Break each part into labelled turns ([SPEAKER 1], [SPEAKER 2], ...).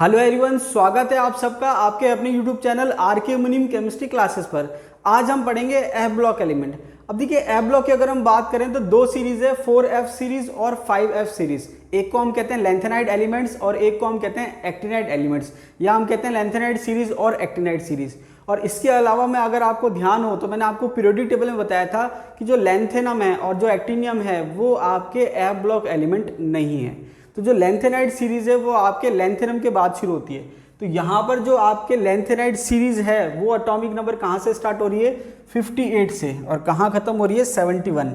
[SPEAKER 1] Hello everyone, स्वागत है आप सबका आपके अपने यूट्यूब चैनल आर.के. मुनीम केमिस्ट्री क्लासेस पर। आज हम पढ़ेंगे एफ ब्लॉक एलिमेंट। अब देखिए एफ ब्लॉक की अगर हम बात करें तो दो सीरीज है, 4F सीरीज और 5F सीरीज। एक को हम कहते हैं लेंथेनाइड एलिमेंट्स और एक को हम कहते हैं एक्टिनाइड एलिमेंट्स, या हम कहते हैं लेंथेनाइड सीरीज और एक्टिनाइड सीरीज। और इसके अलावा मैं अगर आपको ध्यान हो तो मैंने आपको पीरियोडिक टेबल में बताया था कि जो लेंथेनम है और जो एक्टिनियम है वो आपके एफ ब्लॉक एलिमेंट नहीं है। तो जो लेंथेनाइड सीरीज है वो आपके लेंथेनम के बाद शुरू होती है। तो यहाँ पर जो आपके लेंथेनाइड सीरीज है वो एटॉमिक नंबर कहाँ से स्टार्ट हो रही है? 58 से, और कहाँ खत्म हो रही है? 71।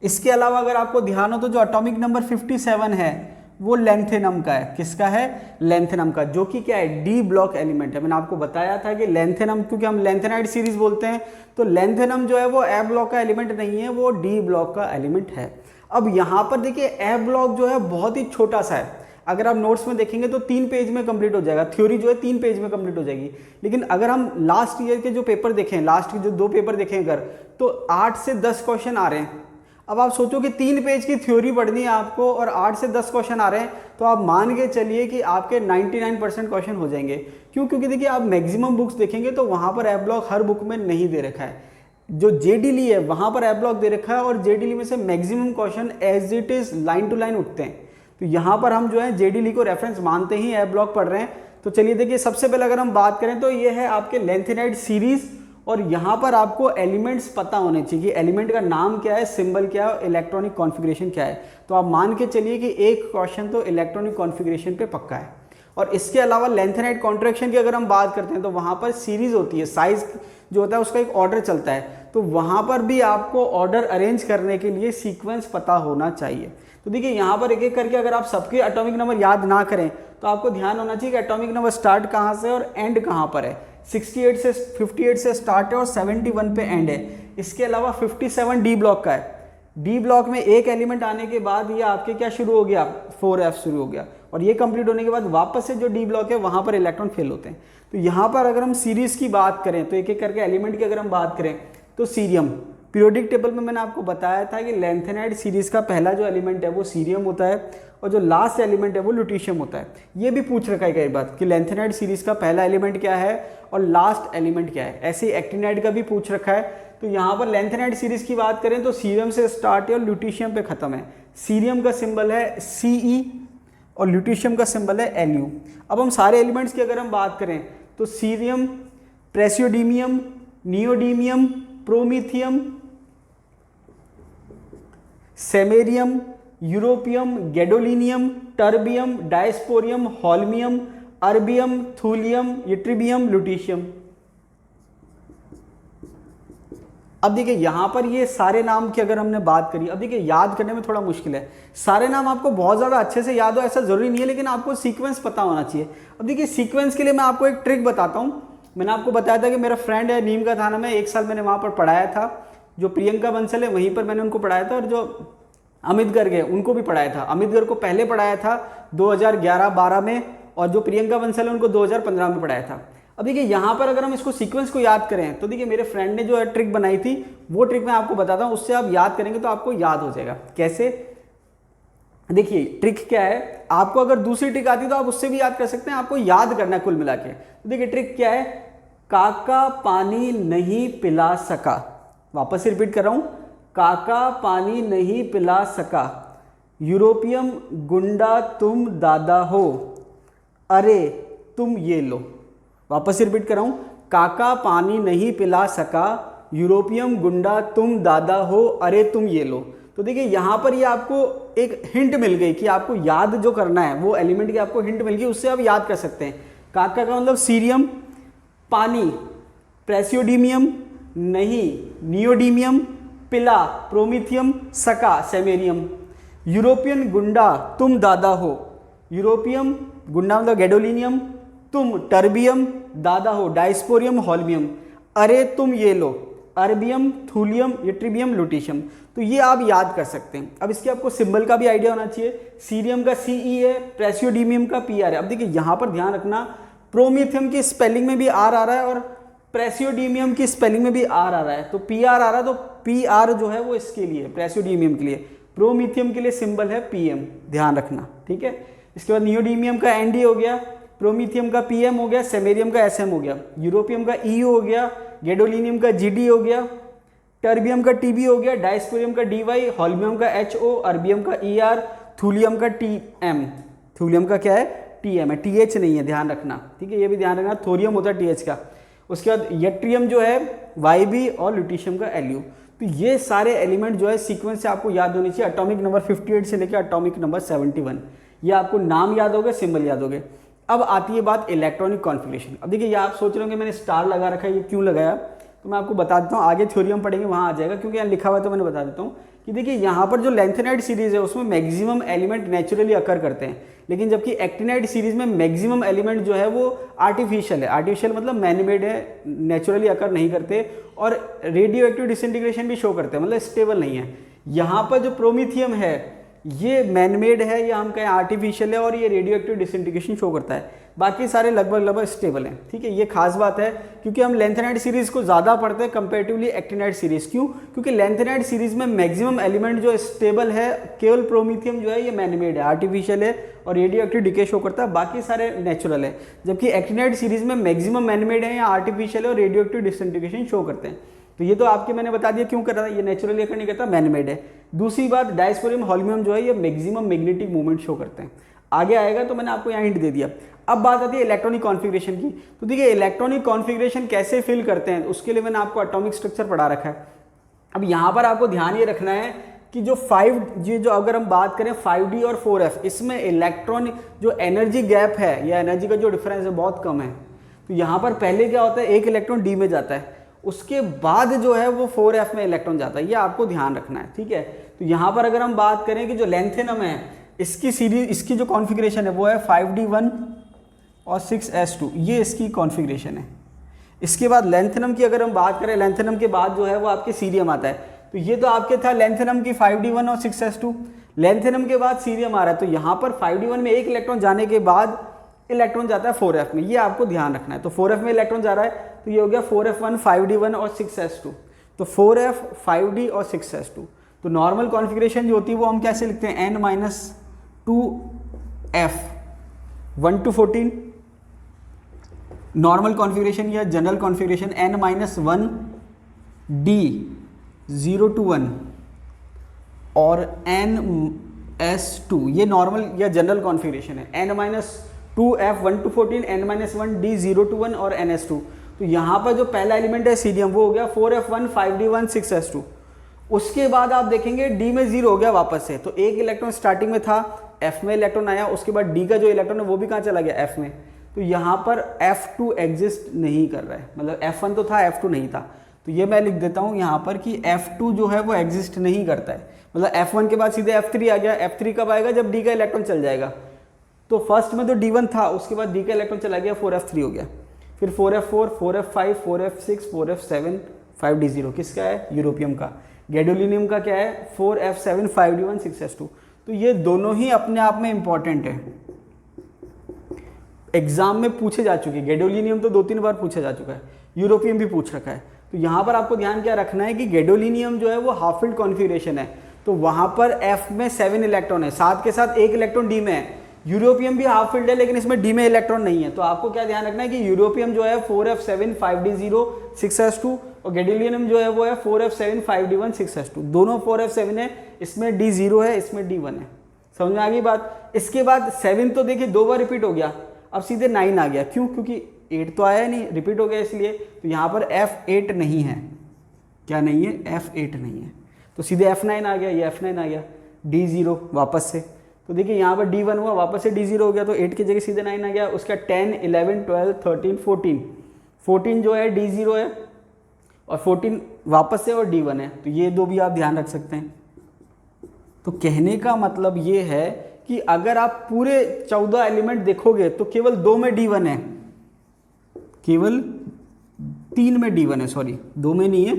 [SPEAKER 1] इसके अलावा अगर आपको ध्यान हो तो जो एटॉमिक नंबर 57 है वो लेंथेनम का है। किसका है? लेंथेनम का, जो कि क्या है? डी ब्लॉक एलिमेंट है। मैंने आपको बताया था कि लेंथेनम, क्योंकि हम लेंथेनाइड सीरीज बोलते हैं तो लेंथेनम जो है वो ए ब्लॉक का एलिमेंट नहीं है, वो डी ब्लॉक का एलिमेंट है। अब यहाँ पर देखिए एफ ब्लॉक जो है बहुत ही छोटा सा है। अगर आप नोट्स में देखेंगे तो 3 पेज में कंप्लीट हो जाएगा, थ्योरी जो है 3 पेज में कंप्लीट हो जाएगी। लेकिन अगर हम लास्ट ईयर के जो पेपर देखें, लास्ट के जो 2 पेपर देखें अगर, तो 8 से 10 क्वेश्चन आ रहे हैं। अब आप सोचो कि 3 पेज की थ्योरी पढ़नी है आपको और 8 से 10 क्वेश्चन आ रहे हैं, तो आप मान के चलिए कि आपके 99% क्वेश्चन हो जाएंगे। क्यों? क्योंकि देखिए आप मैक्सिमम बुक्स देखेंगे तो वहाँ पर एफ ब्लॉक हर बुक में नहीं दे रखा है। जो जेडीली है वहां पर एफ ब्लॉक दे रखा है और जेडीली में से maximum question as it is line to line उठते हैं। तो यहाँ पर हम जो है जेडीली को रेफरेंस मानते ही एफ ब्लॉक पढ़ रहे हैं। तो चलिए देखिए, सबसे पहले अगर हम बात करें तो ये है आपके लेंथेनाइड सीरीज, और यहाँ पर आपको एलिमेंट्स पता होने चाहिए कि एलिमेंट का नाम क्या है, सिंबल क्या है, इलेक्ट्रॉनिक कॉन्फ़िगरेशन क्या है। तो आप मान के चलिए कि एक क्वेश्चन तो इलेक्ट्रॉनिक कॉन्फ़िगरेशन पे पक्का है। और इसके अलावा लेंथेनाइड कॉन्ट्रैक्शन की अगर हम बात करते हैं तो वहाँ पर सीरीज होती है, साइज जो होता है उसका एक ऑर्डर चलता है। तो वहाँ पर भी आपको ऑर्डर अरेंज करने के लिए सीक्वेंस पता होना चाहिए। तो देखिए यहाँ पर एक एक करके अगर आप सबके एटॉमिक नंबर याद ना करें तो आपको ध्यान होना चाहिए कि एटॉमिक नंबर स्टार्ट कहाँ से और एंड कहाँ पर है। 58 से स्टार्ट है और 71 पे एंड है। इसके अलावा 57 डी ब्लॉक का है। डी ब्लॉक में एक एलिमेंट आने के बाद ये आपके क्या शुरू हो गया? 4F शुरू हो गया, और ये कंप्लीट होने के बाद वापस से जो डी ब्लॉक है वहां पर इलेक्ट्रॉन फेल होते हैं। तो यहाँ पर अगर हम सीरीज की बात करें तो एक एक करके एलिमेंट की अगर हम बात करें तो सीरियम, पीरियोडिक टेबल में मैंने आपको बताया था कि लेंथेनाइड सीरीज का पहला जो एलिमेंट है वो सीरियम होता है और जो लास्ट एलिमेंट है वो ल्यूटीशियम होता है। ये भी पूछ रखा है कई बार कि लेंथेनाइड सीरीज का पहला एलिमेंट क्या है और लास्ट एलिमेंट क्या है। ऐसे ही एक्टिनाइड का भी पूछ रखा है। तो यहाँ पर लेंथेनाइड सीरीज की बात करें तो सीरियम से स्टार्ट है और ल्यूटीशियम पे खत्म है। सीरियम का सिंबल है Ce और ल्यूटीशियम का सिंबल है Lu। अब हम सारे एलिमेंट्स की अगर हम बात करें तो cerium, praseodymium, neodymium, promethium, samarium, europium, gadolinium, terbium, dysprosium, holmium, erbium, thulium, ytterbium, lutetium. अब देखिए यहाँ पर ये सारे नाम की अगर हमने बात करी, अब देखिए याद करने में थोड़ा मुश्किल है। सारे नाम आपको बहुत ज़्यादा अच्छे से याद हो ऐसा ज़रूरी नहीं है, लेकिन आपको सीक्वेंस पता होना चाहिए। अब देखिए सीक्वेंस के लिए मैं आपको एक ट्रिक बताता हूँ। मैंने आपको बताया था कि मेरा फ्रेंड है नीम का थाना में, 1 साल मैंने वहाँ पर पढ़ाया था। जो प्रियंका बंसल है वहीं पर मैंने उनको पढ़ाया था, और जो अमित गर्ग है उनको भी पढ़ाया था। अमित गर्ग को पहले पढ़ाया था 2011-12 में, और जो प्रियंका बंसल है उनको 2015 में पढ़ाया था। अब देखिए यहाँ पर अगर हम इसको सीक्वेंस को याद करें तो देखिए मेरे फ्रेंड ने जो है ट्रिक बनाई थी, वो ट्रिक मैं आपको बताता हूँ, उससे आप याद करेंगे तो आपको याद हो जाएगा। कैसे? देखिए ट्रिक क्या है, आपको अगर दूसरी ट्रिक आती तो आप उससे भी याद कर सकते हैं, आपको याद करना है कुल मिला के। तो देखिए ट्रिक क्या है, काका पानी नहीं पिला सका। वापस से रिपीट कर रहा हूं, काका पानी नहीं पिला सका, यूरोपियम गुंडा तुम दादा हो, अरे तुम ये लो। वापस से रिपीट कर रहा हूं, काका पानी नहीं पिला सका, यूरोपियम गुंडा तुम दादा हो, अरे तुम ये लो। तो देखिए यहाँ पर ये आपको एक हिंट मिल गई कि आपको याद जो करना है वो एलिमेंट की आपको हिंट मिल गई, उससे आप याद कर सकते हैं। काका का मतलब सीरियम, पानी प्रेसियोडीमियम, नहीं नियोडीमियम, पिला प्रोमीथियम, सका सेमेरियम, यूरोपियन गुंडा तुम दादा हो, यूरोपियम गुंडा मतलब गैडोलिनियम, तुम टर्बियम, दादा हो डायस्पोरियम होल्मियम, अरे तुम ये लो अर्बियम, थूलियम, यट्रिबियम, ल्यूटीशियम। तो ये आप याद कर सकते हैं। अब इसके आपको सिंबल का भी आइडिया होना चाहिए। सीरियम का Ce है, प्रेसियोडीमियम का Pr है। अब देखिए यहाँ पर ध्यान रखना, प्रोमीथियम की स्पेलिंग में भी R आ रहा है और प्रेसियोडीमियम की स्पेलिंग में भी R आ रहा है। तो Pr आ रहा है, तो Pr जो है वो इसके लिए प्रेसियोडीमियम के लिए, प्रोमीथियम के लिए सिंबल है Pm, ध्यान रखना, ठीक है। इसके बाद नियोडीमियम का Nd हो गया, प्रोमीथियम का PM हो गया, सेमेरियम का SM हो गया, यूरोपियम का EU हो गया, गैडोलिनियम का GD हो गया, टर्बियम का TB हो गया, डायस्पोरियम का DY, होल्मियम का HO, अर्बियम का ER, थूलियम का TM। थूलियम का क्या है? TM है, TH नहीं है, ध्यान रखना, ठीक है, ये भी ध्यान रखना, थोरियम होता है TH का। उसके बाद यट्रियम जो है YB और ल्यूटीशियम का LU। तो ये सारे एलिमेंट जो है सीक्वेंस से आपको याद होनी चाहिए, एटॉमिक नंबर 58 से लेकर एटॉमिक नंबर 71। ये आपको नाम याद होगा, सिंबल याद होगे। अब आती है बात इलेक्ट्रॉनिक कॉन्फ़िगरेशन। अब देखिए, ये आप सोच रहे होंगे मैंने स्टार लगा रखा है, ये क्यों लगाया? तो मैं आपको बता देता हूँ, आगे थ्योरी हम पढ़ेंगे वहाँ आ जाएगा, क्योंकि यहाँ लिखा हुआ है तो मैंने बता देता हूँ कि देखिए यहाँ पर जो लैंथेनाइड सीरीज है उसमें मैक्सिमम एलिमेंट नेचुरली अकर करते हैं, लेकिन जबकि एक्टिनाइड सीरीज में मैक्सिमम एलिमेंट जो है वो आर्टिफिशियल है। आर्टिफिशियल मतलब मैनमेड है, नेचुरली अकर नहीं करते, और रेडियो एक्टिव डिसइंटीग्रेशन भी शो करते हैं, मतलब स्टेबल नहीं है। यहाँ पर जो प्रोमीथियम है ये मैनमेड है या हम कहें आर्टिफिशियल है, और ये रेडियो एक्टिव डिसइंटीग्रेशन शो करता है। बाकी सारे लगभग स्टेबल हैं, ठीक है। ये खास बात है, क्योंकि हम लैंथेनाइड सीरीज को ज़्यादा पढ़ते हैं कंपेरेटिवली एक्टिनाइड सीरीज। क्यों? क्योंकि लैंथेनाइड सीरीज में मैक्सिमम एलिमेंट जो स्टेबल है, केवल प्रोमीथियम जो है ये मैनमेड है, आर्टिफिशियल है और रेडियो एक्टिव डिके शो करता है, बाकी सारे नेचुरल है। जबकि एक्टिनाइड सीरीज में मैक्सिमम मैनमेड है या आर्टिफिशियल है और रेडियो एक्टिव डिसइंटीग्रेशन शो करते हैं। तो ये तो आपके मैंने बता दिया क्यों कर रहा है, ये नेचुरली अकर नहीं करता, मैनमेड है। दूसरी बात, डायस्पोरियम होल्मियम जो है ये मैक्सिमम मैग्नेटिक मूवमेंट शो करते हैं। आगे आएगा तो मैंने आपको यहाँ हिंट दे दिया। अब बात आती है इलेक्ट्रॉनिक कॉन्फ़िगरेशन की। तो देखिए, इलेक्ट्रॉनिक कॉन्फ़िगरेशन कैसे फिल करते हैं, उसके लिए मैंने आपको एटॉमिक स्ट्रक्चर पढ़ा रखा है। अब यहाँ पर आपको ध्यान ये रखना है कि जो अगर हम बात करें 5D और 4F, इसमें इलेक्ट्रॉनिक जो एनर्जी गैप है या एनर्जी का जो डिफरेंस है बहुत कम है। तो यहाँ पर पहले क्या होता है, एक इलेक्ट्रॉन डी में जाता है, उसके बाद जो है वो 4F में इलेक्ट्रॉन जाता है, ये आपको ध्यान रखना है, ठीक है। तो यहाँ पर अगर हम बात करें कि जो लैंथेनम है, इसकी सीरीज, इसकी जो कॉन्फ़िगरेशन है वो है 5D1 और 6S2, ये इसकी कॉन्फ़िगरेशन है। इसके बाद लैंथेनम की अगर हम बात करें, लैंथेनम के बाद जो है वो आपके सीरियम आता है। तो ये तो आपके था लैंथेनम की 5D1 और 6S2। लैंथेनम के बाद सीरियम आ रहा है, तो यहाँ पर 5D1 में एक इलेक्ट्रॉन जाने के बाद इलेक्ट्रॉन जाता है 4F में, ये आपको ध्यान रखना है। तो 4F में इलेक्ट्रॉन जा रहा है, तो ये हो गया 4F1, 5D1 और 6S2। तो 4F, 5D और 6S2। तो नॉर्मल कॉन्फ़िगरेशन जो होती है वो हम कैसे लिखते हैं, N-2F 1 to 14 नॉर्मल कॉन्फ़िगरेशन या जनरल कॉन्फ़िगरेशन, N-1D 0 to 1 और NS2, ये नॉर्मल या जनरल कॉन्फ़िगरेशन है। N-2F 1 to 14, N-1D 0 to 1 और NS2। तो यहाँ पर जो पहला एलिमेंट है सीरियम, वो हो गया 4F1, 5D1, 6S2। उसके बाद आप देखेंगे D में 0 हो गया वापस से, तो एक इलेक्ट्रॉन स्टार्टिंग में था, F में इलेक्ट्रॉन आया, उसके बाद D का जो इलेक्ट्रॉन है वो भी कहाँ चला गया, F में। तो यहाँ पर F2 एग्जिस्ट नहीं कर रहा है, मतलब F1 तो था, F2 नहीं था। तो ये मैं लिख देता हूँ यहाँ पर कि F2 जो है वो एग्जिस्ट नहीं करता है, मतलब F1 के बाद सीधे F3 आ गया। F3 कब आएगा, जब D का इलेक्ट्रॉन चल जाएगा। तो फर्स्ट में तो D1 था, उसके बाद D का इलेक्ट्रॉन चला गया, 4F3 हो गया, फिर 4F4, 4F5, 4F6, 4F7, 5D0 किसका है, यूरोपियम का। गैडोलिनियम का क्या है, 4F7, 5D1, 6S2। तो ये दोनों ही अपने आप में इंपॉर्टेंट है, एग्जाम में पूछे जा चुके। गैडोलिनियम तो 2-3 बार पूछा जा चुका है, यूरोपियम भी पूछ रखा है। तो यहाँ पर आपको ध्यान क्या रखना है कि गैडोलिनियम जो है वो हाफ फील्ड कॉन्फ़िगरेशन है, तो वहाँ पर F में 7 इलेक्ट्रॉन है, साथ के साथ एक इलेक्ट्रॉन D में है। यूरोपियम भी हाफ फील्ड है, लेकिन इसमें D में इलेक्ट्रॉन नहीं है। तो आपको क्या ध्यान रखना है कि यूरोपियम जो है 4F7, 5D0, 6S2 और गैडोलिनियम जो है वो है 4F7, 5D1, 6S2। दोनों 4F7 है, इसमें D0 है, इसमें D1 है। समझ में आ गई बात। इसके बाद 7 तो देखिए 2 बार रिपीट हो गया, अब सीधे 9 आ गया। क्यों? क्योंकि 8 तो आया नहीं, रिपीट हो गया इसलिए। तो यहाँ पर F8 नहीं है, क्या नहीं है, F8 नहीं है, तो सीधे F9 आ गया, ये F9 आ गया, D0 वापस से। तो देखिए यहाँ पर D1 हुआ, वापस से D0 हो गया, तो 8 की जगह सीधे 9 आ गया। उसका 10, 11, 12, 13, 14 जो है D0 है और 14 वापस से और D1 है। तो ये दो भी आप ध्यान रख सकते हैं। तो कहने का मतलब ये है कि अगर आप पूरे 14 एलिमेंट देखोगे तो केवल 2 में D1 है, केवल 3 में D1 है, सॉरी 2 में नहीं है,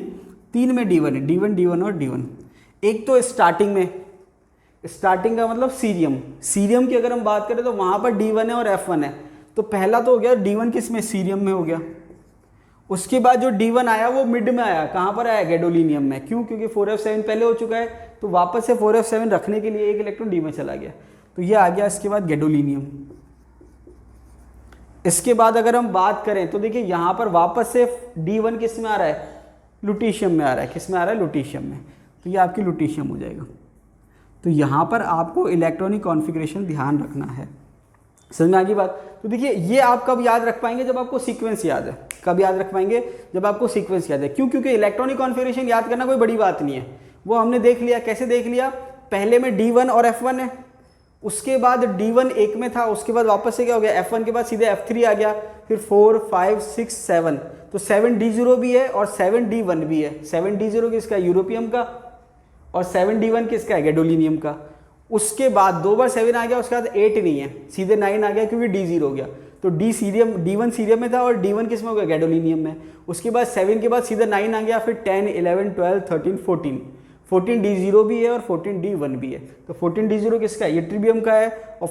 [SPEAKER 1] 3 में D1 है, D1, D1 और D1। एक तो स्टार्टिंग में, स्टार्टिंग का मतलब सीरियम, सीरियम की अगर हम बात करें तो वहाँ पर D1 है और F1 है। तो पहला तो हो गया D1 किस में, सीरियम में हो गया। उसके बाद जो D1 आया वो मिड में आया, कहाँ पर आया, गैडोलिनियम में। क्यों? क्योंकि 4F7 पहले हो चुका है, तो वापस से 4F7 रखने के लिए एक इलेक्ट्रॉन D में चला गया, तो ये आ गया। इसके बाद गैडोलिनियम, इसके बाद अगर हम बात करें तो देखिए यहाँ पर वापस से D1 किस में आ रहा है, लुटीशियम में आ रहा है। किस में आ रहा है, लुटीशियम में, तो ये आपकी लुटीशियम हो जाएगा। तो यहाँ पर आपको इलेक्ट्रॉनिक कॉन्फ़िगरेशन ध्यान रखना है। समझ में आ गई बात। तो देखिए ये आप कब याद रख पाएंगे, जब आपको सीक्वेंस याद है। कब याद रख पाएंगे, जब आपको सीक्वेंस याद है। क्यों, क्योंकि इलेक्ट्रॉनिक कॉन्फ़िगरेशन याद करना कोई बड़ी बात नहीं है, वो हमने देख लिया। कैसे देख लिया, पहले में D1 और F1 है, उसके बाद D1 एक में था, उसके बाद वापस से क्या हो गया, F1 के बाद सीधे F3 आ गया, फिर 4 5 6 7, तो 7D0 भी है और 7D1 भी है। 7D0 किसका, यूरोपियम का, और 7D1 किसका है, गैडोलिनियम का। उसके बाद 2 बार 7 आ गया, उसके बाद 8 नहीं है, सीधे 9 आ गया क्योंकि D0 हो गया। तो D1 सीरियम में था और D1 किस में हो गया, गैडोलिनियम में। उसके बाद 7 के बाद सीधे 9 आ गया, फिर 10 11 12 13 14, 14D0 भी है और 14D1 भी है। तो 14D0 किसका है, ट्रिबियम का है, और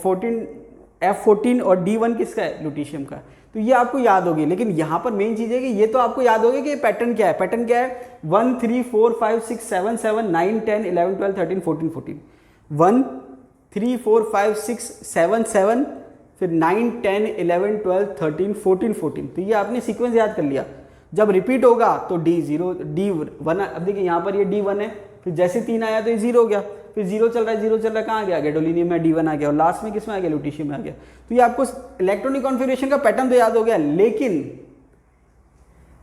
[SPEAKER 1] F14 और D1 किसका है, लुटीशियम का। तो ये आपको याद होगी। लेकिन यहाँ पर मेन चीज़ है कि ये तो आपको याद होगी कि पैटर्न क्या है। पैटर्न क्या है, 1 3 4 5 6 7 7 9 10 11 12 13 14 14, 1 3 4 5 6 7 7, फिर 9 10 11 12 13 14 14। तो ये आपने सीक्वेंस याद कर लिया। जब रिपीट होगा तो D0 D1, अब देखिए यहाँ पर ये D1 है, फिर जैसे 3 आया तो ये 0 हो गया, फिर 0 चल रहा है, कहाँ आ गया, गैडोलिनियम में D1 आ गया, और लास्ट में किस में आ गया, लुटीशियम में आ गया। तो ये आपको इलेक्ट्रॉनिक कॉन्फ़िगरेशन का पैटर्न तो याद हो गया, लेकिन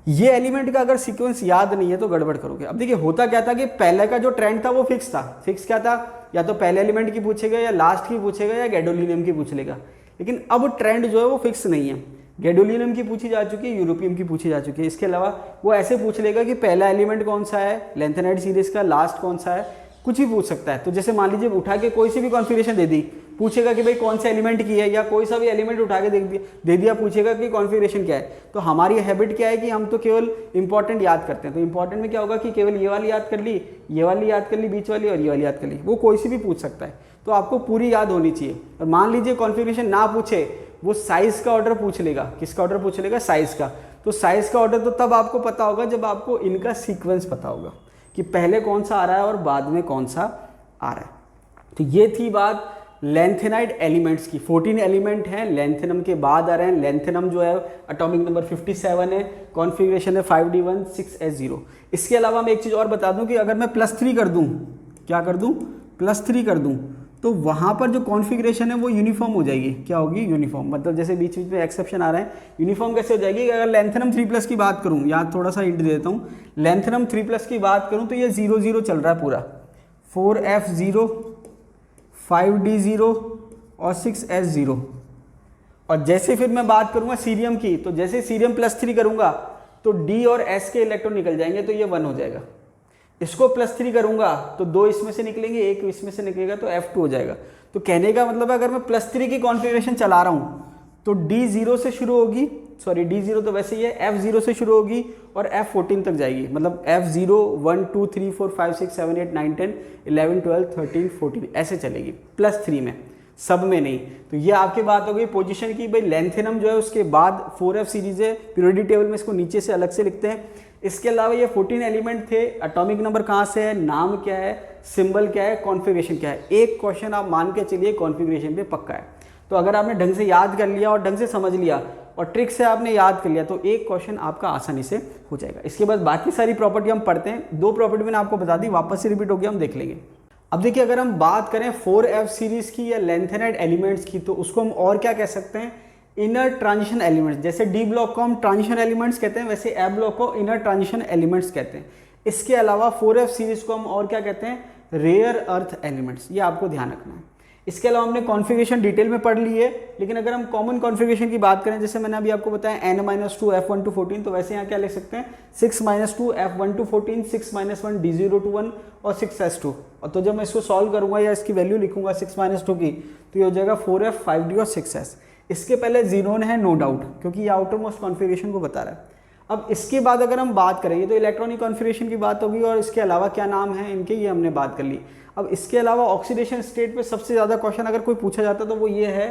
[SPEAKER 1] ये एलिमेंट का अगर सीक्वेंस याद नहीं है तो गड़बड़ करोगे। अब देखिए होता क्या था कि पहले का जो ट्रेंड था वो फिक्स था। फिक्स क्या था, या तो पहले एलिमेंट की पूछेगा, या लास्ट की पूछेगा, या गैडोलिनियम की पूछ लेगा। लेकिन अब ट्रेंड जो है वो फिक्स नहीं है। गैडोलिनियम की पूछी जा चुकी है, यूरोपियम की पूछी जा चुकी है। इसके अलावा वो ऐसे पूछ लेगा कि पहला एलिमेंट कौन सा है लेंथेनाइड सीरीज का, लास्ट कौन सा है, कुछ भी पूछ सकता है। तो जैसे मान लीजिए उठा के कोई सी भी कॉन्फ़िगरेशन दे दी, पूछेगा कि भाई कौन सा एलिमेंट की है, या कोई सा भी एलिमेंट उठा के दे दिया, पूछेगा कि कॉन्फ़िगरेशन क्या है। तो हमारी हैबिट क्या है कि हम तो केवल इंपॉर्टेंट याद करते हैं। तो इंपॉर्टेंट में क्या होगा कि केवल ये वाली याद कर ली, ये वाली याद कर ली, बीच वाली, और ये वाली याद कर ली। वो कोई सी भी पूछ सकता है, तो आपको पूरी याद होनी चाहिए। और मान लीजिए कॉन्फ़िगरेशन ना पूछे, वो साइज़ का ऑर्डर पूछ लेगा। किसका ऑर्डर पूछ लेगा, साइज़ का। तो साइज़ का ऑर्डर तो तब आपको पता होगा जब आपको इनका सीक्वेंस पता होगा कि पहले कौन सा आ रहा है और बाद में कौन सा आ रहा है। तो ये थी बात लेंथेनाइड एलिमेंट्स की। 14 एलिमेंट हैं, लेंथेनम के बाद आ रहे हैं। लेंथेनम जो है एटॉमिक नंबर 57 है, कॉन्फ़िगरेशन है 5D1 6S0। इसके अलावा मैं एक चीज़ और बता दूं कि अगर मैं +3 कर दूं, क्या कर दूं, +3 कर दूं, तो वहाँ पर जो कॉन्फ़िगरेशन है वो यूनिफॉर्म हो जाएगी। क्या होगी, यूनिफॉर्म। मतलब जैसे बीच बीच में एक्सेप्शन आ रहे हैं, यूनिफॉर्म कैसे हो जाएगी। अगर लेंथेनम 3+ की बात करूँ, यहाँ थोड़ा सा हिंट दे देता हूँ, लेंथेनम 3+ की बात करूँ तो ये 0 0 चल रहा है पूरा, 4F0 5D0 और 6S0। और जैसे फिर मैं बात करूँगा सीरियम की, तो जैसे सीरियम +3 करूँगा तो D और S के इलेक्ट्रॉन निकल जाएंगे, तो ये 1 हो जाएगा। इसको +3 करूँगा तो 2 इसमें से निकलेंगे, 1 इसमें से निकलेगा, तो F2 हो जाएगा। तो कहने का मतलब है अगर मैं +3 की कॉन्फ़िगरेशन चला रहा हूँ तो D0 से शुरू होगी, सॉरी D0 तो वैसे ही है, F0 से शुरू होगी और F14 तक जाएगी। मतलब F0 1 2 3 4 5 6 7 8 9 10 11 12 13 14 ऐसे चलेगी, +3 में, सब में नहीं। तो ये आपकी बात हो गई पोजीशन की। भाई लेंथेनम जो है उसके बाद 4F सीरीज है, पीरियोडिक टेबल में इसको नीचे से अलग से लिखते हैं। इसके अलावा ये 14 एलिमेंट थे। एटॉमिक नंबर कहाँ से है, नाम क्या है, सिंबल क्या है, कॉन्फ़िगरेशन क्या है। एक क्वेश्चन आप मान के चलिए कॉन्फ़िगरेशन पे पक्का है। तो अगर आपने ढंग से याद कर लिया और ढंग से समझ लिया और ट्रिक से आपने याद कर लिया तो एक क्वेश्चन आपका आसानी से हो जाएगा। इसके बाद बाकी सारी प्रॉपर्टी हम पढ़ते हैं। 2 प्रॉपर्टी मैंने आपको बता दी, वापस से रिपीट हो गया, हम देख लेंगे। अब देखिए अगर हम बात करें 4F सीरीज की या लेंथेनाइड एलिमेंट्स की, तो उसको हम और क्या कह सकते हैं, इनर ट्रांजिशन एलिमेंट्स। जैसे डी ब्लॉक को हम ट्रांजिशन एलिमेंट्स कहते हैं, वैसे ए ब्लॉक को इनर ट्रांजिशन एलिमेंट्स कहते हैं। इसके अलावा 4F सीरीज को हम और क्या कहते हैं, रेयर अर्थ एलिमेंट्स। ये आपको ध्यान रखना है। इसके अलावा हमने कॉन्फ़िगरेशन डिटेल में पढ़ ली है, लेकिन अगर हम कॉमन कॉन्फ़िगरेशन की बात करें, जैसे मैंने अभी आपको बताया n-2 F1 to 14, तो वैसे यहाँ क्या लिख सकते हैं, 6-2 F1 to 14, 6-1 D0 to 1 और 6S2। और तो जब मैं इसको सॉल्व करूँगा या इसकी वैल्यू लिखूंगा 6-2 की, तो ये हो जाएगा 4F 5D और 6S। इसके पहले जीनोन है नो डाउट, क्योंकि ये आउटर मोस्ट कॉन्फ़िगरेशन को बता रहा है। अब इसके बाद अगर हम बात करेंगे तो इलेक्ट्रॉनिक कॉन्फ़िगरेशन की बात होगी, और इसके अलावा क्या नाम है इनके, ये हमने बात कर ली। अब इसके अलावा ऑक्सीडेशन स्टेट पे सबसे ज़्यादा क्वेश्चन अगर कोई पूछा जाता तो वो ये है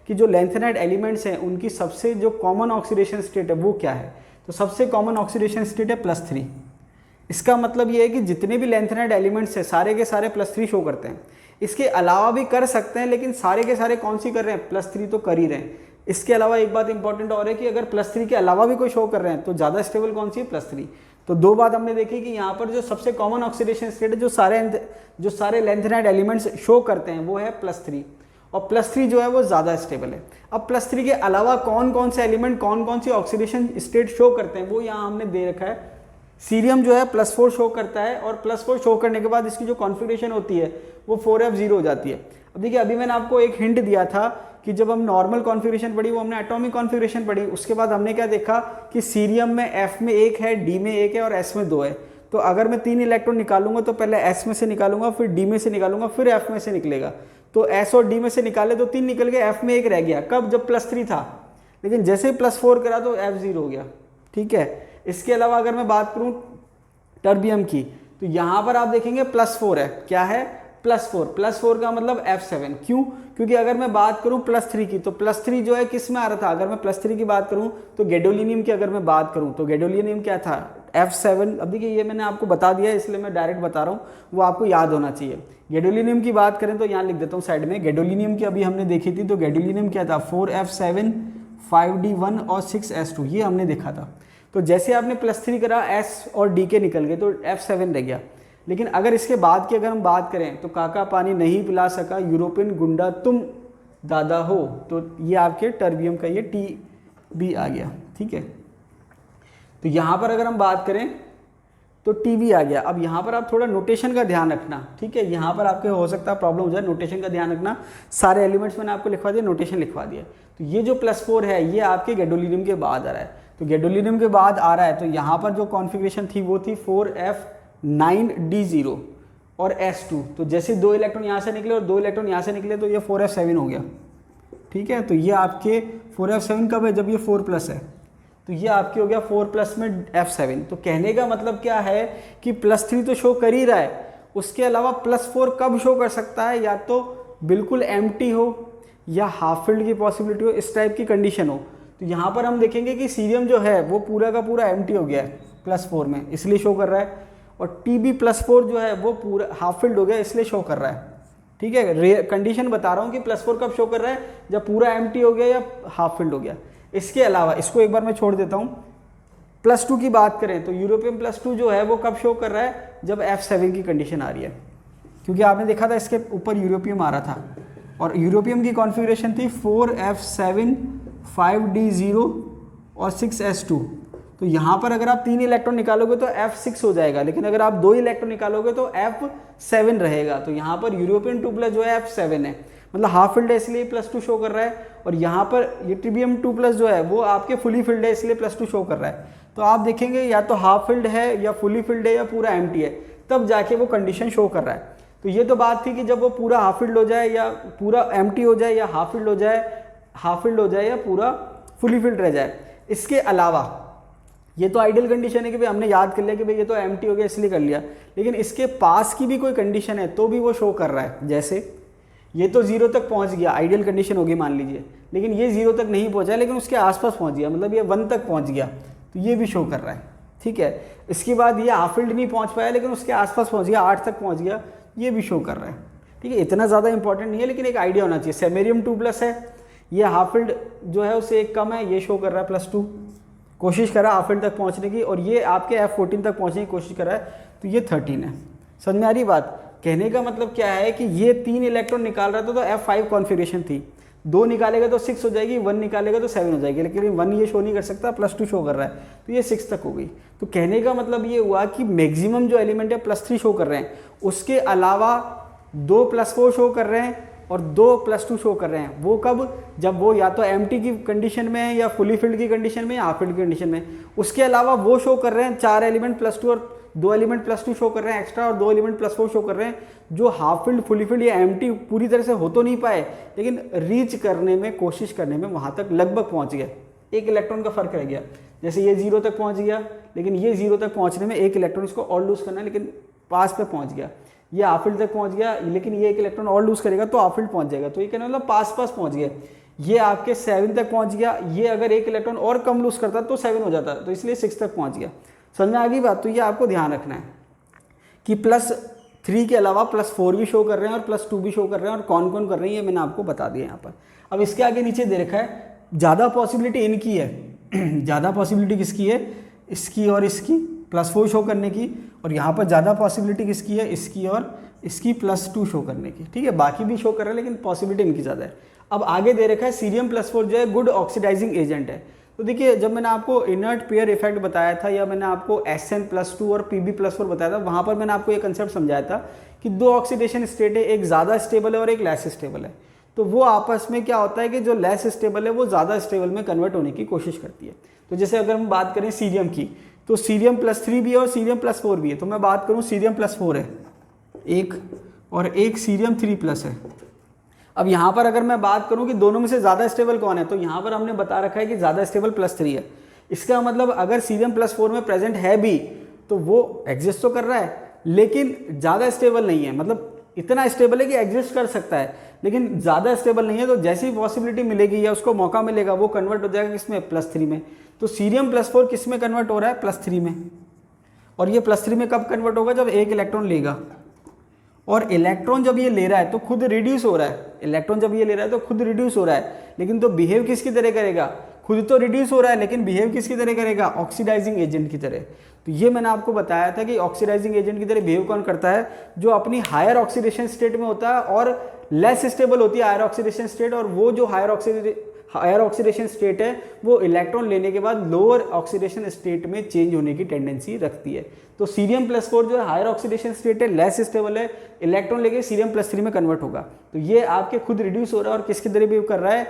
[SPEAKER 1] कि जो लेंथेनाइड एलिमेंट्स हैं उनकी सबसे जो कॉमन ऑक्सीडेशन स्टेट है वो क्या है। तो सबसे कॉमन ऑक्सीडेशन स्टेट है +3। इसका मतलब ये है कि जितने भी लेंथेनाइड एलिमेंट्स हैं सारे के सारे +3 शो करते हैं। इसके अलावा भी कर सकते हैं, लेकिन सारे के सारे कौन सी कर रहे हैं, +3 तो कर ही रहे हैं। इसके अलावा एक बात इंपॉर्टेंट और है कि अगर +3 के अलावा भी कोई शो कर रहे हैं तो ज़्यादा स्टेबल कौन सी है, +3। तो दो बात हमने देखी कि यहाँ पर जो सबसे कॉमन ऑक्सीडेशन स्टेट जो सारे लेंथेनाइड एलिमेंट्स शो करते हैं वो है +3, और +3 जो है वो ज़्यादा स्टेबल है। अब +3 के अलावा कौन कौन से एलिमेंट कौन कौन सी ऑक्सीडेशन स्टेट शो करते हैं वो यहाँ हमने दे रखा है। सीरियम जो है +4 शो करता है, और +4 शो करने के बाद इसकी जो कॉन्फ़िगरेशन होती है वो 4f0 हो जाती है। अब देखिए, अभी मैंने आपको एक हिंट दिया था कि जब हम नॉर्मल कॉन्फ़िगरेशन पढ़ी वो हमने एटॉमिक कॉन्फ़िगरेशन पढ़ी, उसके बाद हमने क्या देखा कि सीरियम में F में 1 है, D में 1 है और S में 2 है। तो अगर मैं 3 इलेक्ट्रॉन निकालूंगा तो पहले S में से निकालूंगा, फिर D में से निकालूंगा, फिर F में से निकलेगा। तो S और D में से निकाले तो 3 निकल गए, F में 1 रह गया। कब? जब +3 था। लेकिन जैसे ही +4 करा तो F0 हो गया। ठीक है। इसके अलावा अगर मैं बात करूँ टर्बियम की, तो यहाँ पर आप देखेंगे +4 है। क्या है? +4 का मतलब F7। क्यों? क्योंकि अगर मैं बात करूं +3 की, तो +3 जो है किस में आ रहा था? अगर मैं +3 की बात करूं तो गैडोलिनियम की अगर मैं बात करूं तो गैडोलिनियम क्या था? F7। अब देखिए, ये मैंने आपको बता दिया है इसलिए मैं डायरेक्ट बता रहा हूं, वो आपको याद होना चाहिए। गैडोलिनियम की बात करें तो यहाँ लिख देता हूँ साइड में। गैडोलिनियम की अभी हमने देखी थी, तो गैडोलिनियम क्या था? 4f7 5d1 और 6s2, ये हमने देखा था। तो जैसे आपने +3 करा, S और D के निकल गए तो F7 रह गया। लेकिन अगर इसके बाद की अगर हम बात करें तो काका पानी नहीं पिला सका, यूरोपियन गुंडा तुम दादा हो, तो ये आपके टर्बियम का ये TB आ गया। ठीक है। तो यहाँ पर अगर हम बात करें तो TB आ गया। अब यहाँ पर आप थोड़ा नोटेशन का ध्यान रखना। ठीक है। यहाँ पर आपके हो सकता है प्रॉब्लम हो जाए, नोटेशन का ध्यान रखना। सारे एलिमेंट्स मैंने आपको लिखवा दिया, नोटेशन लिखवा दिया। तो ये जो +4 है ये आपके गैडोलिनियम के बाद आ रहा है। तो गैडोलिनियम के बाद आ रहा है तो यहाँ पर जो कॉन्फ़िगरेशन थी वो थी 4f9d0 और s2। तो जैसे 2 इलेक्ट्रॉन यहाँ से निकले और 2 इलेक्ट्रॉन यहाँ से निकले तो ये 4f7 हो गया। ठीक है। तो ये आपके 4f7 कब है? जब ये 4+ है। तो ये आपके हो गया 4+ में f7। तो कहने का मतलब क्या है कि +3 तो शो कर ही रहा है, उसके अलावा +4 कब शो कर सकता है? या तो बिल्कुल एम्प्टी हो या हाफ फिल्ड की पॉसिबिलिटी हो, इस टाइप की कंडीशन हो। तो यहाँ पर हम देखेंगे कि सीरियम जो है वो पूरा का पूरा एम्प्टी हो गया है +4 में, इसलिए शो कर रहा है। और TB +4 जो है वो पूरा हाफ फिल्ड हो गया, इसलिए शो कर रहा है। ठीक है। कंडीशन बता रहा हूँ कि +4 कब शो कर रहा है? जब पूरा एम्प्टी हो गया या हाफ फिल्ड हो गया। इसके अलावा इसको एक बार मैं छोड़ देता हूँ। +2 की बात करें तो यूरोपियम +2 जो है वो कब शो कर रहा है? जब F7 की कंडीशन आ रही है। क्योंकि आपने देखा था इसके ऊपर यूरोपियम आ रहा था, और यूरोपियम की कॉन्फ़िगरेशन थी 4f7 5d0 और 6s2। तो यहाँ पर अगर आप 3 इलेक्ट्रॉन निकालोगे तो F6 हो जाएगा, लेकिन अगर आप 2 इलेक्ट्रॉन निकालोगे तो F7 रहेगा। तो यहाँ पर यूरोपियन 2+ जो है F7 है, मतलब हाफ फिल्ड है इसलिए +2 शो कर रहा है। और यहाँ पर ये ट्रिबियम 2+ जो है वो आपके फुली फिल्ड है इसलिए +2 शो कर रहा है। तो आप देखेंगे या तो हाफ फिल्ड है या फुली फिल्ड है या पूरा एम्प्टी है, तब जाके वो कंडीशन शो कर रहा है। तो ये तो बात थी कि जब वो पूरा हाफ फिल्ड हो जाए या पूरा एम्प्टी हो जाए या हाफ फिल्ड हो जाए या पूरा फुली फिल्ड रह जाए। इसके अलावा ये तो आइडियल कंडीशन है कि भाई हमने याद कर लिया कि भाई ये तो एम्प्टी हो गया इसलिए कर लिया, लेकिन इसके पास की भी कोई कंडीशन है तो भी वो शो कर रहा है। जैसे ये तो 0 तक पहुंच गया, आइडियल कंडीशन होगी मान लीजिए, लेकिन ये 0 तक नहीं पहुंचा लेकिन उसके आसपास पहुंच गया, मतलब ये 1 तक पहुंच गया, तो ये भी शो कर रहा है। ठीक है। इसके बाद ये हाफ फिल्ड नहीं पहुंच पाया लेकिन उसके आसपास पहुंच गया, 8 तक पहुंच गया, ये भी शो कर रहा है। ठीक है। इतना ज़्यादा इंपॉर्टेंट नहीं है लेकिन एक आइडिया होना चाहिए। सेमेरियम 2+ है, ये हाफ फिल्ड जो है उससे एक कम है, ये शो कर रहा है +2, कोशिश कर रहा है हाफ फिल्ड तक पहुंचने की, और ये आपके F14 तक पहुंचने की कोशिश कर रहा है, तो ये 13 है। समझ में आ रही बात? कहने का मतलब क्या है कि ये 3 इलेक्ट्रॉन निकाल रहा था तो F5 कॉन्फ़िगरेशन थी, 2 निकालेगा तो 6 हो जाएगी, 1 निकालेगा तो 7 हो जाएगी, लेकिन 1 ये शो नहीं कर सकता, +2 शो कर रहा है, तो ये 6 तक हो गई। तो कहने का मतलब ये हुआ कि मैक्सिमम जो एलिमेंट है +3 शो कर रहे हैं, उसके अलावा 2 +4 शो कर रहे हैं और 2 +2 शो कर रहे हैं। वो कब? जब वो या तो एम्प्टी की कंडीशन में है या फुली फिल्ड की कंडीशन में या हाफ फिल्ड की कंडीशन में। उसके अलावा वो शो कर रहे हैं 4 एलिमेंट +2 और 2 एलिमेंट +2 शो कर रहे हैं एक्स्ट्रा, और 2 एलिमेंट +4 शो कर रहे हैं, जो हाफ फिल्ड फुली फिल्ड या एम्प्टी पूरी तरह से हो तो नहीं पाए लेकिन रीच करने में, कोशिश करने में वहाँ तक लगभग पहुँच गए। 1 इलेक्ट्रॉन का फर्क रह गया। जैसे ये 0 तक पहुँच गया लेकिन ये 0 तक पहुँचने में 1 इलेक्ट्रॉन इसको और लूज करना है, लेकिन पास पे पहुँच गया। ये हाफ फील्ड तक पहुंच गया लेकिन ये 1 इलेक्ट्रॉन और लूज करेगा तो हाफ फील्ड पहुंच जाएगा, तो ये कहना मतलब पास पहुंच गया। ये आपके 7 तक पहुंच गया, ये अगर 1 इलेक्ट्रॉन और कम लूज करता तो 7 हो जाता, तो इसलिए 6 तक पहुंच गया। समझ में आ गई बात? तो ये आपको ध्यान रखना है कि +3 के अलावा +4 भी शो कर रहे हैं और +2 भी शो कर रहे हैं, और कौन कौन कर रहे हैं ये मैंने आपको बता दिया यहाँ पर। अब इसके आगे नीचे दे रखा है ज़्यादा पॉसिबिलिटी इनकी है ज़्यादा पॉसिबिलिटी किसकी है, इसकी और इसकी +4 शो करने की, और यहाँ पर ज़्यादा पॉसिबिलिटी किसकी है, इसकी और इसकी +2 शो करने की, ठीक है। बाकी भी शो कर रहा है लेकिन पॉसिबिलिटी इनकी ज़्यादा है। अब आगे दे रखा है सीरियम +4 जो है गुड ऑक्सीडाइजिंग एजेंट है। तो देखिए जब मैंने आपको इनर्ट पेयर इफेक्ट बताया था, या मैंने आपको SN+2 और PB+4 बताया था, वहाँ पर मैंने आपको ये कंसेप्ट समझाया था कि दो ऑक्सीडेशन स्टेट है, एक ज़्यादा स्टेबल है और एक लेस स्टेबल है। तो वो आपस में क्या होता है कि जो लेस स्टेबल है वो ज़्यादा स्टेबल में कन्वर्ट होने की कोशिश करती है। तो जैसे अगर हम बात करें सीरियम की, तो सीरियम +3 भी है और सीरियम +4 भी है। तो मैं बात करूँ सीरियम +4 है एक, और एक सीरियम 3+ है। अब यहाँ पर अगर मैं बात करूँ कि दोनों में से ज़्यादा स्टेबल कौन है, तो यहाँ पर हमने बता रखा है कि ज़्यादा स्टेबल +3 है। इसका मतलब अगर सीरियम +4 में प्रेजेंट है भी तो वो एग्जिस्ट तो कर रहा है लेकिन ज़्यादा स्टेबल नहीं है, मतलब इतना स्टेबल है कि एग्जिस्ट कर सकता है लेकिन ज़्यादा स्टेबल नहीं है। तो जैसी पॉसिबिलिटी मिलेगी या उसको मौका मिलेगा वो कन्वर्ट हो जाएगा किसमें, +3 में। तो सीरियम +4 किस में कन्वर्ट हो रहा है, +3 में। और ये +3 में कब कन्वर्ट होगा, जब एक इलेक्ट्रॉन लेगा। और इलेक्ट्रॉन जब ये ले रहा है तो खुद रिड्यूस हो रहा है, इलेक्ट्रॉन जब ये ले रहा है तो खुद रिड्यूस हो रहा है, लेकिन तो बिहेव किसकी तरह करेगा, खुद तो रिड्यूस हो रहा है लेकिन बिहेव किसकी तरह करेगा, ऑक्सीडाइजिंग एजेंट की तरह। तो ये मैंने आपको बताया था कि ऑक्सीडाइजिंग एजेंट की तरह बिहेव कौन करता है, जो अपनी हायर ऑक्सीडेशन स्टेट में होता है और लेस स्टेबल होती है हायर ऑक्सीडेशन स्टेट, और वो जो हायर ऑक्सीडेशन स्टेट है वो इलेक्ट्रॉन लेने के बाद लोअर ऑक्सीडेशन स्टेट में चेंज होने की टेंडेंसी रखती है। तो सीरियम +4 जो है हायर ऑक्सीडेशन स्टेट है, लेस स्टेबल है, इलेक्ट्रॉन लेके सीरियम +3 में कन्वर्ट होगा। तो ये आपके खुद रिड्यूस हो रहा है और किसकी तरह बिहेव कर रहा है,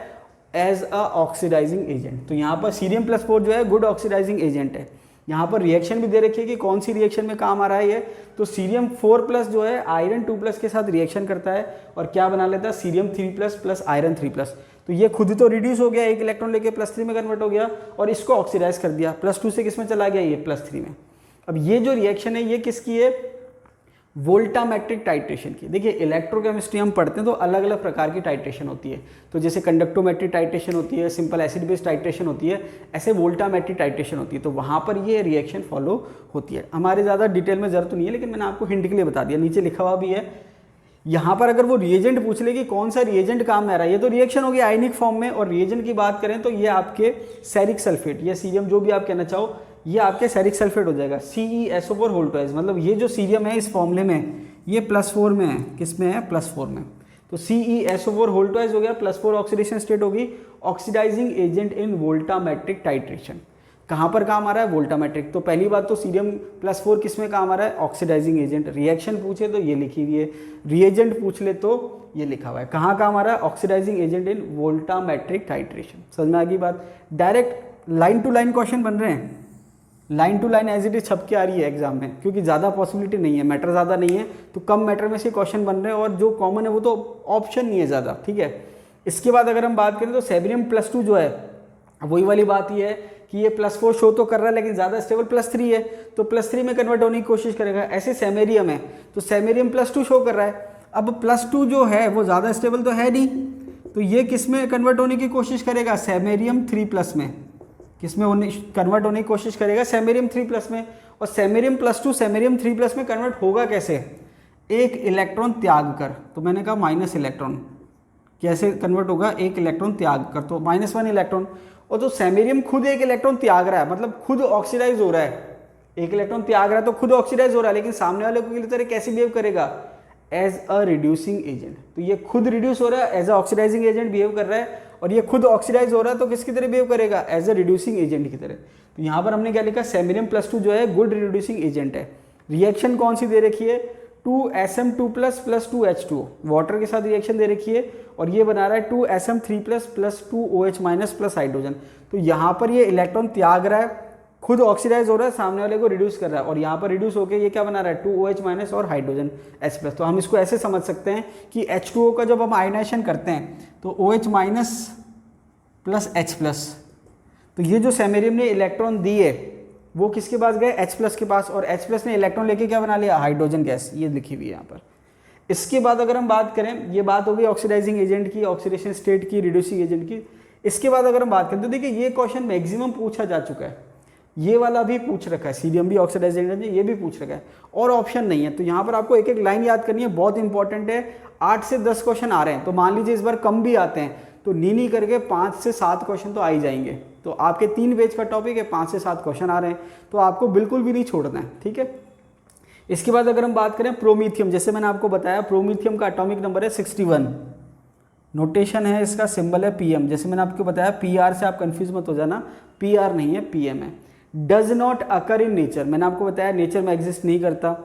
[SPEAKER 1] एज अ ऑक्सीडाइजिंग एजेंट। तो यहाँ पर सीरियम +4 जो है गुड ऑक्सीडाइजिंग एजेंट है। यहाँ पर रिएक्शन भी दे रखी है कि कौन सी रिएक्शन में काम आ रहा है ये, तो सीरियम 4+ जो है आयरन 2+ के साथ रिएक्शन करता है और क्या बना लेता है, सीरियम 3+ प्लस आयरन 3+। तो ये खुद तो रिड्यूस हो गया, एक इलेक्ट्रॉन लेके +3 में कन्वर्ट हो गया और इसको ऑक्सीडाइज कर दिया, +2 से किस में चला गया, ये +3 में। अब ये जो रिएक्शन है ये किसकी है, वोल्टामेट्रिक टाइट्रेशन की। देखिए इलेक्ट्रोकेमिस्ट्री हम पढ़ते हैं तो अलग अलग प्रकार की टाइट्रेशन होती है। तो जैसे कंडक्टोमेट्रिक टाइट्रेशन होती है, सिंपल एसिड बेस्ड टाइट्रेशन होती है, ऐसे वोल्टामेट्रिक टाइट्रेशन होती है। तो वहाँ पर ये रिएक्शन फॉलो होती है। हमारे ज़्यादा डिटेल में जरूरत नहीं है लेकिन मैंने आपको हिंट के लिए बता दिया, नीचे लिखा हुआ भी है। यहाँ पर अगर वो रिएजेंट पूछ ले कि कौन सा रिएजेंट काम में आ रहा है, ये तो रिएक्शन होगी आयनिक फॉर्म में, और रिएजेंट की बात करें तो ये आपके सेरिक सल्फेट या सीरियम जो भी आप कहना चाहो, ये आपके सेरिक सल्फेट हो जाएगा, CeSO4 होल्टोइज। मतलब ये जो सीरियम है इस फॉर्मूले में ये +4 में है, किस में है, +4 में। तो CeSO4 होल्टोइज हो गया, +4 ऑक्सीडेशन स्टेट होगी, oxidising agent in voltammetric titration. कहाँ पर काम आ रहा है, वोल्टामेट्रिक। तो पहली बात तो सीरियम +4 किस में काम आ रहा है, ऑक्सीडाइजिंग एजेंट। रिएक्शन पूछे तो ये लिखी हुई है, रिएजेंट पूछ ले तो ये लिखा हुआ है। कहाँ काम आ रहा है, oxidising agent in voltammetric titration. समझ में आ गई बात। Direct line to line question बन रहे हैं, line to line as it is छप के आ रही है एग्जाम में, क्योंकि ज़्यादा पॉसिबिलिटी नहीं है, मैटर ज़्यादा नहीं है, तो कम मैटर में से क्वेश्चन बन रहे हैं और जो कॉमन है वो तो ऑप्शन नहीं है ज़्यादा, ठीक है। इसके बाद अगर हम बात करें तो सेबेरियम +2 जो है, वही वाली बात ये है कि ये +4 शो तो कर रहा है लेकिन ज़्यादा स्टेबल +3 है, तो +3 में कन्वर्ट होने की कोशिश करेगा। ऐसे सेमेरियम है तो सेमेरियम +2 शो कर रहा है। अब +2 जो है वो ज़्यादा स्टेबल तो है नहीं, तो ये किस में कन्वर्ट होने की कोशिश करेगा, सेमेरियम 3+ में। किस में कन्वर्ट होने की कोशिश करेगा, सेमेरियम 3+ में। और सेमेरियम +2 सेमेरियम 3+ में कन्वर्ट होगा कैसे, एक इलेक्ट्रॉन त्याग कर। तो मैंने कहा माइनस इलेक्ट्रॉन, कैसे कन्वर्ट होगा, एक इलेक्ट्रॉन त्याग कर, तो -1 इलेक्ट्रॉन। और तो सेमेरियम खुद एक इलेक्ट्रॉन त्याग रहा है, मतलब खुद ऑक्सीडाइज हो रहा है, एक इलेक्ट्रॉन त्याग रहा है तो खुद ऑक्सीडाइज हो रहा है, लेकिन सामने वाले की तरह कैसे बिहेव करेगा, एज अ रिड्यूसिंग एजेंट। तो ये खुद रिड्यूस हो रहा है, as a oxidising agent behave कर रहा है, और ये खुद ऑक्सीडाइज हो रहा है तो किसकी तरह बिहेव करेगा, एज अ रिड्यूसिंग एजेंट की तरह। तो यहाँ पर हमने क्या लिखा, सेमेरियम +2 जो है गुड रिड्यूसिंग एजेंट है। रिएक्शन कौन सी दे रखी है, 2Sm2+ + 2H2O, वाटर के साथ रिएक्शन दे रखी है, और ये बना रहा है 2Sm3+ + 2OH- प्लस हाइड्रोजन। तो यहाँ पर ये इलेक्ट्रॉन त्याग रहा है, खुद ऑक्सीडाइज हो रहा है, सामने वाले को रिड्यूस कर रहा है, और यहाँ पर रिड्यूस होकर ये क्या बना रहा है, 2OH- और हाइड्रोजन H+। तो हम इसको ऐसे समझ सकते हैं कि H2O का जब हम आयनाइजेशन करते हैं तो OH- प्लस H+, तो ये जो सेमेरियम ने इलेक्ट्रॉन दी है वो किसके पास गए, H+ के पास, और H+ ने इलेक्ट्रॉन लेके क्या बना लिया, हाइड्रोजन गैस, ये लिखी हुई है यहाँ पर। इसके बाद अगर हम बात करें, ये बात हो गई ऑक्सीडाइजिंग एजेंट की, ऑक्सीडेशन स्टेट की, रिड्यूसिंग एजेंट की। इसके बाद अगर हम बात करें तो देखिए ये क्वेश्चन मैक्सिमम पूछा जा चुका है, ये वाला भी पूछ रखा है, सीरियम भी ऑक्सीडाइजिंग एजेंट ये भी पूछ रखा है, और ऑप्शन नहीं है। तो यहाँ पर आपको एक एक लाइन याद करनी है, बहुत इंपॉर्टेंट है। 8 से 10 क्वेश्चन आ रहे हैं, तो मान लीजिए इस बार कम भी आते हैं तो नी करके 5 से 7 क्वेश्चन तो आ ही जाएंगे। तो आपके 3 पेज का टॉपिक है, 5 से 7 क्वेश्चन आ रहे हैं, तो आपको बिल्कुल भी नहीं छोड़ना है, ठीक है। इसके बाद अगर हम बात करें प्रोमीथियम, जैसे मैंने आपको बताया प्रोमीथियम का एटॉमिक नंबर है 61, नोटेशन है इसका, सिंबल है पीएम। जैसे मैंने आपको बताया पीआर से आप कंफ्यूज मत हो जाना, पीआर नहीं है पीएम है। Does not occur in nature, मैंने आपको बताया नेचर में एग्जिस्ट नहीं करता।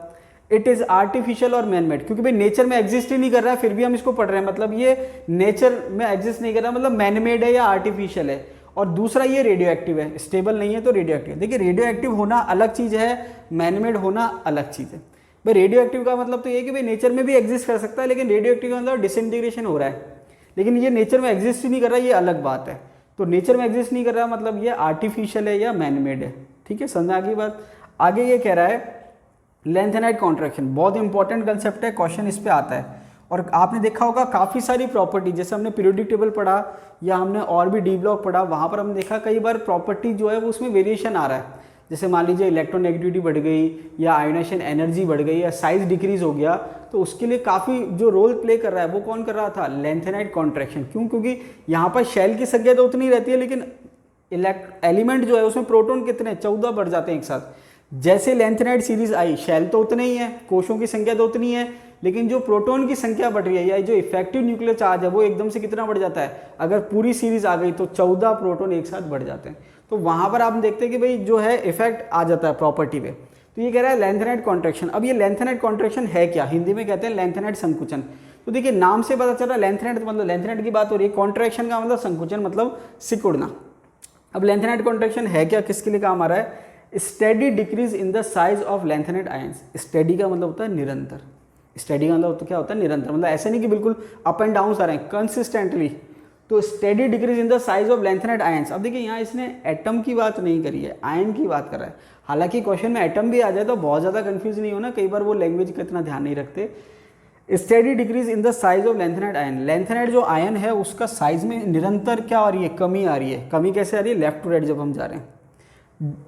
[SPEAKER 1] इट इज आर्टिफिशियल और मैन मेड, क्योंकि भाई नेचर में एग्जिस्ट ही नहीं कर रहा है फिर भी हम इसको पढ़ रहे हैं, मतलब ये नेचर में एग्जिस्ट नहीं कर रहा, मतलब मैन मेड है या आर्टिफिशियल है। और दूसरा ये रेडियो एक्टिव है, स्टेबल नहीं है तो रेडियो एक्टिव। देखिए रेडियो एक्टिव होना अलग चीज़ है, मैन मेड होना अलग चीज़ है। भाई रेडियो एक्टिव का मतलब तो ये कि भाई नेचर में भी एग्जिस्ट कर सकता है, लेकिन रेडियो एक्टिव का मतलब डिसइंटीग्रेशन हो रहा है, लेकिन ये नेचर में एग्जिस्ट ही नहीं कर रहा, ये अलग बात है। तो नेचर में एग्जिस्ट नहीं कर रहा मतलब ये आर्टिफिशियल है या मैन मेड है, ठीक है, समझ में आ गई बात। आगे ये कह रहा है लेंथेनाइट कॉन्ट्रैक्शन, बहुत इंपॉर्टेंट कंसेप्ट है, क्वेश्चन इस पे आता है। और आपने देखा होगा काफ़ी सारी प्रॉपर्टी, जैसे हमने पीरियोडिक टेबल पढ़ा या हमने और भी डी ब्लॉक पढ़ा, वहाँ पर हमने देखा कई बार प्रॉपर्टी जो है वो उसमें वेरिएशन आ रहा है। जैसे मान लीजिए इलेक्ट्रोनेगेटिविटी बढ़ गई या आयोनाइजेशन एनर्जी बढ़ गई या साइज डिक्रीज हो गया, तो उसके लिए काफ़ी जो रोल प्ले कर रहा है वो कौन कर रहा था, लेंथेनाइट कॉन्ट्रैक्शन। क्यों? क्योंकि यहाँ पर शेल की संख्या तो उतनी रहती है, लेकिन एलिमेंट जो है उसमें प्रोटॉन कितने, 14 बढ़ जाते हैं एक साथ। जैसे लेंथेनाइट सीरीज आई, शेल तो उतने ही है, कोशों की संख्या तो उतनी है, लेकिन जो प्रोटॉन की संख्या बढ़ रही है या जो इफेक्टिव न्यूक्लियर चार्ज है वो एकदम से कितना बढ़ जाता है। अगर पूरी सीरीज आ गई तो 14 प्रोटॉन एक साथ बढ़ जाते हैं। तो वहां पर आप देखते हैं कि भाई जो है इफेक्ट आ जाता है प्रॉपर्टी पे। तो ये कह रहा है लेंथेनाइट कॉन्ट्रैक्शन। अब ये लेंथेनाइट कॉन्ट्रैक्शन है क्या, हिंदी में कहते हैं लेंथेनाइट संकुचन। तो देखिए नाम से पता चल रहा है लेंथेनाइट मतलब लेंथेनाइट की बात हो रही है, कॉन्ट्रैक्शन का मतलब संकुचन मतलब सिकुड़ना। अब लेंथेनाइट कॉन्ट्रैक्शन है क्या, किसके लिए काम आ रहा है, steady decrease in the size of lanthanide ions. Steady का मतलब होता है निरंतर, स्टेडी का मतलब तो क्या होता है निरंतर, मतलब ऐसे नहीं कि बिल्कुल अप एंड डाउन आ रहे हैं, कंसिस्टेंटली। तो steady decrease in the size of lanthanide ions. अब देखिए यहाँ इसने एटम की बात नहीं करी है, आयन की बात कर रहा है। हालांकि क्वेश्चन में एटम भी आ जाए तो बहुत ज़्यादा कंफ्यूज नहीं होना, कई बार वो लैंग्वेज का इतना ध्यान नहीं रखते। Steady decrease in the size of lanthanide ion, lanthanide जो आयन है उसका साइज में निरंतर क्या आ रही है, कमी आ रही है। कमी कैसे आ रही है, लेफ्ट टू राइट जब हम जा रहे हैं।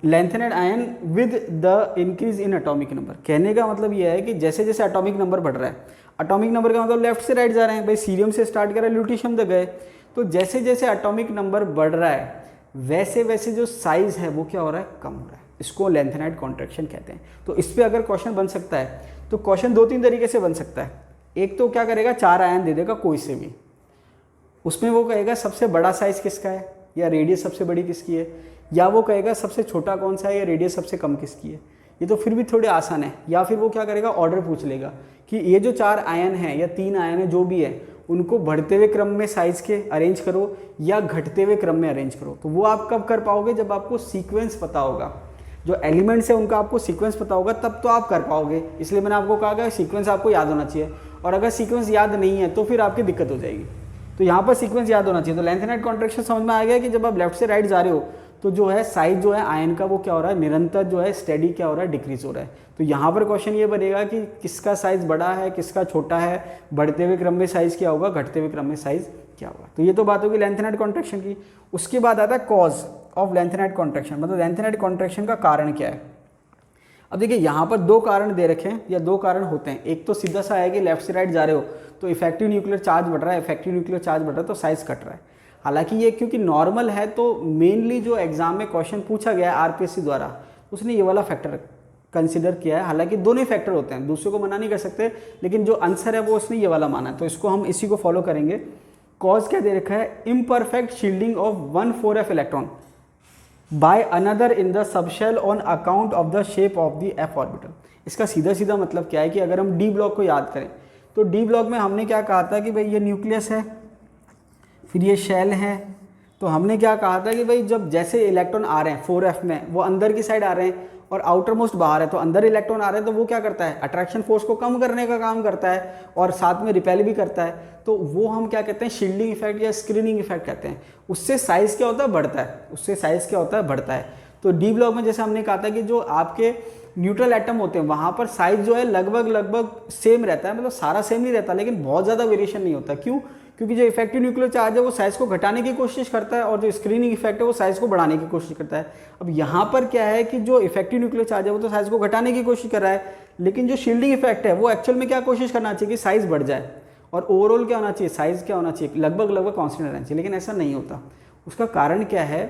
[SPEAKER 1] Lanthanide ion with the increase in atomic number, कहने का मतलब यह है कि जैसे जैसे एटॉमिक नंबर बढ़ रहा है, एटॉमिक नंबर का मतलब लेफ्ट से राइट जा रहे हैं, भाई सीरियम से स्टार्ट करा ल्यूटिशियम तक गए, तो जैसे जैसे एटॉमिक नंबर बढ़ रहा है वैसे वैसे जो साइज है वो क्या हो रहा है, कम हो रहा है। इसको लेंथेनाइट कॉन्ट्रैक्शन कहते हैं। तो इस पर अगर क्वेश्चन बन सकता है तो क्वेश्चन 2-3 तरीके से बन सकता है। एक तो क्या करेगा, 4 आयन दे देगा कोई से भी, उसमें वो कहेगा सबसे बड़ा साइज किसका है या रेडियस सबसे बड़ी किसकी है, या वो कहेगा सबसे छोटा कौन सा है या रेडियस सबसे कम किसकी है। ये तो फिर भी थोड़े आसान है। या फिर वो क्या करेगा, ऑर्डर पूछ लेगा कि ये जो 4 आयन हैं या 3 आयन है जो भी है, उनको बढ़ते हुए क्रम में साइज के अरेंज करो या घटते हुए क्रम में अरेंज करो। तो वो आप कब कर पाओगे, जब आपको सीक्वेंस पता होगा, जो एलिमेंट्स है उनका आपको सीक्वेंस पता होगा, तब तो आप कर पाओगे। इसलिए मैंने आपको कहा कि सीक्वेंस आपको याद होना चाहिए, और अगर सीक्वेंस याद नहीं है तो फिर आपकी दिक्कत हो जाएगी। तो यहाँ पर सीक्वेंस याद होना चाहिए। तो लेंथेनाइट कॉन्ट्रैक्शन समझ में आ गया कि जब आप लेफ्ट से राइट जा रहे हो तो जो है साइज जो है आयन का वो क्या हो रहा है, निरंतर जो है स्टेडी क्या हो रहा है, डिक्रीज हो रहा है। तो यहाँ पर क्वेश्चन ये बनेगा कि किसका साइज बड़ा है किसका छोटा है, बढ़ते हुए क्रम में साइज क्या होगा, घटते हुए क्रम में साइज क्या होगा। तो ये तो बात होगी लेंथेनाइट कॉन्ट्रैक्शन की। उसके बाद आता है कॉज ऑफ लेंथेनाइट कॉन्ट्रैक्शन, मतलब लेंथेनाइट कॉन्ट्रैक्शन का कारण क्या है। अब देखिए यहाँ पर 2 कारण दे रखे हैं या 2 कारण होते हैं। एक तो सीधा सा है कि लेफ्ट से राइट जा रहे हो तो इफेक्टिव न्यूक्लियर चार्ज बढ़ रहा है, इफेक्टिव न्यूक्लियर चार्ज बढ़ रहा है तो साइज घट रहा है। हालांकि ये क्योंकि नॉर्मल है तो मेनली जो एग्जाम में क्वेश्चन पूछा गया है आरपीएससी द्वारा, उसने ये वाला फैक्टर कंसिडर किया है। हालांकि दोनों ही फैक्टर होते हैं, दूसरे को मना नहीं कर सकते, लेकिन जो आंसर है वो उसने ये वाला माना है, तो इसको हम इसी को फॉलो करेंगे। कॉज क्या दे रखा है, imperfect shielding of 1,4f electron by another in the subshell on account of the shape of the f orbital. इसका सीधा सीधा मतलब क्या है कि अगर हम डी ब्लॉक को याद करें तो डी ब्लॉक में हमने क्या कहा था कि भाई ये न्यूक्लियस है, फिर ये शेल है। तो हमने क्या कहा था कि भाई जब जैसे इलेक्ट्रॉन आ रहे हैं 4f में, वो अंदर की साइड आ रहे हैं और आउटर मोस्ट बाहर है, तो अंदर इलेक्ट्रॉन आ रहे हैं तो वो क्या करता है, अट्रैक्शन फोर्स को कम करने का काम करता है और साथ में रिपेल भी करता है। तो वो हम क्या कहते हैं, शील्डिंग इफेक्ट या स्क्रीनिंग इफेक्ट कहते हैं। उससे साइज क्या होता है, बढ़ता है, उससे साइज क्या होता है, बढ़ता है। तो डी ब्लॉक में जैसे हमने कहा था कि जो आपके न्यूट्रल एटम होते हैं वहाँ पर साइज जो है लगभग सेम रहता है, मतलब सारा सेम नहीं रहता लेकिन बहुत ज़्यादा वेरिएशन नहीं होता। क्यों? क्योंकि जो इफेक्टिव न्यूक्लियर चार्ज है वो साइज को घटाने की कोशिश करता है और जो स्क्रीनिंग इफेक्ट है वो साइज को बढ़ाने की कोशिश करता है। अब यहाँ पर क्या है कि जो इफेक्टिव न्यूक्लियर चार्ज है वो तो साइज को घटाने की कोशिश कर रहा है, लेकिन जो शील्डिंग इफेक्ट है वो एक्चुअल में क्या कोशिश करना चाहिए कि साइज बढ़ जाए। और ओवरऑल क्या होना चाहिए, साइज़ क्या होना चाहिए, लगभग कांस्टेंट रहना चाहिए। लेकिन ऐसा नहीं होता। उसका कारण क्या है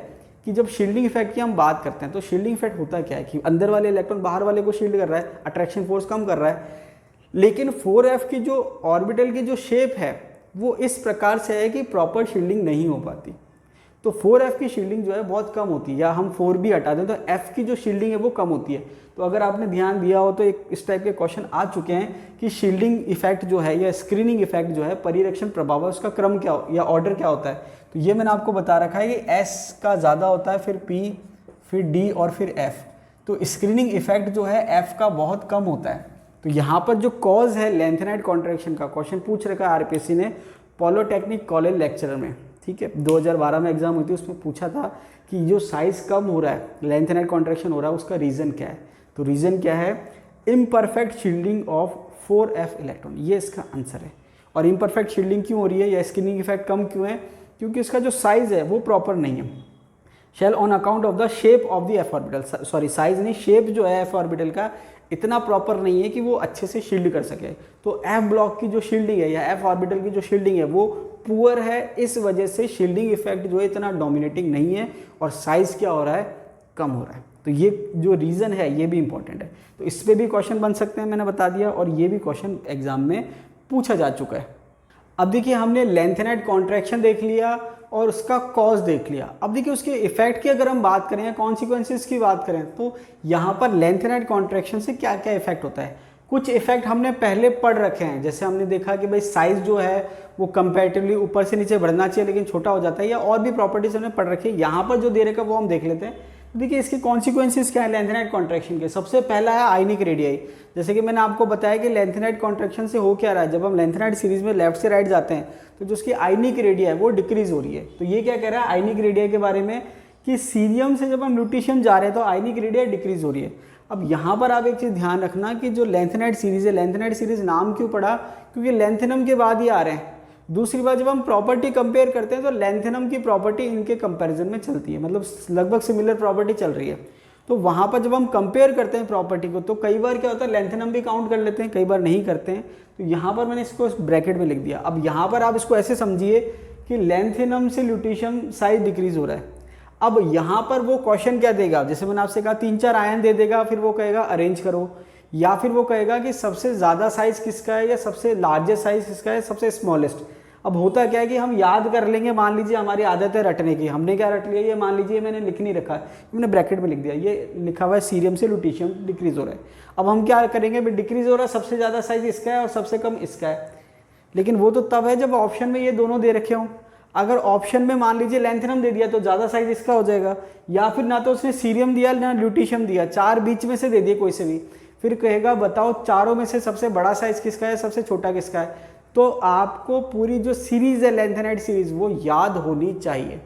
[SPEAKER 1] कि जब शील्डिंग इफेक्ट की हम बात करते हैं तो शील्डिंग इफेक्ट होता क्या है कि अंदर वाले इलेक्ट्रॉन बाहर वाले को शील्ड कर रहा है, अट्रैक्शन फोर्स कम कर रहा है। लेकिन 4f की जो ऑर्बिटल की जो शेप है वो इस प्रकार से है कि प्रॉपर शील्डिंग नहीं हो पाती। तो 4f की शील्डिंग जो है बहुत कम होती है, या हम 4b हटा दें तो f की जो शील्डिंग है वो कम होती है। तो अगर आपने ध्यान दिया हो तो एक इस टाइप के क्वेश्चन आ चुके हैं कि शील्डिंग इफेक्ट जो है या स्क्रीनिंग इफेक्ट जो है, परिरक्षण प्रभाव है, उसका क्रम क्या या ऑर्डर क्या होता है। तो ये मैंने आपको बता रखा है कि s का ज़्यादा होता है, फिर p, फिर d और फिर f। तो स्क्रीनिंग इफेक्ट जो है f का बहुत कम होता है। तो यहाँ पर जो कॉज है लेंथेनाइट कॉन्ट्रैक्शन का, क्वेश्चन पूछ रखा है आरपीएससी ने पॉलिटेक्निक कॉलेज लेक्चरर में, ठीक है, 2012 में एग्जाम हुई थी, उसमें पूछा था कि जो साइज कम हो रहा है, लेंथेनाइट कॉन्ट्रैक्शन हो रहा है, उसका रीज़न क्या है। तो रीज़न क्या है, imperfect shielding of 4f electron, ये इसका आंसर है। और इम्परफेक्ट शील्डिंग क्यों हो रही है या स्क्रीनिंग इफेक्ट कम क्यों है, क्योंकि इसका जो साइज है वो प्रॉपर नहीं है। Shell on account of the shape of the f orbital, sorry size नहीं, शेप जो है एफ ऑर्बिटल का इतना प्रॉपर नहीं है कि वो अच्छे से शील्ड कर सके। तो एफ ब्लॉक की जो शील्डिंग है या एफ ऑर्बिटल की जो शील्डिंग है वो पुअर है, इस वजह से शील्डिंग इफेक्ट जो है इतना डोमिनेटिंग नहीं है और साइज क्या हो रहा है, कम हो रहा है। तो ये जो रीज़न है ये भी इंपॉर्टेंट है। तो इस पर भी क्वेश्चन बन सकते हैं, मैंने बता दिया, और ये भी क्वेश्चन एग्जाम में पूछा जा चुका है। अब देखिए हमने लेंथेनाइट कॉन्ट्रैक्शन देख लिया और उसका कॉज देख लिया। अब देखिए उसके इफेक्ट की अगर हम बात करें या कॉन्सिक्वेंसेस की बात करें तो यहाँ पर लेंथेनाइट कॉन्ट्रैक्शन से क्या क्या इफेक्ट होता है। कुछ इफेक्ट हमने पहले पढ़ रखे हैं, जैसे हमने देखा कि भाई साइज जो है वो कंपैरेटिवली ऊपर से नीचे बढ़ना चाहिए लेकिन छोटा हो जाता है, या और भी प्रॉपर्टीज हमने पढ़ रखी है। यहाँ पर जो दे रखा है वो हम देख लेते हैं। देखिए इसके कॉन्सिक्वेंसेस क्या है लेंथेनाइट कॉन्ट्रैक्शन के। सबसे पहला है आयनिक रेडियाई। जैसे कि मैंने आपको बताया कि लेंथेनाइट कॉन्ट्रैक्शन से हो क्या रहा है, जब हम लेंथेनाइट सीरीज में लेफ्ट से राइट जाते हैं तो जो उसकी आयनिक रेडिया है वो डिक्रीज हो रही है। तो ये क्या कह रहा है आयनिक रेडिया के बारे में कि सीरियम से जब हम ल्यूटिशियम जा रहे हैं तो आयनिक रेडिया डिक्रीज हो रही है। अब यहाँ पर आप एक चीज़ ध्यान रखना कि जो लेंथेनाइट सीरीज है, लेंथेनाइट सीरीज नाम क्यों पड़ा, क्योंकि लेंथेनम के बाद ये आ रहे हैं। दूसरी बात, जब हम प्रॉपर्टी कंपेयर करते हैं तो लेंथेनम की प्रॉपर्टी इनके कंपैरिजन में चलती है, मतलब लगभग सिमिलर प्रॉपर्टी चल रही है। तो वहाँ पर जब हम कंपेयर करते हैं प्रॉपर्टी को तो कई बार क्या होता है लेंथेनम भी काउंट कर लेते हैं, कई बार नहीं करते हैं। तो यहाँ पर मैंने इसको ब्रैकेट में लिख दिया। अब यहाँ पर आप इसको ऐसे समझिए कि लेंथेनम से ल्यूटिशियम साइज डिक्रीज हो रहा है। अब यहाँ पर वो क्वेश्चन क्या देगा, जैसे मैंने आपसे कहा 3-4 आयन दे देगा, फिर वो कहेगा अरेंज करो, या फिर वो कहेगा कि सबसे ज़्यादा साइज किसका है या सबसे लार्जेस्ट साइज किसका है, सबसे स्मॉलेस्ट। अब होता क्या है कि हम याद कर लेंगे, मान लीजिए हमारी आदत है रटने की, हमने क्या रट लिया, ये मान लीजिए मैंने लिख नहीं रखा है, मैंने ब्रैकेट में लिख दिया, ये लिखा हुआ है सीरियम से ल्यूटिशियम डिक्रीज हो रहा है। अब हम क्या करेंगे, डिक्रीज हो रहा है, सबसे ज़्यादा साइज इसका है और सबसे कम इसका है। लेकिन वो तो तब है जब ऑप्शन में ये दोनों दे रखे हों। अगर ऑप्शन में मान लीजिए लेंथेनम दे दिया तो ज़्यादा साइज इसका हो जाएगा, या फिर ना तो उसने सीरियम दिया ना ल्यूटिशियम दिया, 4 बीच में से दे दिए कोई से भी, फिर कहेगा बताओ चारों में से सबसे बड़ा साइज किसका है, सबसे छोटा किसका है। तो आपको पूरी जो सीरीज है लेंथेनाइट सीरीज वो याद होनी चाहिए,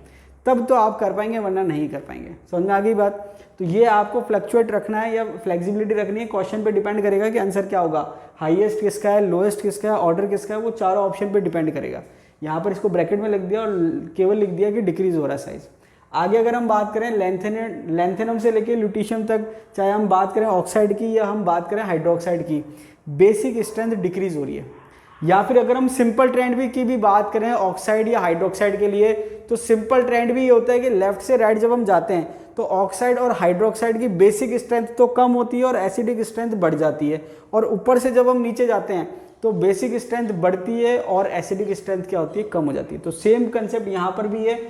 [SPEAKER 1] तब तो आप कर पाएंगे, वरना नहीं कर पाएंगे। समझ में आ गई बात। तो ये आपको फ्लक्चुएट रखना है या फ्लेक्सिबिलिटी रखनी है, क्वेश्चन पे डिपेंड करेगा कि आंसर क्या होगा, हाईएस्ट किसका है, लोएस्ट किसका है, ऑर्डर किसका है, वो चारों ऑप्शन पे डिपेंड करेगा। यहाँ पर इसको ब्रैकेट में लिख दिया और केवल लिख दिया कि डिक्रीज हो रहा है साइज। आगे अगर हम बात करें लेंथेनम से लेके ल्यूटिशियम तक, चाहे हम बात करें ऑक्साइड की या हम बात करें हाइड्रोक्साइड की, बेसिक स्ट्रेंथ डिक्रीज हो रही है। या फिर अगर हम सिंपल ट्रेंड भी की भी बात करें ऑक्साइड या हाइड्रोक्साइड के लिए, तो सिंपल ट्रेंड भी ये होता है कि लेफ्ट से राइट जब हम जाते हैं तो ऑक्साइड और हाइड्रोक्साइड की बेसिक स्ट्रेंथ तो कम होती है और एसिडिक स्ट्रेंथ बढ़ जाती है, और ऊपर से जब हम नीचे जाते हैं तो बेसिक स्ट्रेंथ बढ़ती है और एसिडिक स्ट्रेंथ क्या होती है, कम हो जाती है। तो सेम कंसेप्ट यहाँ पर भी है,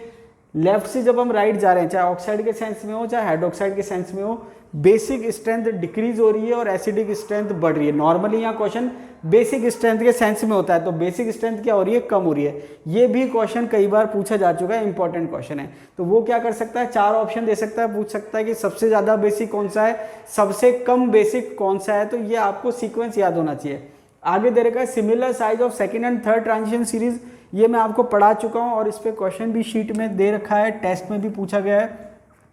[SPEAKER 1] लेफ्ट से जब हम राइट जा रहे हैं, चाहे ऑक्साइड के सेंस में हो चाहे हाइड्रोक्साइड के सेंस में हो, बेसिक स्ट्रेंथ डिक्रीज हो रही है और एसिडिक स्ट्रेंथ बढ़ रही है। नॉर्मली यहाँ क्वेश्चन बेसिक स्ट्रेंथ के सेंस में होता है, तो बेसिक स्ट्रेंथ क्या हो रही है, कम हो रही है। ये भी क्वेश्चन कई बार पूछा जा चुका है, इंपॉर्टेंट क्वेश्चन है। तो वो क्या कर सकता है, 4 ऑप्शन दे सकता है, पूछ सकता है कि सबसे ज़्यादा बेसिक कौन सा है, सबसे कम बेसिक कौन सा है। तो ये आपको सीक्वेंस याद होना चाहिए। आगे दे रखा है similar size of second and third transition series, ये मैं आपको पढ़ा चुका हूँ और इस पर क्वेश्चन भी शीट में दे रखा है, टेस्ट में भी पूछा गया है,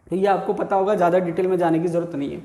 [SPEAKER 1] तो ये आपको पता होगा, ज़्यादा डिटेल में जाने की जरूरत नहीं है।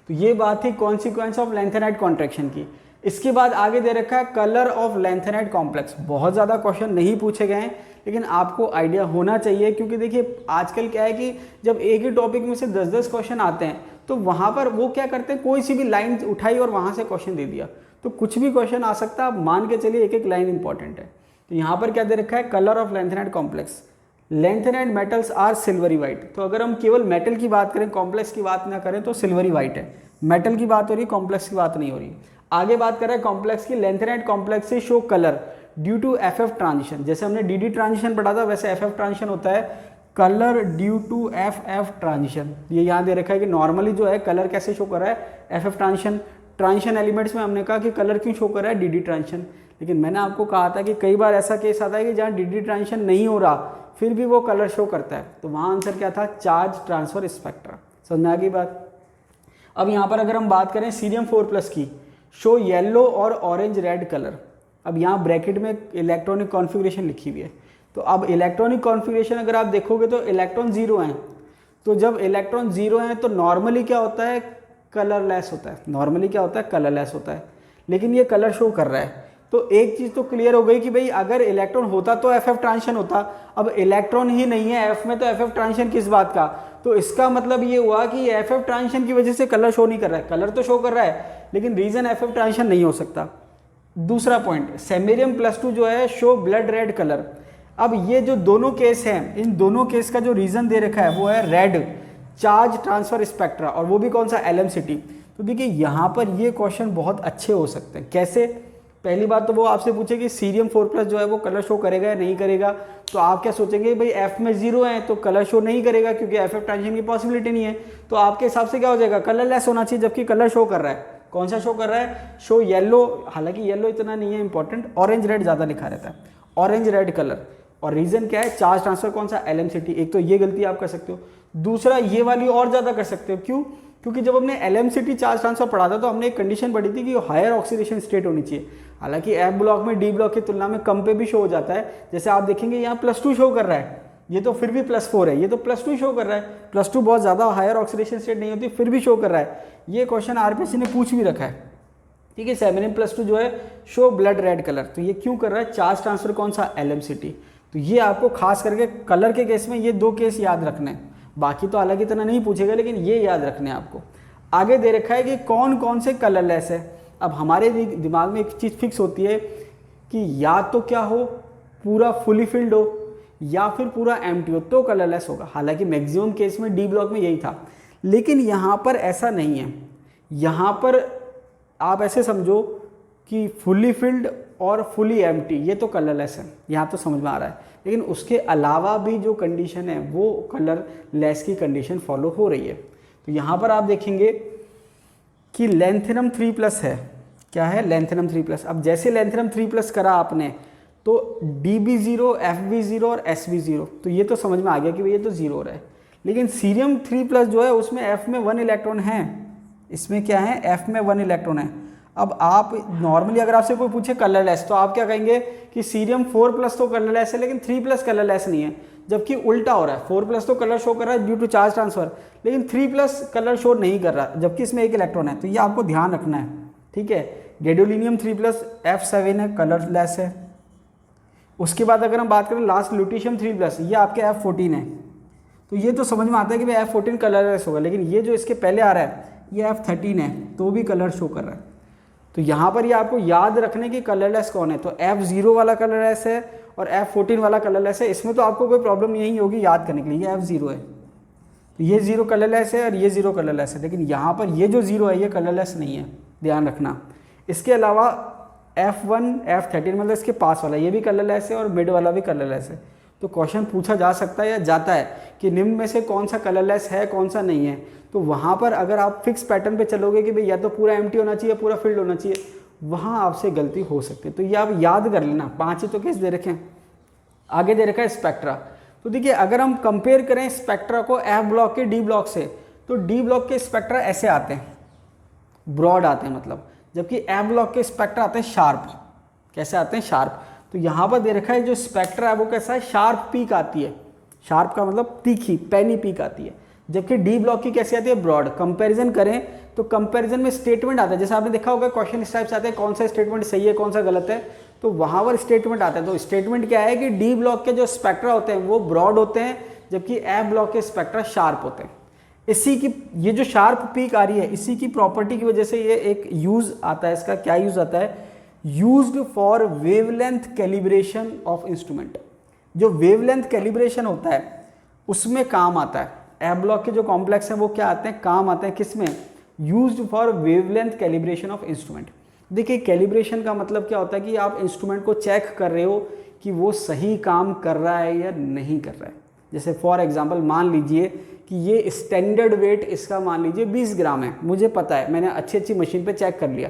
[SPEAKER 1] तो ये बात थी कॉन्सिक्वेंस ऑफ लेंथेनाइट कॉन्ट्रैक्शन की। इसके बाद आगे दे रखा है कलर ऑफ लेंथेनाइट कॉम्प्लेक्स। बहुत ज़्यादा क्वेश्चन नहीं पूछे गए हैं लेकिन आपको आइडिया होना चाहिए, क्योंकि देखिए आजकल क्या है कि जब एक ही टॉपिक में से 10-10 क्वेश्चन आते हैं तो वहाँ पर वो क्या करते हैं, कोई सी भी लाइन उठाई और वहाँ से क्वेश्चन दे दिया। तो कुछ भी क्वेश्चन आ सकता है, आप मान के चलिए एक एक लाइन इंपॉर्टेंट है। तो यहाँ पर क्या दे रखा है, colour of lanthanide complex, lanthanide metals are silvery white. तो अगर हम केवल मेटल की बात करें, कॉम्प्लेक्स की बात ना करें, तो सिल्वरी वाइट है, मेटल की बात हो रही है, कॉम्प्लेक्स की बात नहीं हो रही। आगे बात कर रहे हैं कॉम्प्लेक्स की, लैंथेनाइड कॉम्प्लेक्स से show colour due to f transition. जैसे हमने डी ट्रांजिशन पढ़ा था, वैसे एफ ट्रांजिशन होता है colour due to f transition. ये यहाँ दे रखा है कि नॉर्मली जो है कलर कैसे शो कर रहा है, एफ ट्रांजिशन। ट्रांजिशन एलिमेंट्स में हमने कहा कि कलर क्यों शो कर रहा है, डी ट्रांजिशन। लेकिन मैंने आपको कहा था कि कई बार ऐसा केस आता है कि जहाँ डी ट्रांजिशन नहीं हो रहा फिर भी वो कलर शो करता है। तो वहाँ आंसर क्या था, चार्ज ट्रांसफर स्पेक्ट्रा। समझ में आ गई बात। अब यहाँ पर अगर हम बात करें सीरियम 4+ की, शो येलो और ऑरेंज रेड कलर। अब यहाँ ब्रैकेट में इलेक्ट्रॉनिक कॉन्फ़िगरेशन लिखी हुई है। तो अब इलेक्ट्रॉनिक कॉन्फ़िगरेशन अगर आप देखोगे तो इलेक्ट्रॉन 0 हैं। तो जब इलेक्ट्रॉन 0 हैं तो नॉर्मली क्या होता है, कलरलेस होता है। नॉर्मली क्या होता है, कलरलेस होता है। लेकिन ये कलर शो कर रहा है। तो एक चीज़ तो क्लियर हो गई कि भाई अगर इलेक्ट्रॉन होता तो एफ ट्रांजिशन होता। अब इलेक्ट्रॉन ही नहीं है एफ में, तो एफ ट्रांजिशन किस बात का। तो इसका मतलब ये हुआ कि एफ ट्रांजिशन की वजह से कलर शो नहीं कर रहा है। कलर तो शो कर रहा है लेकिन रीजन एफ ट्रांजिशन नहीं हो सकता। दूसरा पॉइंट, सेमेरियम +2 जो है शो ब्लड रेड कलर। अब ये जो दोनों केस हैं, इन दोनों केस का जो रीजन दे रखा है वो है रेड चार्ज ट्रांसफर स्पेक्ट्रा, और वो भी कौन सा, LMCT। तो देखिए यहाँ पर ये क्वेश्चन बहुत अच्छे हो सकते हैं। कैसे, पहली बात तो वो आपसे पूछे कि सीरियम 4+ जो है वो कलर शो करेगा या नहीं करेगा। तो आप क्या सोचेंगे, भाई एफ में 0 है तो कलर शो नहीं करेगा क्योंकि एफ ट्रांजिशन की पॉसिबिलिटी नहीं है। तो आपके हिसाब से क्या हो जाएगा, कलरलेस होना चाहिए, जबकि कलर शो कर रहा है। कौन सा शो कर रहा है, शो येलो। हालांकि येलो इतना नहीं है इंपॉर्टेंट, ऑरेंज रेड ज़्यादा लिखा रहता है, ऑरेंज रेड कलर। और रीजन क्या है, चार्ज ट्रांसफर कौन सा, LMCT। एक तो ये गलती आप कर सकते हो। दूसरा ये वाली और ज़्यादा कर सकते हो, क्यों, क्योंकि जब हमने LMCT चार्ज ट्रांसफर पढ़ा था तो हमने एक कंडीशन पढ़ी थी कि हायर ऑक्सीडेशन स्टेट होनी चाहिए। हालांकि एफ ब्लॉक में डी ब्लॉक की तुलना में कम पे भी शो हो जाता है। जैसे आप देखेंगे यहाँ +2 शो कर रहा है, ये तो फिर भी +4 है, ये तो +2 शो कर रहा है। +2 बहुत ज़्यादा हायर ऑक्सीडेशन स्टेट नहीं होती, फिर भी शो कर रहा है। ये क्वेश्चन RPSC ने पूछ भी रखा है, ठीक है। सेमेरियम +2 जो है शो ब्लड रेड कलर, तो ये क्यों कर रहा है, चार्ज ट्रांसफर कौन सा, LMCT। तो ये आपको खास करके कलर के केस में ये 2 केस याद रखने हैं। बाकी तो अलग ही तरह नहीं पूछेगा, लेकिन ये याद रखने हैं आपको। आगे दे रखा है कि कौन कौन से कलरलेस है। अब हमारे दिमाग में एक चीज़ फिक्स होती है कि या तो क्या हो, पूरा फुली फिल्ड हो, या फिर पूरा एम्प्टी हो तो कलरलेस होगा। हालांकि मैक्सिमम केस में डी ब्लॉक में यही था, लेकिन यहाँ पर ऐसा नहीं है। यहाँ पर आप ऐसे समझो कि फुली फिल्ड और फुली एम्प्टी ये तो कलरलेस है, यहाँ तो समझ में आ रहा है। लेकिन उसके अलावा भी जो कंडीशन है वो कलरलेस की कंडीशन फॉलो हो रही है। तो यहाँ पर आप देखेंगे कि लैंथेनम 3+ है, क्या है, लैंथेनम 3+। अब जैसे लैंथेनम 3+ करा आपने तो DB0, FB0 और SB0, तो ये तो समझ में आ गया कि भाई ये तो 0 हो रहा है। लेकिन सीरियम 3+ जो है उसमें F में 1 इलेक्ट्रॉन है, इसमें क्या है, F में 1 इलेक्ट्रॉन है। अब आप नॉर्मली अगर आपसे कोई पूछे कलरलेस तो आप क्या कहेंगे कि सीरियम 4+ तो कलरलेस है लेकिन 3+ कलरलेस नहीं है, जबकि उल्टा हो रहा है। 4+ तो कलर शो कर रहा है ड्यू टू चार्ज ट्रांसफर, लेकिन 3+ कलर शो नहीं कर रहा, जबकि इसमें 1 इलेक्ट्रॉन है। तो ये आपको ध्यान रखना है, ठीक है। गैडोलिनियम 3+ F7 है, कलरलेस है। उसके बाद अगर हम बात करें लास्ट ल्यूटीशियम 3+, ये आपके F14 है। तो ये तो समझ में आता है कि भाई F14 कलरलेस होगा, लेकिन ये जो इसके पहले आ रहा है ये F13 है, तो भी कलर शो कर रहा है। तो यहाँ पर ये आपको याद रखने की कलरलेस कौन है, तो F0 वाला कलरलेस है और F14 वाला कलरलेस है। इसमें तो आपको कोई प्रॉब्लम नहीं होगी याद करने के लिए, ये F0 है, तो ये 0 कलरलेस है और ये 0 कलरलेस है। लेकिन यहाँ पर ये जो 0 है ये कलरलेस नहीं है, ध्यान रखना। इसके अलावा F1, F13 मतलब इसके पास वाला ये भी कलरलेस है और मिड वाला भी कलरलेस है। तो क्वेश्चन पूछा जा सकता है या जाता है कि निम्न में से कौन सा कलरलेस है, कौन सा नहीं है। तो वहाँ पर अगर आप फिक्स पैटर्न पे चलोगे कि भाई या तो पूरा एम्प्टी होना चाहिए, पूरा फिल्ड होना चाहिए, वहाँ आपसे गलती हो सकती है। तो ये आप याद कर लेना, 5 ही तो केस दे रखे हैं। आगे दे रखा है स्पेक्ट्रा। तो देखिए अगर हम कंपेयर करें स्पेक्ट्रा को F ब्लॉक के D ब्लॉक से, तो D ब्लॉक के स्पेक्ट्रा ऐसे आते हैं, ब्रॉड आते हैं मतलब, जबकि F ब्लॉक के स्पेक्ट्रा आते हैं शार्प। कैसे आते हैं, शार्प। तो यहाँ पर दे रखा है जो स्पेक्ट्रा है वो कैसा है, शार्प पीक आती है। शार्प का मतलब तीखी, पैनी पीक आती है। जबकि डी ब्लॉक की कैसी आती है, ब्रॉड। कंपैरिजन करें तो कंपैरिजन में स्टेटमेंट आता है, जैसे आपने देखा होगा क्वेश्चन इस टाइप से आते हैं, कौन सा स्टेटमेंट सही है कौन सा गलत है, तो वहाँ पर स्टेटमेंट आता है। तो स्टेटमेंट क्या है कि डी ब्लॉक के जो स्पेक्ट्रा होते हैं वो ब्रॉड होते हैं, जबकि एफ ब्लॉक के स्पेक्ट्रा शार्प होते हैं। इसी की ये जो शार्प पीक आ रही है, इसी की प्रॉपर्टी की वजह से ये एक यूज आता है, इसका क्या यूज आता है, used for wavelength calibration of instrument. जो वेवलेंथ कैलिब्रेशन होता है उसमें काम आता है। एफ ब्लॉक के जो कॉम्प्लेक्स हैं वो क्या आते हैं, काम आते हैं किसमें, used for wavelength calibration of instrument. देखिए कैलिब्रेशन का मतलब क्या होता है कि आप इंस्ट्रूमेंट को चेक कर रहे हो कि वो सही काम कर रहा है या नहीं कर रहा है। जैसे फॉर एग्जांपल मान लीजिए कि ये स्टैंडर्ड वेट इसका मान लीजिए 20 ग्राम है, मुझे पता है, मैंने अच्छी मशीन पे चेक कर लिया,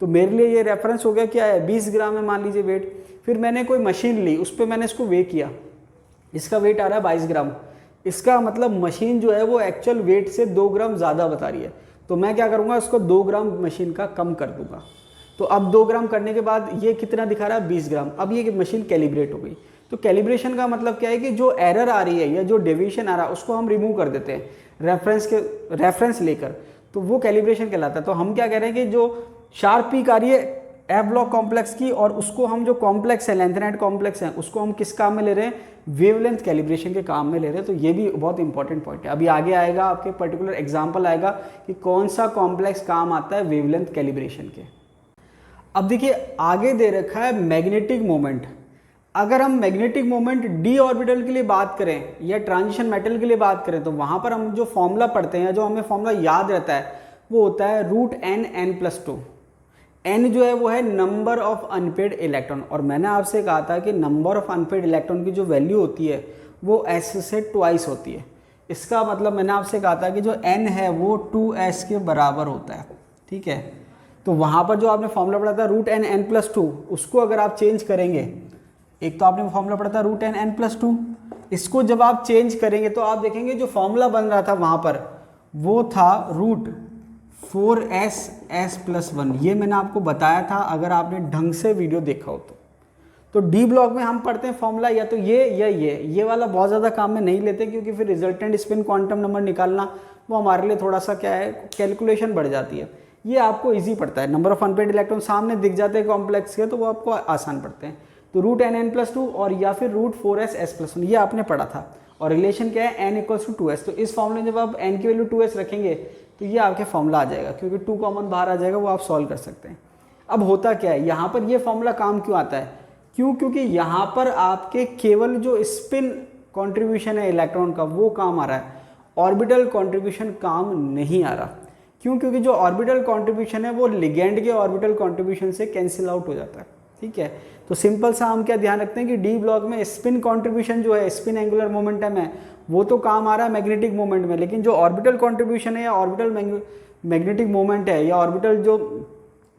[SPEAKER 1] तो मेरे लिए ये रेफरेंस हो गया क्या है, 20 ग्राम है मान लीजिए वेट। फिर मैंने कोई मशीन ली, उस पर मैंने इसको वे किया, इसका वेट आ रहा है 22 ग्राम। इसका मतलब मशीन जो है वो एक्चुअल वेट से 2 ग्राम ज़्यादा बता रही है, तो मैं क्या करूँगा, इसको 2 ग्राम मशीन का कम कर दूंगा। तो अब 2 ग्राम करने के बाद ये कितना दिखा रहा है, 20 ग्राम। अब ये मशीन कैलिब्रेट हो गई। तो कैलिब्रेशन का मतलब क्या है कि जो एरर आ रही है या जो डेविएशन आ रहा है उसको हम रिमूव कर देते हैं रेफरेंस लेकर, तो वो कैलिब्रेशन कहलाता है। तो हम क्या कह रहे हैं कि जो शार्प पीक आ रही है एफ ब्लॉक कॉम्प्लेक्स की, और उसको हम जो कॉम्प्लेक्स है लेंथेनाइट कॉम्प्लेक्स है उसको हम किस काम में ले रहे हैं, वेवलेंथ कैलिब्रेशन के काम में ले रहे हैं। तो ये भी बहुत इंपॉर्टेंट पॉइंट है। अभी आगे आएगा, आपके पर्टिकुलर एग्जाम्पल आएगा कि कौन सा कॉम्प्लेक्स काम आता है वेवलेंथ कैलिब्रेशन के। अब देखिए आगे दे रखा है मैग्नेटिक मोमेंट। अगर हम मैग्नेटिक मोमेंट डी ऑर्बिटल के लिए बात करें या ट्रांजिशन मेटल के लिए बात करें, तो वहां पर हम जो फॉर्मूला पढ़ते हैं, जो हमें फॉर्मूला याद रहता है, वो होता है √n+2। n जो है वो है नंबर ऑफ अनपेड इलेक्ट्रॉन, और मैंने आपसे कहा था कि नंबर ऑफ अनपेड इलेक्ट्रॉन की जो वैल्यू होती है वो s से ट्वाइस होती है। इसका मतलब मैंने आपसे कहा था कि जो n है वो 2s के बराबर होता है, ठीक है। तो वहाँ पर जो आपने फॉर्मूला पढ़ा था √n+2, उसको अगर आप चेंज करेंगे, एक तो आपने फॉर्मूला पढ़ा था √n+2, इसको जब आप चेंज करेंगे तो आप देखेंगे जो फॉर्मूला बन रहा था वहाँ पर वो था √4s+1। ये मैंने आपको बताया था अगर आपने ढंग से वीडियो देखा हो तो डी ब्लॉक में हम पढ़ते हैं फॉर्मूला या तो ये या ये वाला बहुत ज़्यादा काम में नहीं लेते, क्योंकि फिर रिजल्टेंट स्पिन क्वांटम नंबर निकालना वो हमारे लिए थोड़ा सा क्या है, कैलकुलेशन बढ़ जाती है। ये आपको इजी पड़ता है, नंबर ऑफ अनपेड इलेक्ट्रॉन सामने दिख जाते हैं कॉम्प्लेक्स के, तो वो आपको आसान पड़ते हैं। तो √n+2 और या फिर √4s+1 ये आपने पढ़ा था, और रिलेशन क्या है, n = 2s। तो इस फॉर्मूले में जब आप n की वैल्यू 2s रखेंगे तो ये आपके फॉर्मूला आ जाएगा, क्योंकि 2 कॉमन बाहर आ जाएगा, वो आप सॉल्व कर सकते हैं। अब होता क्या है, यहाँ पर ये फॉर्मूला काम क्यों आता है, क्योंकि यहाँ पर आपके केवल जो स्पिन कॉन्ट्रीब्यूशन है इलेक्ट्रॉन का वो काम आ रहा है, ऑर्बिटल कॉन्ट्रीब्यूशन काम नहीं आ रहा। क्योंकि जो ऑर्बिटल कॉन्ट्रीब्यूशन है वो लिगेंड के ऑर्बिटल कॉन्ट्रीब्यूशन से कैंसिल आउट हो जाता है, ठीक है। तो सिंपल सा हम क्या ध्यान रखते हैं कि डी ब्लॉक में स्पिन कॉन्ट्रीब्यूशन जो है, स्पिन एंगुलर मोमेंटम है, वो तो काम आ रहा है मैग्नेटिक मोमेंट में, लेकिन जो ऑर्बिटल कॉन्ट्रीब्यूशन है या ऑर्बिटल मैग्नेटिक मोमेंट है या ऑर्बिटल जो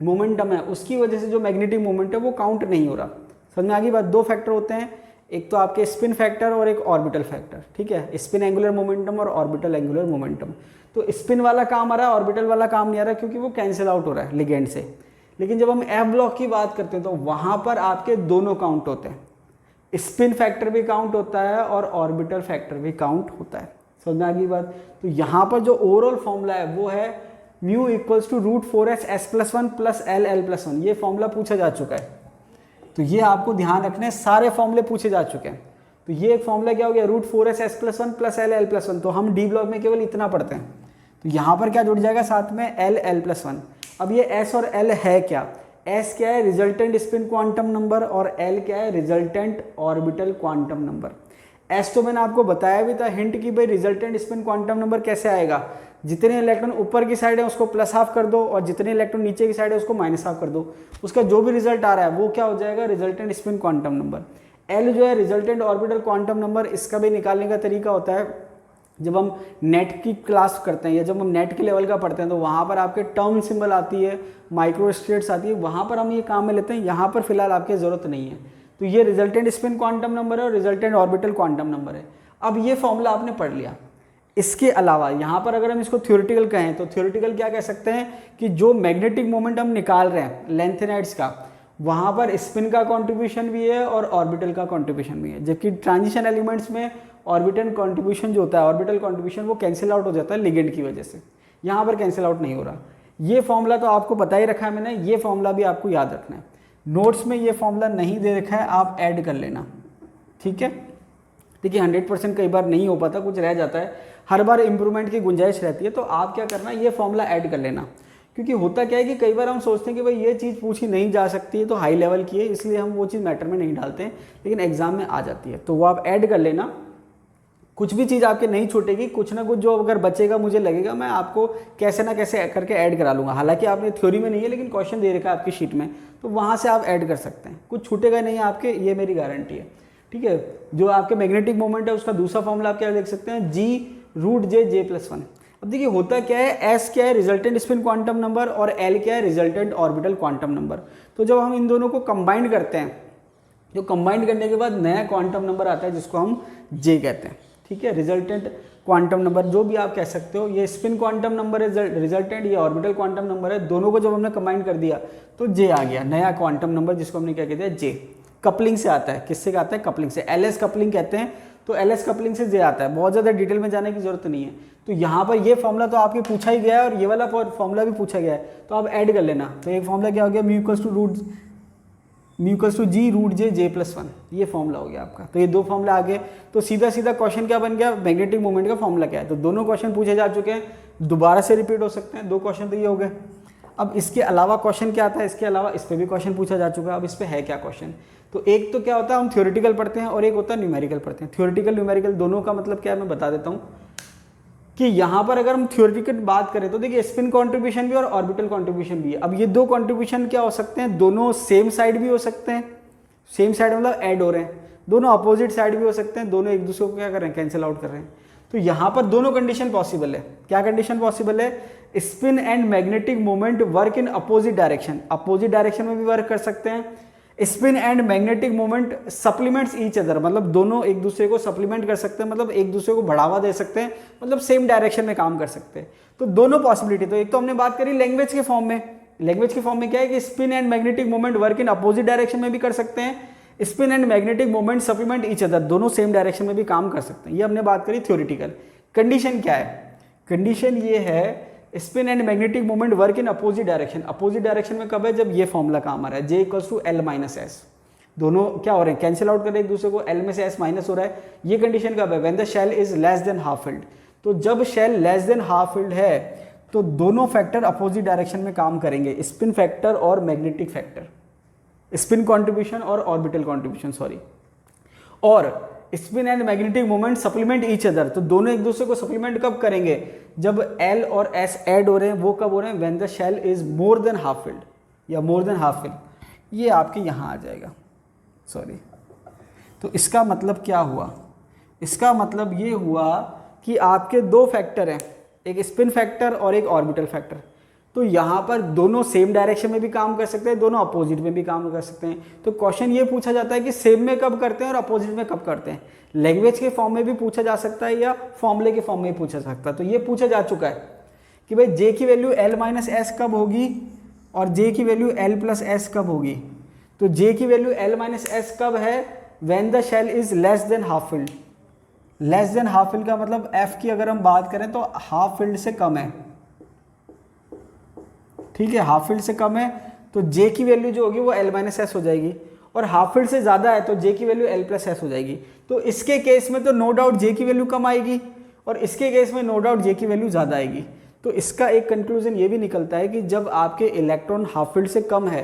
[SPEAKER 1] मोमेंटम है, उसकी वजह से जो मैग्नेटिक मोमेंट है वो काउंट नहीं हो रहा। समझ में आ गई बात। 2 फैक्टर होते हैं, एक तो आपके स्पिन फैक्टर और एक ऑर्बिटल फैक्टर, ठीक है, स्पिन एंगुलर मोमेंटम और ऑर्बिटल एंगुलर मोमेंटम। तो स्पिन वाला काम आ रहा है, ऑर्बिटल वाला काम नहीं आ रहा, क्योंकि वो कैंसिल आउट हो रहा है लिगेंड से। लेकिन जब हम एफ ब्लॉक की बात करते हैं तो वहां पर आपके दोनों काउंट होते हैं, स्पिन फैक्टर भी काउंट होता है और ऑर्बिटल फैक्टर भी काउंट होता है। समझ में आ गई बात। तो यहाँ पर जो ओवरऑल फॉर्मूला है वो है μ = √4s+1 + LL+1। ये फॉर्मूला पूछा जा चुका है, तो ये आपको ध्यान रखने, सारे फॉर्मूले पूछे जा चुके हैं। तो ये एक फॉर्मूला क्या हो गया, √4s+1 + LL+1। तो हम डी ब्लॉक में केवल इतना पढ़ते हैं, तो यहाँ पर क्या जुड़ जाएगा साथ में, LL+1। अब ये S और L है क्या, S क्या है, रिजल्टेंट स्पिन क्वांटम नंबर, और L क्या है, resultant orbital quantum number. S तो मैंने आपको बताया भी था हिंट की भाई रिजल्टेंट स्पिन क्वांटम नंबर कैसे आएगा, जितने इलेक्ट्रॉन ऊपर की साइड है उसको +½ कर दो और जितने इलेक्ट्रॉन नीचे की साइड है उसको -½ कर दो, उसका जो भी रिजल्ट आ रहा है वो क्या हो जाएगा, resultant spin quantum number. L जो है रिजल्टेंट ऑर्बिटल क्वांटम नंबर, इसका भी निकालने का तरीका होता है, जब हम नेट की क्लास करते हैं या जब हम नेट के लेवल का पढ़ते हैं तो वहाँ पर आपके टर्म सिंबल आती है, माइक्रोस्टेट्स आती है, वहाँ पर हम ये काम में लेते हैं। यहाँ पर फिलहाल आपकी ज़रूरत नहीं है। तो ये रिजल्टेंट स्पिन क्वांटम नंबर है और रिजल्टेंट ऑर्बिटल क्वांटम नंबर है। अब ये फॉर्मूला आपने पढ़ लिया। इसके अलावा यहाँ पर अगर हम इसको थ्योरेटिकल कहें तो थ्योरेटिकल क्या कह सकते हैं कि जो मैग्नेटिक मोमेंट हम निकाल रहे हैं लेंथेनाइड्स का, वहाँ पर स्पिन का कॉन्ट्रीब्यूशन भी है और ऑर्बिटल का कॉन्ट्रीब्यूशन भी है, जबकि ट्रांजिशन एलिमेंट्स में ऑर्बिटल कॉन्ट्रीब्यूशन जो होता है, ऑर्बिटल कॉन्ट्रीब्यूशन वो कैंसिल आउट हो जाता है लिगेंड की वजह से। यहाँ पर कैंसिल आउट नहीं हो रहा। ये फॉर्मूला तो आपको बता ही रखा है मैंने, ये फॉर्मूला भी आपको याद रखना है। नोट्स में ये फॉर्मूला नहीं दे रखा है, आप ऐड कर लेना, ठीक है। देखिए 100% कई बार नहीं हो पाता, कुछ रह जाता है। हर बार इंप्रूवमेंट की गुंजाइश रहती है। तो आप क्या करना, ये फॉर्मूला ऐड कर लेना, क्योंकि होता क्या है कि कई बार हम सोचते हैं कि भाई ये चीज़ पूछी नहीं जा सकती है तो हाई लेवल की है, इसलिए हम वो चीज़ मैटर में नहीं डालते हैं, लेकिन एग्जाम में आ जाती है। तो वो आप ऐड कर लेना, कुछ भी चीज़ आपके नहीं छूटेगी, कुछ ना कुछ जो अगर बचेगा मुझे लगेगा मैं आपको कैसे ना कैसे करके ऐड करा लूँगा। हालांकि आपने थ्योरी में नहीं है लेकिन क्वेश्चन दे रखा है आपकी शीट में, तो वहाँ से आप ऐड कर सकते हैं, कुछ छूटेगा नहीं आपके, ये मेरी गारंटी है। ठीक है, जो आपके मैग्नेटिक मोमेंट है उसका दूसरा फॉर्मूला आप क्या देख सकते हैं, G√J+1। अब देखिए होता क्या है, S क्या है रिजल्टेंट स्पिन क्वांटम नंबर और L क्या है रिजल्टेंट ऑर्बिटल क्वांटम नंबर। तो जब हम इन दोनों को कंबाइन करते हैं, जो कंबाइन करने के बाद नया क्वांटम नंबर आता है जिसको हम J कहते हैं। ठीक है, रिजल्टेंट क्वांटम नंबर जो भी आप कह सकते हो, ये स्पिन क्वांटम नंबर है रिजल्टेंट, ये ऑर्बिटल क्वांटम नंबर है, दोनों को जब हमने कंबाइन कर दिया तो J आ गया, नया क्वांटम नंबर जिसको हमने क्या कहते हैं J। कपलिंग से आता है, किससे आता है, कपलिंग से, LS कपलिंग कहते हैं, तो LS कपलिंग से J आता है। बहुत ज़्यादा डिटेल में जाने की जरूरत नहीं है। तो यहाँ पर ये फॉर्मूला तो आपके पूछा ही गया है और ये वाला फॉर्मूला भी पूछा गया है, तो आप ऐड कर लेना। तो एक फॉर्मूला क्या हो गया, μ = G√J+1, ये फॉर्मूला हो गया आपका। तो ये दो फॉर्मूला आ गए, तो सीधा सीधा क्वेश्चन क्या बन गया, मैग्नेटिक मोमेंट का फॉर्मूला क्या है। तो दोनों क्वेश्चन पूछे जा चुके हैं, दोबारा से रिपीट हो सकते हैं, दो क्वेश्चन तो ये हो गए। अब इसके अलावा क्वेश्चन क्या आता है, इसके अलावा इस पर भी क्वेश्चन पूछा जा चुका है। अब इस पर है क्या क्वेश्चन, तो एक तो क्या होता है हम थ्योरेटिकल पढ़ते हैं और एक होता है न्यूमेरिकल पढ़ते हैं। थ्योरेटिकल न्यूमेरिकल दोनों का मतलब क्या है मैं बता देता हूँ कि यहाँ पर अगर हम थ्योरेटिकल बात करें तो देखिए स्पिन कंट्रीब्यूशन भी और ऑर्बिटल कंट्रीब्यूशन भी है। अब ये दो कंट्रीब्यूशन क्या हो सकते हैं, दोनों सेम साइड भी हो सकते हैं, सेम साइड मतलब ऐड हो रहे हैं, दोनों अपोजिट साइड भी हो सकते हैं, दोनों एक दूसरे को क्या कर रहे हैं, कैंसिल आउट कर रहे हैं। तो यहाँ पर दोनों कंडीशन पॉसिबल है। क्या कंडीशन पॉसिबल है, spin and magnetic moment work in opposite direction, opposite direction में भी वर्क कर सकते हैं। Spin and magnetic moment supplements each other, मतलब दोनों एक दूसरे को सप्लीमेंट कर सकते हैं, मतलब एक दूसरे को बढ़ावा दे सकते हैं, मतलब सेम डायरेक्शन में काम कर सकते हैं। तो दोनों पॉसिबिलिटी, तो एक तो हमने बात करी लैंग्वेज के फॉर्म में, लैंग्वेज के फॉर्म में क्या है कि spin and magnetic moment work in opposite direction में भी कर सकते हैं, spin and magnetic moment supplement each other, दोनों सेम डायरेक्शन में भी काम कर सकते हैं। ये हमने बात करी थ्योरेटिकल। कंडीशन क्या है, कंडीशन ये है spin and magnetic moment work in opposite direction. Opposite direction में कब है, जब ये फॉर्मूला काम आ रहा है, J = L-S, दोनों क्या हो रहे हैं, कैंसिल आउट कर रहे हैं एक दूसरे को, L में से S माइनस हो रहा है। ये कंडीशन कब है, when the shell is less than half filled. तो जब shell less than half filled है तो दोनों फैक्टर अपोजिट डायरेक्शन में काम करेंगे, स्पिन फैक्टर और मैग्नेटिक फैक्टर, स्पिन कॉन्ट्रीब्यूशन और ऑर्बिटल कॉन्ट्रीब्यूशन सॉरी। और spin and magnetic moment supplement each other, तो दोनों एक दूसरे को सप्लीमेंट कब करेंगे, जब L और S ऐड हो रहे हैं, वो कब हो रहे हैं, when the shell is more than half filled या मोर देन हाफ फिल्ड। ये आपके यहाँ आ जाएगा, सॉरी। तो इसका मतलब क्या हुआ, इसका मतलब ये हुआ कि आपके दो फैक्टर हैं, एक स्पिन फैक्टर और एक ऑर्बिटल फैक्टर। तो यहाँ पर दोनों सेम डायरेक्शन में भी काम कर सकते हैं, दोनों अपोजिट में भी काम कर सकते हैं। तो क्वेश्चन ये पूछा जाता है कि सेम में कब करते हैं और अपोजिट में कब करते हैं। लैंग्वेज के फॉर्म में भी पूछा जा सकता है या फॉर्मूले के फॉर्म में भी पूछा जा सकता है। तो ये पूछा जा चुका है कि भाई J की वैल्यू L-S कब होगी और J की वैल्यू L+S कब होगी। तो J की वैल्यू L-S कब है, when the shell is less than half filled. Less than half filled का मतलब F की अगर हम बात करें तो हाफ फिल्ड से कम है, ठीक है, हाफ फील्ड से कम है तो J की वैल्यू जो होगी वो L-S हो जाएगी, और हाफ फील्ड से ज़्यादा है तो J की वैल्यू L+S हो जाएगी। तो इसके केस में तो नो डाउट J की वैल्यू कम आएगी और इसके केस में नो डाउट J की वैल्यू ज़्यादा आएगी। तो इसका एक कंक्लूजन ये भी निकलता है कि जब आपके इलेक्ट्रॉन हाफ फील्ड से कम है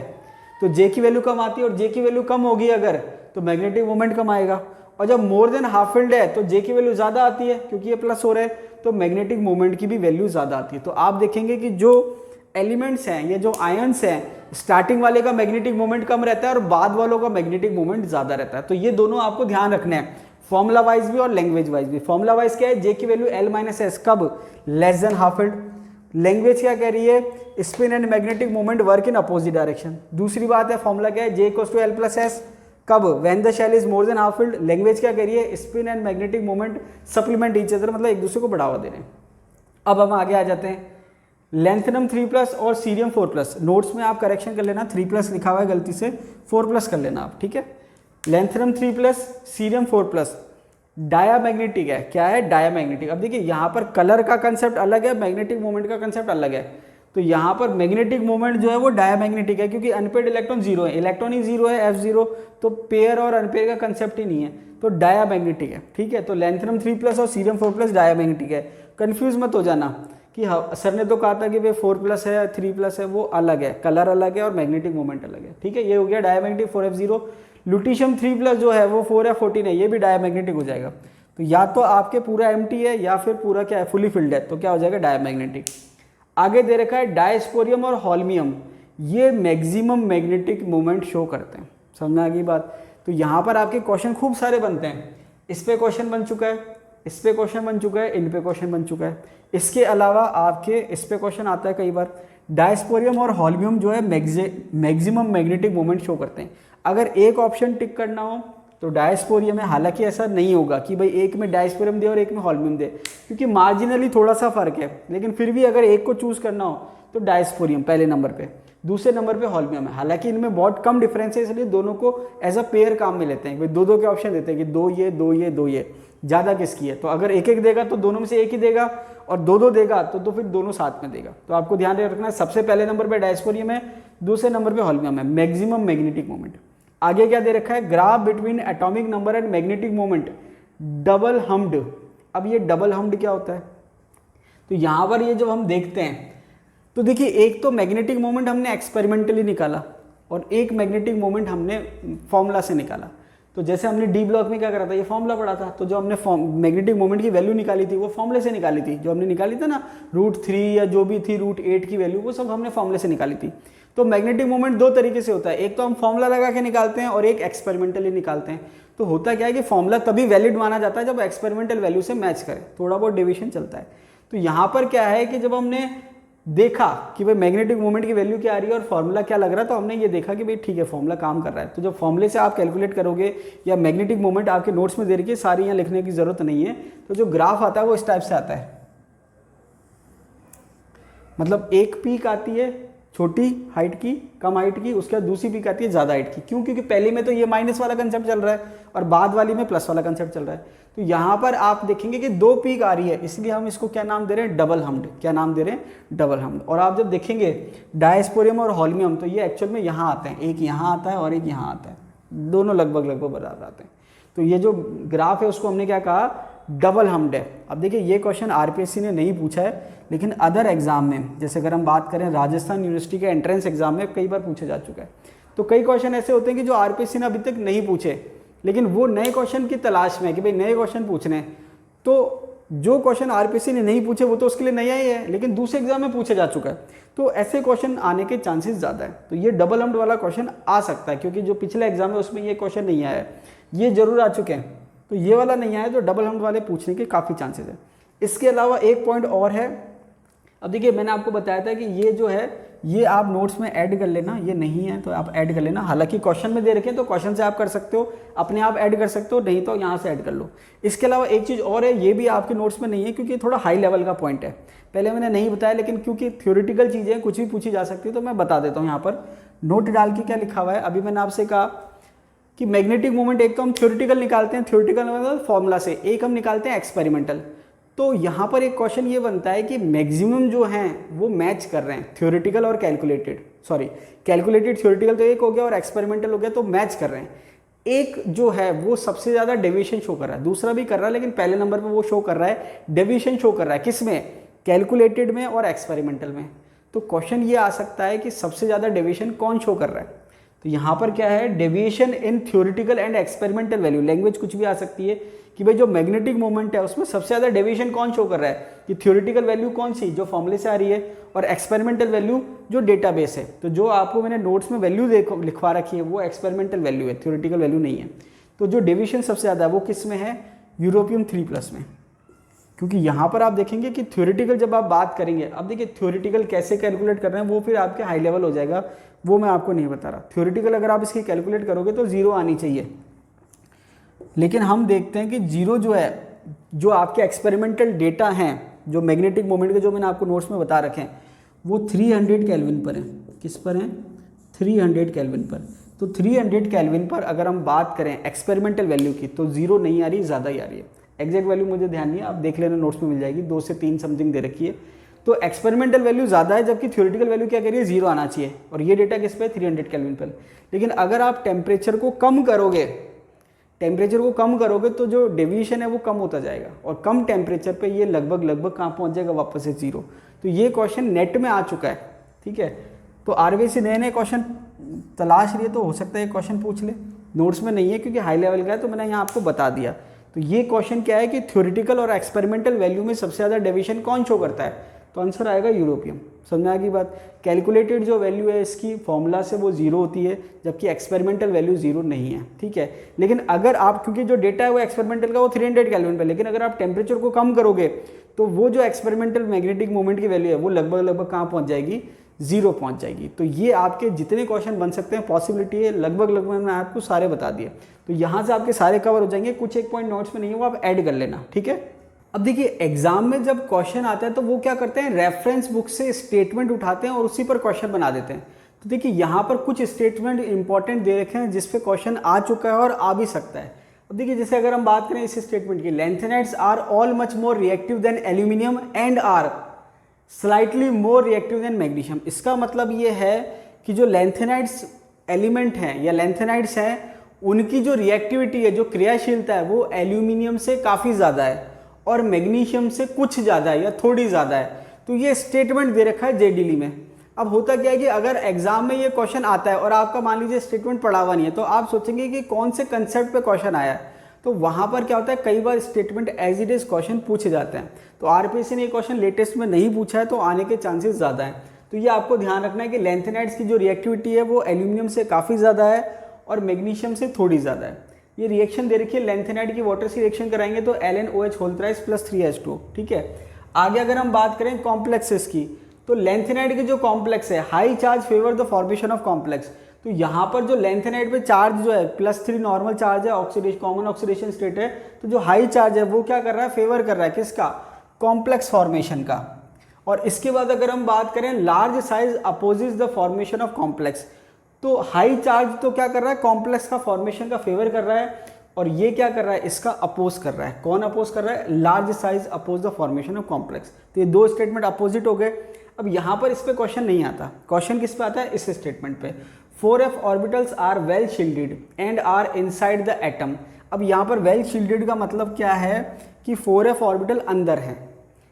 [SPEAKER 1] तो J की वैल्यू कम आती है, और J की वैल्यू कम होगी अगर तो मैग्नेटिक मोमेंट कम आएगा, और जब मोर देन हाफ फील्ड है तो J की वैल्यू ज़्यादा आती है क्योंकि ये प्लस हो रहा है, तो मैग्नेटिक मोमेंट की भी वैल्यू ज़्यादा आती है। तो आप देखेंगे कि जो एलिमेंट्स हैं, ये जो आयंस हैं, स्टार्टिंग वाले का मैग्नेटिक मोमेंट कम रहता है और बाद वालों का मैग्नेटिक मोमेंट ज़्यादा रहता है। तो ये दोनों आपको ध्यान रखना है, फॉर्मूला वाइज भी और लैंग्वेज वाइज भी। फॉर्मूला वाइज क्या है, J की वैल्यू L-S कब, less than half filled. Language क्या कह रही है, spin and magnetic moment work in opposite direction. दूसरी बात है फॉर्मूला क्या है, J = L+S कब, when the shell is more than half filled. Language क्या कह रही है, spin and magnetic moment supplement each other, मतलब एक दूसरे को बढ़ावा दे रहे हैं। अब हम आगे आ जाते हैं, लेंथनम 3+ और सीरियम 4+। नोट्स में आप करेक्शन कर लेना, 3+ लिखा हुआ है गलती से, 4+ कर लेना आप, ठीक है। Lanthanum 3+, cerium 4+। डायामैग्नेटिक है, क्या है, डायामैग्नेटिक। अब देखिए यहाँ पर कलर का कंसेप्ट अलग है, मैग्नेटिक मोमेंट का कंसेप्ट अलग है। तो यहाँ पर मैग्नेटिक मोमेंट जो है वो डायमैग्नेटिक है, क्योंकि अनपेयर्ड इलेक्ट्रॉन जीरो है, इलेक्ट्रॉन ही जीरो है F0, तो पेयर और अनपेयर का कंसेप्ट ही नहीं है, तो डायमैग्नेटिक है। ठीक है, तो लैंथेनम 3+ और सीरियम 4+ डायमैग्नेटिक है। कंफ्यूज मत हो जाना कि सर ने तो कहा था कि भाई 4+ है 3+ है, वो अलग है, कलर अलग है और मैग्नेटिक मोमेंट अलग है। ठीक है, ये हो गया डायमैग्नेटिक 4F0। लुटीशियम 3+ जो है वो 4F14 है, ये भी डायमैग्नेटिक हो जाएगा। तो या तो आपके पूरा एम्प्टी है या फिर पूरा क्या है, फुली फिल्ड है, तो क्या हो जाएगा, डायमैग्नेटिक। आगे दे रखा है डायस्पोरियम और हॉल्मियम, ये मैक्सिमम मैग्नेटिक मोमेंट शो करते हैं। समझ में आ गई बात। तो यहाँ पर आपके क्वेश्चन खूब सारे बनते हैं, इस पे क्वेश्चन बन चुका है, इस पे क्वेश्चन बन चुका है, इन पे क्वेश्चन बन चुका है। इसके अलावा आपके इस पे क्वेश्चन आता है कई बार, डायस्पोरियम और हॉल्मियम जो है मैक्सिमम मैग्नेटिक मोमेंट शो करते हैं। अगर एक ऑप्शन टिक करना हो तो डायस्पोरियम है, हालांकि ऐसा नहीं होगा कि भाई एक में डायस्पोरियम दे और एक में हॉल्मियम दे, क्योंकि मार्जिनली थोड़ा सा फर्क है, लेकिन फिर भी अगर एक को चूज करना हो तो डायस्पोरियम पहले नंबर पे, दूसरे नंबर पे हॉल्मियम है। हालांकि इनमें बहुत कम डिफरेंस है, इसलिए दोनों को एज अ पेयर काम में लेते हैं, भाई दो के ऑप्शन देते हैं कि दो ये दो ये दो ये, ज़्यादा किसकी है। तो अगर एक एक देगा तो दोनों में से एक ही देगा, और दो देगा तो फिर दोनों साथ में देगा। तो आपको ध्यान रखना है, सबसे पहले नंबर पे डायस्पोरियम है, दूसरे नंबर पे हॉल्मियम है, मैक्सिमम मैग्नेटिक मोमेंट। आगे क्या दे रखा है, graph between atomic number and magnetic moment double humped. अब ये डबल हम्ड क्या होता है, तो यहां पर ये जब हम देखते हैं तो देखिए, एक तो मैग्नेटिक मोमेंट हमने एक्सपेरिमेंटली निकाला और एक मैग्नेटिक मोमेंट हमने फॉर्मूला से निकाला। तो जैसे हमने डी ब्लॉक में क्या करा था, ये फॉर्मूला पढ़ा था, तो जो हमने मैग्नेटिक मोमेंट की वैल्यू निकाली थी वो फॉर्मूले से निकाली थी, जो हमने निकाली थी ना √3 या जो भी थी √8 की वैल्यू, वो सब हमने फॉर्मूले से निकाली थी। तो मैग्नेटिक मोमेंट दो तरीके से होता है, एक तो हम फॉर्मूला लगा के निकालते हैं और एक एक्सपेरिमेंटली निकालते हैं। तो होता क्या है कि फॉर्मूला तभी वैलिड माना जाता है जब एक्सपेरिमेंटल वैल्यू से मैच करे, थोड़ा बहुत डेविएशन चलता है। तो यहाँ पर क्या है कि जब हमने देखा कि भाई मैग्नेटिक मोमेंट की वैल्यू क्या आ रही है और फॉर्मूला क्या लग रहा है, तो हमने ये देखा कि भाई ठीक है फॉर्मूला काम कर रहा है। तो जब फॉर्मूले से आप कैलकुलेट करोगे या मैग्नेटिक मोमेंट आपके नोट्स में दे रखी है, सारी यहाँ लिखने की जरूरत नहीं है। तो जो ग्राफ आता है वो इस टाइप से आता है, मतलब एक पीक आती है छोटी हाइट की, कम हाइट की, उसके बाद दूसरी पीक आती है ज़्यादा हाइट की। क्यों? क्योंकि पहले में तो ये माइनस वाला कंसेप्ट चल रहा है और बाद वाली में प्लस वाला कंसेप्ट चल रहा है। तो यहाँ पर आप देखेंगे कि दो पीक आ रही है, इसलिए हम इसको क्या नाम दे रहे हैं, डबल हम्ड। क्या नाम दे रहे हैं, डबल हम्ड। और आप जब देखेंगे डायस्पोरियम और हॉल्मियम, तो ये एक्चुअल में यहाँ आते हैं, एक यहाँ आता है और एक यहाँ आता है, दोनों लगभग बराबर आते हैं। तो ये जो ग्राफ है उसको हमने क्या कहा, डबल हम्ड है। अब देखिए ये क्वेश्चन आरपीएससी ने नहीं पूछा है, लेकिन अदर एग्जाम में, जैसे अगर हम बात करें राजस्थान यूनिवर्सिटी के एंट्रेंस एग्जाम में कई बार पूछा जा चुका है। तो कई क्वेश्चन ऐसे होते हैं कि जो आरपीएससी ने अभी तक नहीं पूछे, लेकिन वो नए क्वेश्चन की तलाश में है कि भाई नए क्वेश्चन पूछने हैं। तो जो क्वेश्चन आरपीएससी ने नहीं पूछे वो तो उसके लिए नया ही है, लेकिन दूसरे एग्जाम में पूछा जा चुका है, तो ऐसे क्वेश्चन आने के चांसेस ज़्यादा है। तो ये डबल हम्ड वाला क्वेश्चन आ सकता है, क्योंकि जो पिछला एग्जाम है उसमें ये क्वेश्चन नहीं आया है, ये जरूर आ चुके हैं। तो ये वाला नहीं आया, तो डबल हम्ड वाले पूछने के काफ़ी चांसेस है। इसके अलावा एक पॉइंट और है। अब देखिए मैंने आपको बताया था कि ये जो है ये आप नोट्स में ऐड कर लेना, ये नहीं है तो आप ऐड कर लेना। हालांकि क्वेश्चन में दे रखे हैं तो क्वेश्चन से आप कर सकते हो, अपने आप ऐड कर सकते हो, नहीं तो यहाँ से ऐड कर लो। इसके अलावा एक चीज़ और है, ये भी आपके नोट्स में नहीं है क्योंकि थोड़ा हाई लेवल का पॉइंट है, पहले मैंने नहीं बताया, लेकिन क्योंकि थ्योरेटिकल चीज़ें कुछ भी पूछी जा सकती है तो मैं बता देता हूँ। यहाँ पर नोट डाल के क्या लिखा हुआ है, अभी मैंने आपसे कहा कि मैग्नेटिक मोमेंट एक तो हम थ्योरेटिकल निकालते हैं, थ्योरेटिकल मतलब फॉर्मूला से, एक हम निकालते हैं एक्सपेरिमेंटल। तो यहाँ पर एक क्वेश्चन ये बनता है कि मैक्सिमम जो हैं वो मैच कर रहे हैं, थ्योरेटिकल और कैलकुलेटेड, सॉरी कैलकुलेटेड थ्योरेटिकल तो एक हो गया और एक्सपेरिमेंटल हो गया, तो मैच कर रहे हैं। एक जो है वो सबसे ज़्यादा डेविएशन शो कर रहा है, दूसरा भी कर रहा है, लेकिन पहले नंबर पर वो शो कर रहा है, डेविएशन शो कर रहा है किस में, कैलकुलेटेड में और एक्सपेरिमेंटल में। तो क्वेश्चन ये आ सकता है कि सबसे ज़्यादा डेविएशन कौन शो कर रहा है। तो यहाँ पर क्या है, deviation in theoretical and experimental value, language कुछ भी आ सकती है कि भाई जो मैग्नेटिक मोमेंट है उसमें सबसे ज़्यादा डेविएशन कौन शो कर रहा है, कि थ्योरेटिकल वैल्यू कौन सी जो फॉर्मूले से आ रही है, और एक्सपेरिमेंटल वैल्यू जो डेटाबेस है। तो जो आपको मैंने नोट्स में वैल्यू लिखवा रखी है वो एक्सपेरिमेंटल वैल्यू है, थ्योरेटिकल वैल्यू नहीं है। तो जो डेविएशन सबसे ज़्यादा है वो किस में है, यूरोपियम 3+ में। क्योंकि यहाँ पर आप देखेंगे कि थ्योरेटिकल जब आप बात करेंगे, अब देखिए थ्योरेटिकल कैसे कैलकुलेट कर रहे हैं वो फिर आपके हाई लेवल हो जाएगा, वो मैं आपको नहीं बता रहा। थ्योरेटिकल अगर आप इसकी कैलकुलेट करोगे तो 0 आनी चाहिए, लेकिन हम देखते हैं कि 0 जो है, जो आपके एक्सपेरिमेंटल डेटा हैं, जो मैग्नेटिक मोमेंट के जो मैंने आपको नोट्स में बता रखे हैं, वो 300 केल्विन पर हैं। किस पर हैं, 300 केल्विन पर। तो 300 केल्विन पर अगर हम बात करें एक्सपेरिमेंटल वैल्यू की, तो 0 नहीं आ रही, ज़्यादा ही आ रही है। एग्जैक्ट वैल्यू मुझे ध्यान नहीं है, आप देख लेना, नोट्स में मिल जाएगी, 2 से 3 समथिंग दे रखी है। तो एक्सपेरिमेंटल वैल्यू ज़्यादा है जबकि थ्योरेटिकल वैल्यू क्या करिए 0 आना चाहिए, और ये डेटा किस पे 300 केल्विन पर। लेकिन अगर आप टेम्परेचर को कम करोगे तो जो डेविएशन है वो कम होता जाएगा, और कम टेम्परेचर पे ये लगभग कहाँ पहुँच जाएगा, वापस से 0। तो ये क्वेश्चन नेट में आ चुका है, ठीक है। तो आरबीआई नए क्वेश्चन तलाश रही है तो हो सकता है ये क्वेश्चन पूछ ले, नोट्स में नहीं है क्योंकि हाई लेवल का है, तो मैंने यहाँ आपको बता दिया। तो ये क्वेश्चन क्या है कि थ्योरेटिकल और एक्सपेरिमेंटल वैल्यू में सबसे ज़्यादा डेविएशन कौन शो करता है, तो आंसर आएगा यूरोपियम। समझ में आएगी बात। कैलकुलेटेड जो वैल्यू है इसकी फॉर्मूला से वो 0 होती है, जबकि एक्सपेरिमेंटल वैल्यू 0 नहीं है, ठीक है। लेकिन अगर आप, क्योंकि जो डेटा है वो एक्सपेरिमेंटल का वो 300 केल्विन पे, लेकिन अगर आप टेम्परेचर को कम करोगे तो वो जो एक्सपेरिमेंटल मैग्नेटिक मोमेंट की वैल्यू है वो लगभग कहाँ पहुँच जाएगी, 0 पहुँच जाएगी। तो ये आपके जितने क्वेश्चन बन सकते हैं पॉसिबिलिटी है, लगभग मैंने आपको सारे बता दिए। तो यहाँ से आपके सारे कवर हो जाएंगे, कुछ एक पॉइंट नोट्स में नहीं है वो आप ऐड कर लेना, ठीक है। अब देखिए एग्जाम में जब क्वेश्चन आता है तो वो क्या करते हैं, रेफरेंस बुक से स्टेटमेंट उठाते हैं और उसी पर क्वेश्चन बना देते हैं। तो देखिए यहाँ पर कुछ स्टेटमेंट इंपॉर्टेंट दे रखे हैं जिस पे क्वेश्चन आ चुका है और आ भी सकता है। अब देखिए जैसे अगर हम बात करें इस स्टेटमेंट की, lanthanides are all much more reactive than aluminium and are slightly more reactive than magnesium. इसका मतलब ये है कि जो लैंथेनाइड्स एलिमेंट हैं या लैंथेनाइड्स हैं उनकी जो रिएक्टिविटी है, जो क्रियाशीलता है वो एल्यूमिनियम से काफ़ी ज़्यादा है और मैग्नीशियम से कुछ ज़्यादा है या थोड़ी ज़्यादा है। तो ये स्टेटमेंट दे रखा है जेडीली में। अब होता क्या है कि अगर एग्जाम में ये क्वेश्चन आता है और आपका मान लीजिए स्टेटमेंट पढ़ा हुआ नहीं है, तो आप सोचेंगे कि कौन से कंसेप्ट पे क्वेश्चन आया है। तो वहाँ पर क्या होता है, कई बार statement as it is question पूछे जाते हैं। तो आरपीएससी ने ये क्वेश्चन लेटेस्ट में नहीं पूछा है तो आने के चांसेस ज़्यादा हैं। तो ये आपको ध्यान रखना है कि लैंथेनाइड्स की जो रिएक्टिविटी है वो एल्यूमिनियम से काफ़ी ज़्यादा है और मैग्नीशियम से थोड़ी ज़्यादा है। ये रिएक्शन दे रखी है, लैंथेनाइड की वाटर से रिएक्शन कराएंगे तो LnOH whole thrice plus 3H2, ठीक है। आगे अगर हम बात करें कॉम्प्लेक्सेस की, तो लैंथेनाइड के जो कॉम्प्लेक्स है, high charge favour the formation of complex. तो यहाँ पर जो लैंथेनाइड पे चार्ज जो है +3 नॉर्मल चार्ज है, ऑक्सीडेशन कॉमन ऑक्सीडेशन स्टेट है, तो जो हाई चार्ज है वो क्या कर रहा है, फेवर कर रहा है किसका, कॉम्प्लेक्स फॉर्मेशन का। और इसके बाद अगर हम बात करें large size opposes the formation of complex, तो हाई चार्ज तो क्या कर रहा है, कॉम्प्लेक्स का फॉर्मेशन का फेवर कर रहा है, और ये क्या कर रहा है, इसका अपोज कर रहा है। कौन अपोज कर रहा है, large size oppose the formation of complex. तो ये दो स्टेटमेंट अपोजिट हो गए। अब यहाँ पर इस पे क्वेश्चन नहीं आता, क्वेश्चन किस पे आता है, इस स्टेटमेंट पे 4f orbitals are well shielded and are inside the atom. अब यहाँ पर वेल शील्डेड का मतलब क्या है कि 4f ऑर्बिटल अंदर है।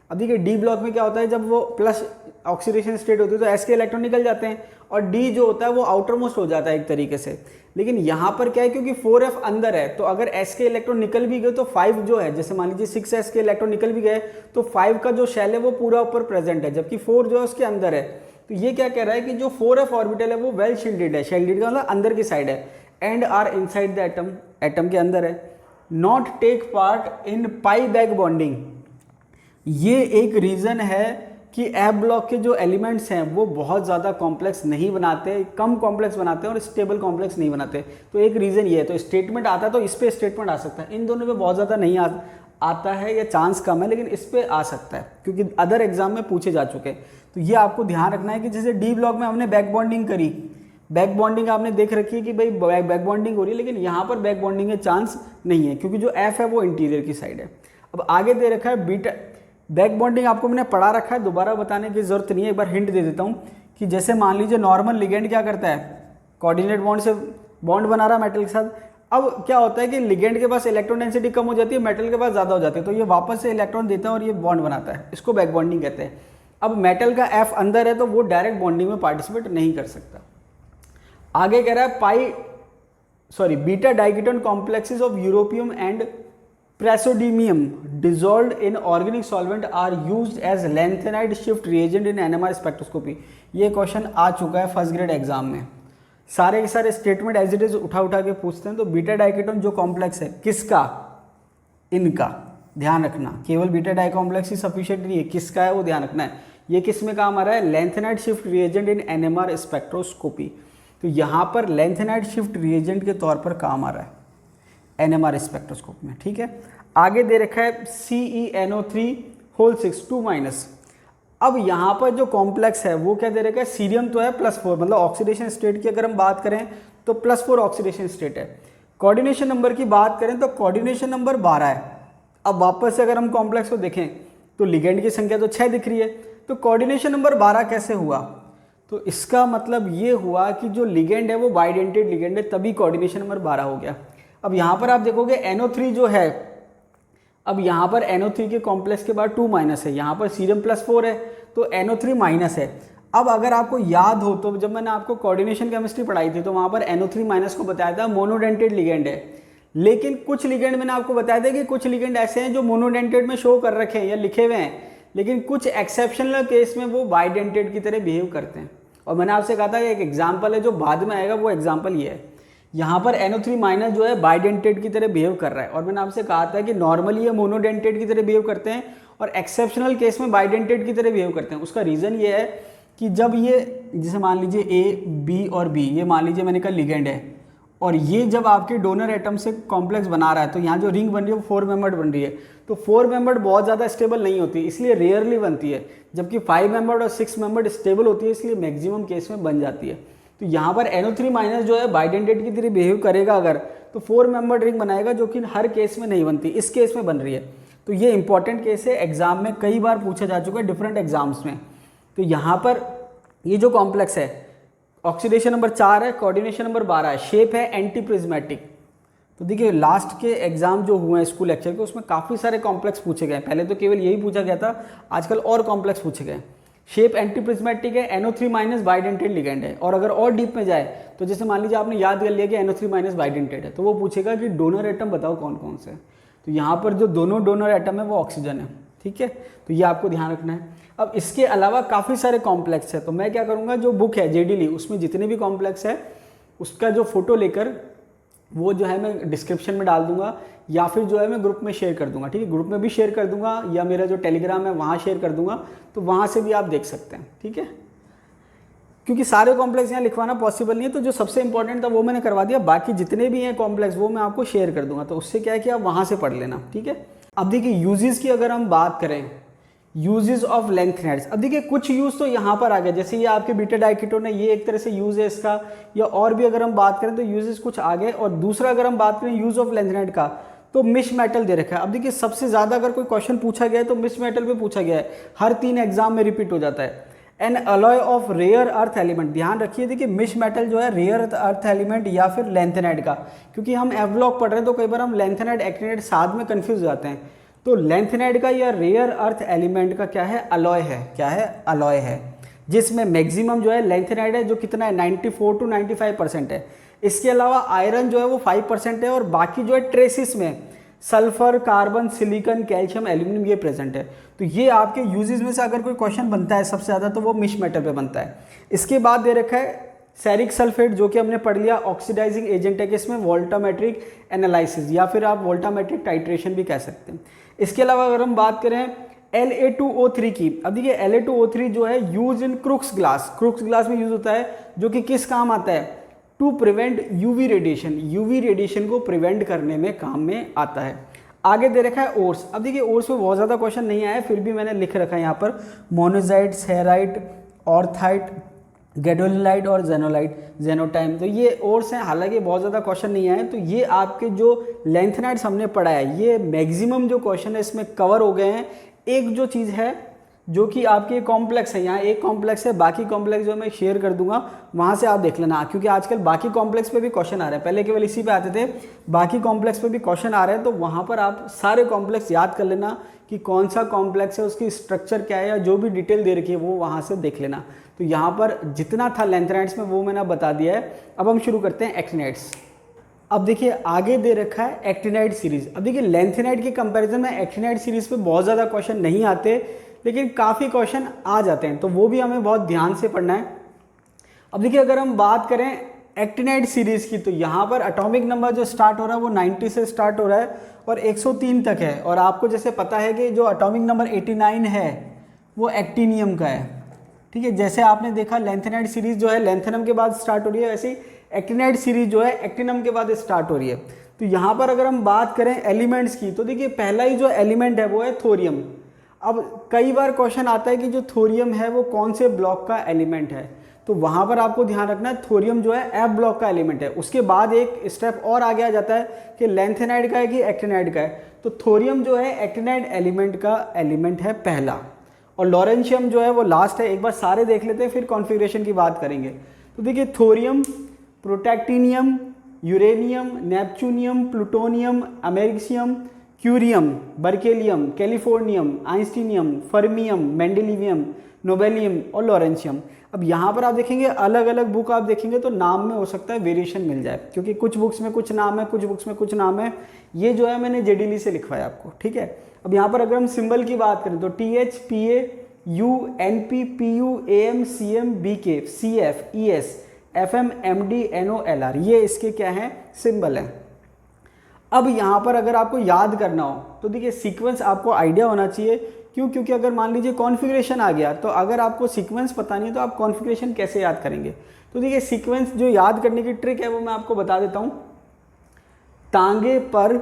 [SPEAKER 1] अब देखिए डी ब्लॉक में क्या होता है, जब वो प्लस ऑक्सीडेशन स्टेट होती है तो एस के इलेक्ट्रॉन निकल जाते हैं और डी जो होता है वो आउटर मोस्ट हो जाता है एक तरीके से। लेकिन यहाँ पर क्या है, क्योंकि 4f अंदर है तो अगर एस के इलेक्ट्रॉन निकल भी गए तो 5 जो है, जैसे मान लीजिए 6s के इलेक्ट्रॉन निकल भी गए तो 5 का जो शेल है वो पूरा ऊपर प्रेजेंट है, जबकि 4 जो है उसके अंदर है। तो ये क्या कह रहा है कि जो 4f ऑर्बिटल है वो वेल शील्डेड है, शील्डेड का मतलब अंदर की साइड है, and are inside the atom, atom के अंदर है। Not take part in pi back bonding, ये एक रीज़न है कि एफ ब्लॉक के जो एलिमेंट्स हैं वो बहुत ज़्यादा कॉम्प्लेक्स नहीं बनाते, कम कॉम्प्लेक्स बनाते हैं और स्टेबल कॉम्प्लेक्स नहीं बनाते। तो एक रीज़न ये है। तो स्टेटमेंट आता है तो इस पर स्टेटमेंट आ सकता है, इन दोनों में बहुत ज़्यादा नहीं आता है या चांस कम है, लेकिन इस पर आ सकता है क्योंकि अदर एग्जाम में पूछे जा चुके हैं। तो ये आपको ध्यान रखना है कि जैसे डी ब्लॉक में हमने बैक बॉन्डिंग करी, बैक बॉन्डिंग आपने देख रखी है कि भाई बैक बॉन्डिंग हो रही है, लेकिन यहाँ पर बैक बॉन्डिंग के चांस नहीं है क्योंकि जो एफ है वो इंटीरियर की साइड है। अब आगे दे रखा है बीटा बैक बॉन्डिंग, आपको मैंने पढ़ा रखा है, दोबारा बताने की जरूरत नहीं है, एक बार हिंट दे देता हूँ कि जैसे मान लीजिए नॉर्मल लिगेंड क्या करता है, कोऑर्डिनेट बॉन्ड से बॉन्ड बना रहा है मेटल के साथ। अब क्या होता है कि लिगेंड के पास इलेक्ट्रॉन डेंसिटी कम हो जाती है, मेटल के पास ज़्यादा हो जाती है, तो ये वापस से इलेक्ट्रॉन देता है और ये बॉन्ड बनाता है, इसको बैक बॉन्डिंग कहते हैं। अब मेटल का एफ अंदर है तो वो डायरेक्ट बॉन्डिंग में पार्टिसिपेट नहीं कर सकता। आगे कह रहा है beta diketone complexes of europium and praseodymium dissolved in organic solvent are used as lanthanide shift reagent in NMR spectroscopy. ये क्वेश्चन आ चुका है फर्स्ट ग्रेड एग्जाम में। सारे के सारे स्टेटमेंट एज इट इज उठा के पूछते हैं। तो बीटा डाइकेटोन जो कॉम्प्लेक्स है किसका, इनका ध्यान रखना, केवल बीटा डाई कॉम्प्लेक्स ही सफिशिएंट नहीं है, किसका है वो ध्यान रखना है। ये किस में काम आ रहा है, lanthanide shift reagent in NMR spectroscopy. तो यहाँ पर लैंथेनाइड शिफ्ट रिएजेंट के तौर पर काम आ रहा है एनएमआर स्पेक्ट्रोस्कोप में, ठीक है। आगे दे रखा है CeNO3 होल 6 2-। अब यहाँ पर जो कॉम्प्लेक्स है वो क्या दे रखा है, सीरियम तो है +4, मतलब ऑक्सीडेशन स्टेट की अगर हम बात करें तो +4 ऑक्सीडेशन स्टेट है। कोऑर्डिनेशन नंबर की बात करें तो कोऑर्डिनेशन नंबर 12 है। अब वापस से अगर हम कॉम्प्लेक्स को देखें तो लिगेंड की संख्या तो 6 दिख रही है, तो कोऑर्डिनेशन नंबर 12 कैसे हुआ? तो इसका मतलब ये हुआ कि जो लिगेंड है वो बाइडेंटेड लिगेंड है, तभी कोऑर्डिनेशन नंबर 12 हो गया। अब यहाँ पर आप देखोगे NO3 जो है, अब यहाँ पर NO3 के कॉम्प्लेक्स के बाद 2- है, यहाँ पर सीरम +4 है तो NO3- है। अब अगर आपको याद हो तो जब मैंने आपको कोऑर्डिनेशन केमिस्ट्री पढ़ाई थी तो वहाँ पर NO3- को बताया था मोनोडेंटेड लिगेंड है, लेकिन कुछ लिगेंड मैंने आपको बताया था कि कुछ लिगेंड ऐसे हैं जो मोनोडेंटेड में शो कर रखे हैं या लिखे हुए हैं, लेकिन कुछ एक्सेप्शनल केस में वो बाइडेंटेड की तरह बिहेव करते हैं। और मैंने आपसे कहा था एक एग्जाम्पल है जो बाद में आएगा, वो एग्जाम्पल ये है। यहाँ पर NO3- जो है बाइडेंटेड की तरह बिहेव कर रहा है, और मैंने आपसे कहा था कि नॉर्मली ये मोनोडेंटेड की तरह बिहेव करते हैं और एक्सेप्शनल केस में बाइडेंटेड की तरह बिहेव करते हैं। उसका रीज़न ये है कि जब ये, जैसे मान लीजिए A, B और B, ये मान लीजिए मैंने कहा लिगेंड है, और ये जब आपके डोनर एटम से कॉम्प्लेक्स बना रहा है तो यहाँ जो रिंग बन रही है वो 4 मेंबर्ड बन रही है। तो 4 मेंबर्ड बहुत ज़्यादा स्टेबल नहीं होती, इसलिए रेयरली बनती है, जबकि 5 मेंबर्ड और 6 मेंबर्ड स्टेबल होती है, इसलिए मैक्सिमम केस में बन जाती है। तो यहाँ पर NO3- जो है बाइडेंटेड की तरह बिहेव करेगा अगर, तो 4 मेंबर्ड रिंग बनाएगा, जो कि हर केस में नहीं बनती, इस केस में बन रही है। तो ये इंपॉर्टेंट केस है, एग्जाम में कई बार पूछा जा चुका है डिफरेंट एग्जाम्स में। तो यहाँ पर ये जो कॉम्प्लेक्स है, ऑक्सीडेशन नंबर 4 है, कोऑर्डिनेशन नंबर 12 है, शेप है एंटी प्रिज्मेटिक। तो देखिए लास्ट के एग्जाम जो हुए हैं स्कूल लेक्चर के, उसमें काफ़ी सारे कॉम्प्लेक्स पूछे गए। पहले तो केवल यही पूछा गया था, आजकल और कॉम्प्लेक्स पूछे गए। शेप एंटी प्रिज्मेटिक है, NO3- बाइडेंटेड लिगेंड है। और अगर और डीप में जाए तो जैसे मान लीजिए आपने याद कर लिया कि NO3- बाइडेंटेड है, तो वो पूछेगा कि डोनर एटम बताओ कौन कौन से। तो यहाँ पर जो दोनों डोनर एटम है वो ऑक्सीजन है, ठीक है, तो ये आपको ध्यान रखना है। अब इसके अलावा काफ़ी सारे कॉम्प्लेक्स है, तो मैं क्या करूँगा, जो बुक है JD ली, उसमें जितने भी कॉम्प्लेक्स है उसका जो फोटो लेकर वो जो है मैं डिस्क्रिप्शन में डाल दूंगा, या फिर जो है मैं ग्रुप में शेयर कर दूंगा, ठीक है, ग्रुप में भी शेयर कर दूंगा, या मेरा जो टेलीग्राम है वहाँ शेयर कर दूंगा, तो वहाँ से भी आप देख सकते हैं, ठीक है। क्योंकि सारे कॉम्प्लेक्स यहाँ लिखवाना पॉसिबल नहीं है, तो जो सबसे इंपॉर्टेंट था वो मैंने करवा दिया, बाकी जितने भी हैं कॉम्प्लेक्स वो मैं आपको शेयर कर दूंगा, तो उससे क्या है कि आप वहाँ से पढ़ लेना, ठीक है। अब देखिए यूजेस की अगर हम बात करें, यूजेस ऑफ लेंथेनाइड्स, अब देखिए कुछ यूज तो यहाँ पर आ गया, जैसे ये आपके बीटा डाइकेटोन है, ये एक तरह से यूज है इसका, या और भी अगर हम बात करें तो यूजेस कुछ आ गए। और दूसरा अगर हम बात करें यूज ऑफ लेंथेनाइड का, तो मिश मेटल दे रखा है। अब देखिए सबसे ज़्यादा अगर कोई क्वेश्चन पूछा गया है तो मिश मेटल पे पूछा गया है, हर 3 एग्जाम में रिपीट हो जाता है। An alloy of rare earth element, ध्यान रखिए, देखिए मिश मेटल जो है रेयर अर्थ एलिमेंट या फिर लेंथेनाइड का, क्योंकि हम एफ ब्लॉक पढ़ रहे हैं तो कई बार हम लेंथेनाइड एक्टिनाइड साथ में कंफ्यूज हो जाते हैं। तो लेंथेनाइड का या रेयर अर्थ एलिमेंट का क्या है, अलॉय है, क्या है, अलॉय है, जिसमें मैक्सिमम जो है लेंथेनाइड है, जो कितना है 94 to 95% है। इसके अलावा आयरन जो है वो 5% है, और बाकी जो है ट्रेसिस में sulphur, carbon, silicon, calcium, aluminium ये प्रेजेंट है। तो ये आपके यूजेस में से अगर कोई क्वेश्चन बनता है सबसे ज़्यादा तो वो मिश मेटल पे बनता है। इसके बाद दे रखा है सेरिक सल्फेट, जो कि हमने पढ़ लिया ऑक्सीडाइजिंग एजेंट है, कि इसमें वोल्टामेट्रिक एनालिसिस या फिर आप वोल्टामेट्रिक टाइट्रेशन भी कह सकते हैं। इसके अलावा अगर हम बात करें La2O3 की, अब देखिए La2O3 जो है use in Crookes glass, Crookes glass में यूज होता है, जो कि किस काम आता है, to prevent UV radiation, UV radiation को प्रिवेंट करने में काम में आता है। आगे दे रखा है ओर्स, अब देखिए ओर्स में बहुत ज़्यादा क्वेश्चन नहीं आया है, फिर भी मैंने लिख रखा है यहाँ पर मोनोजाइट, सेराइट, ऑर्थाइट, गैडोलिनाइट और जेनोटाइम। तो ये ओर्स हैं, हालांकि बहुत ज़्यादा क्वेश्चन नहीं आए। तो ये आपके जो लेंथेनाइड्स हमने पढ़ा है, ये मैक्सिमम जो क्वेश्चन है इसमें कवर हो गए हैं। एक जो चीज़ है जो कि आपके कॉम्प्लेक्स है, यहाँ एक कॉम्प्लेक्स है, बाकी कॉम्प्लेक्स जो मैं शेयर कर दूंगा वहाँ से आप देख लेना, क्योंकि आजकल बाकी कॉम्प्लेक्स पे भी क्वेश्चन आ रहे हैं, पहले केवल इसी पे आते थे, बाकी कॉम्प्लेक्स पे भी क्वेश्चन आ रहे हैं। तो वहाँ पर आप सारे कॉम्प्लेक्स याद कर लेना कि कौन सा कॉम्प्लेक्स है, उसकी स्ट्रक्चर क्या है, या जो भी डिटेल दे रखी है वो वहाँ से देख लेना। तो यहाँ पर जितना था लेंथेनाइड्स में वो मैंने बता दिया है। अब हम शुरू करते हैं एक्टिनाइड्स। अब देखिए आगे दे रखा है एक्टिनाइड सीरीज। अब देखिए लेंथेनाइड के कंपैरिजन में एक्टिनाइड सीरीज पे बहुत ज़्यादा क्वेश्चन नहीं आते, लेकिन काफ़ी क्वेश्चन आ जाते हैं, तो वो भी हमें बहुत ध्यान से पढ़ना है। अब देखिए अगर हम बात करें एक्टिनाइड सीरीज की, तो यहाँ पर एटॉमिक नंबर जो स्टार्ट हो रहा है वो 90 से स्टार्ट हो रहा है और 103 तक है। और आपको जैसे पता है कि जो एटॉमिक नंबर 89 है वो एक्टिनियम का है, ठीक है। जैसे आपने देखा लेंथेनाइड सीरीज जो है लेंथेनम के बाद स्टार्ट हो रही है, वैसे ही एक्टिनाइड सीरीज जो है एक्टिनम के बाद स्टार्ट हो रही है। तो यहाँ पर अगर हम बात करें एलिमेंट्स की, तो देखिए पहला ही जो एलिमेंट है वो है थोरियम। अब कई बार क्वेश्चन आता है कि जो थोरियम है वो कौन से ब्लॉक का एलिमेंट है, तो वहाँ पर आपको ध्यान रखना है थोरियम जो है एफ ब्लॉक का एलिमेंट है। उसके बाद एक स्टेप और आगे आ जाता है कि लेंथेनाइड का है कि एक्टिनाइड का है। तो थोरियम जो है एक्टिनाइड एलिमेंट का एलिमेंट है पहला, और लॉरेंशियम जो है वो लास्ट है। एक बार सारे देख लेते हैं फिर कॉन्फ़िगरेशन की बात करेंगे। तो देखिए thorium, protactinium, uranium, neptunium, plutonium, americium, curium, berkelium, californium, einsteinium, fermium, mendelevium, nobelium और लॉरेंशियम। अब यहाँ पर आप देखेंगे अलग अलग बुक आप देखेंगे तो नाम में हो सकता है वेरिएशन मिल जाए, क्योंकि कुछ बुक्स में कुछ नाम है, कुछ बुक्स में कुछ नाम है। ये जो है मैंने जेडीली से लिखवाया आपको, ठीक है। अब यहाँ पर अगर हम सिंबल की बात करें तो TH, PA, U, NP, PU, AM, CM, BK, CF, ES, FM, MD, NO, LR, ये इसके क्या हैं सिंबल हैं। अब यहाँ पर अगर आपको याद करना हो तो देखिए सीक्वेंस आपको आइडिया होना चाहिए। क्यों? क्योंकि अगर मान लीजिए कॉन्फ़िगरेशन आ गया तो अगर आपको सीक्वेंस पता नहीं है तो आप कॉन्फ़िगरेशन कैसे याद करेंगे। तो देखिए सीक्वेंस जो याद करने की ट्रिक है वो मैं आपको बता देता हूँ। तांगे पर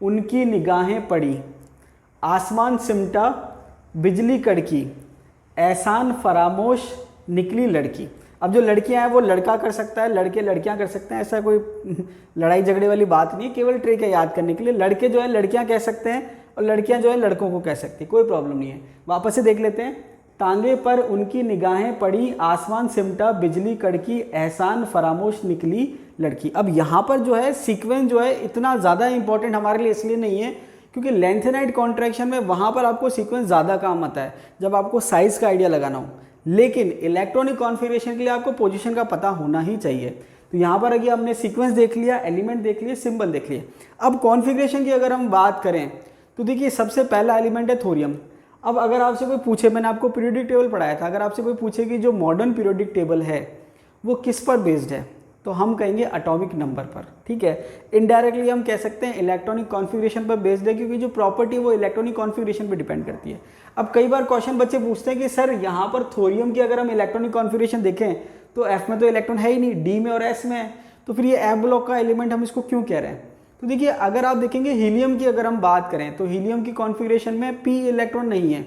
[SPEAKER 1] उनकी निगाहें पड़ी, आसमान सिमटा बिजली कड़की, एहसान फरामोश निकली लड़की। अब जो लड़कियां हैं वो लड़का कर सकता है, लड़के लड़कियां कर सकते हैं, ऐसा कोई लड़ाई झगड़े वाली बात नहीं है, केवल ट्रिक है याद करने के लिए। लड़के जो है लड़कियां कह सकते हैं और लड़कियां जो है लड़कों को कह सकती है, कोई प्रॉब्लम नहीं है। वापस से देख लेते हैं। तांगे पर उनकी निगाहें पड़ी, आसमान सिमटा बिजली कड़की, एहसान फरामोश निकली लड़की। अब यहाँ पर जो है सीक्वेंस जो है इतना ज़्यादा इंपॉर्टेंट हमारे लिए इसलिए नहीं है क्योंकि लेंथेनाइट कॉन्ट्रैक्शन में वहाँ पर आपको सीक्वेंस ज़्यादा काम आता है जब आपको साइज़ का आइडिया लगाना हो। लेकिन इलेक्ट्रॉनिक कॉन्फ़िगरेशन के लिए आपको पोजीशन का पता होना ही चाहिए। तो यहाँ पर अगर हमने सीक्वेंस देख लिया, एलिमेंट देख लिए, सिंबल देख लिए। अब कॉन्फ़िगरेशन की अगर हम बात करें तो देखिए सबसे पहला एलिमेंट है थोरियम। अब अगर आपसे कोई पूछे, मैंने आपको पीरियोडिक टेबल पढ़ाया था, अगर आपसे कोई पूछे कि जो मॉडर्न पीरियोडिक टेबल है वो किस पर बेस्ड है तो हम कहेंगे एटॉमिक नंबर पर, ठीक है। इनडायरेक्टली हम कह सकते हैं इलेक्ट्रॉनिक कॉन्फ़िगरेशन पर बेस्ड है क्योंकि जो प्रॉपर्टी वो इलेक्ट्रॉनिक कॉन्फ़िगरेशन पर डिपेंड करती है। अब कई बार क्वेश्चन बच्चे पूछते हैं कि सर यहाँ पर थोरियम की अगर हम इलेक्ट्रॉनिक कॉन्फ़िगरेशन देखें तो F में तो इलेक्ट्रॉन है ही नहीं, D में और S में है, तो फिर ये F ब्लॉक का एलिमेंट हम इसको क्यों कह रहे हैं। तो देखिए अगर आप देखेंगे हीलियम की अगर हम बात करें तो हीलियम की कॉन्फ़िगरेशन में P इलेक्ट्रॉन नहीं है,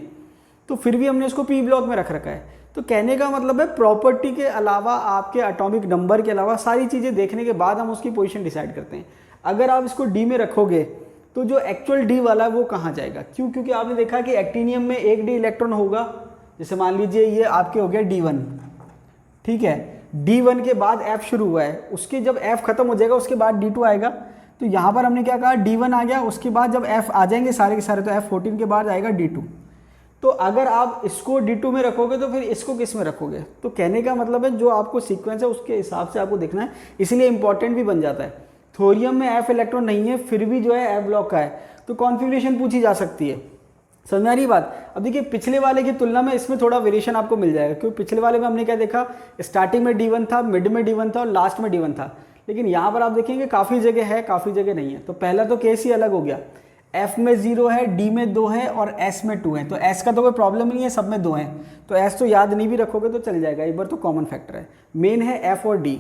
[SPEAKER 1] तो फिर भी हमने उसको P ब्लॉक में रख रखा है। तो कहने का मतलब है प्रॉपर्टी के अलावा, आपके एटॉमिक नंबर के अलावा सारी चीज़ें देखने के बाद हम उसकी पोजीशन डिसाइड करते हैं। अगर आप इसको D में रखोगे तो जो एक्चुअल D वाला है वो कहाँ जाएगा। क्यों? क्योंकि आपने देखा कि एक्टिनियम में एक D इलेक्ट्रॉन होगा। जैसे मान लीजिए ये आपके हो गया D1, ठीक है। D1 के बाद F शुरू हुआ है, उसके जब F खत्म हो जाएगा उसके बाद D2 आएगा। तो यहाँ पर हमने क्या कहा, D1 आ गया, उसके बाद जब F आ जाएंगे सारे के सारे तो F14 के बाद आएगा D2। तो अगर आप इसको D2 में रखोगे तो फिर इसको किस में रखोगे। तो कहने का मतलब है जो आपको सीक्वेंस है उसके हिसाब से आपको देखना है, इसलिए इंपॉर्टेंट भी बन जाता है। थोरियम में F इलेक्ट्रॉन नहीं है फिर भी जो है F ब्लॉक का है, तो कॉन्फ़िगरेशन पूछी जा सकती है। समझ में आ रही बात। अब देखिए पिछले वाले की तुलना में इसमें थोड़ा वेरिएशन आपको मिल जाएगा, क्योंकि पिछले वाले में हमने क्या देखा, स्टार्टिंग में D1 था, मिड में D1 था और लास्ट में D1 था। लेकिन यहाँ पर आप देखेंगे काफ़ी जगह है, काफ़ी जगह नहीं है। तो पहला तो केस ही अलग हो गया, F में 0 है, D में 2 है और S में 2 है। तो S का तो कोई प्रॉब्लम नहीं है, सब में 2 हैं, तो S तो याद नहीं भी रखोगे तो चल जाएगा, एक बार तो कॉमन फैक्टर है। मेन है F और D।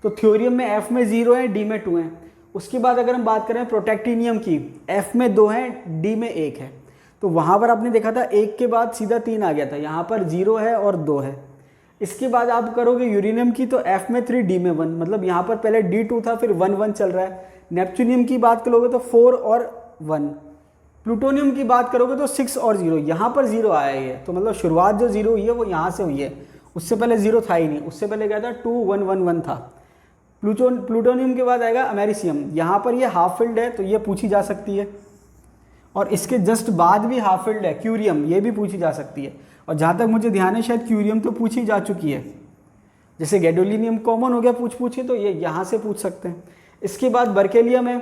[SPEAKER 1] तो थ्योरियम में F में 0 है, D में 2 है। उसके बाद अगर हम बात करें प्रोटैक्टिनियम की, F में 2 है, D में 1 है। तो वहाँ पर आपने देखा था 1 के बाद सीधा 3 आ गया था, यहाँ पर 0 है और 2 है। इसके बाद आप करोगे यूरेनियम की तो F में 3, D में 1, मतलब यहाँ पर पहले D2 था फिर 1 1 चल रहा है। नेपच्यूनियम की बात करोगे तो 4 और 1। प्लूटोनियम की बात करोगे तो 6 और 0, यहाँ पर 0 आया है, तो मतलब शुरुआत जो 0 हुई है वो यहाँ से हुई है, उससे पहले 0 था ही नहीं। उससे पहले क्या था, 2 1 1 1 था। प्लूटोनियम के बाद आएगा अमेरिशियम, यहाँ पर ये हाफ फिल्ड है तो ये पूछी जा सकती है। और इसके जस्ट बाद भी हाफ फिल्ड है क्यूरियम, ये भी पूछी जा सकती है। और जहाँ तक मुझे ध्यान है शायद क्यूरियम तो पूछी जा चुकी है। जैसे गैडोलिनियम कॉमन हो गया पूछे तो ये यहाँ से पूछ सकते हैं। इसके बाद बर्केलियम है,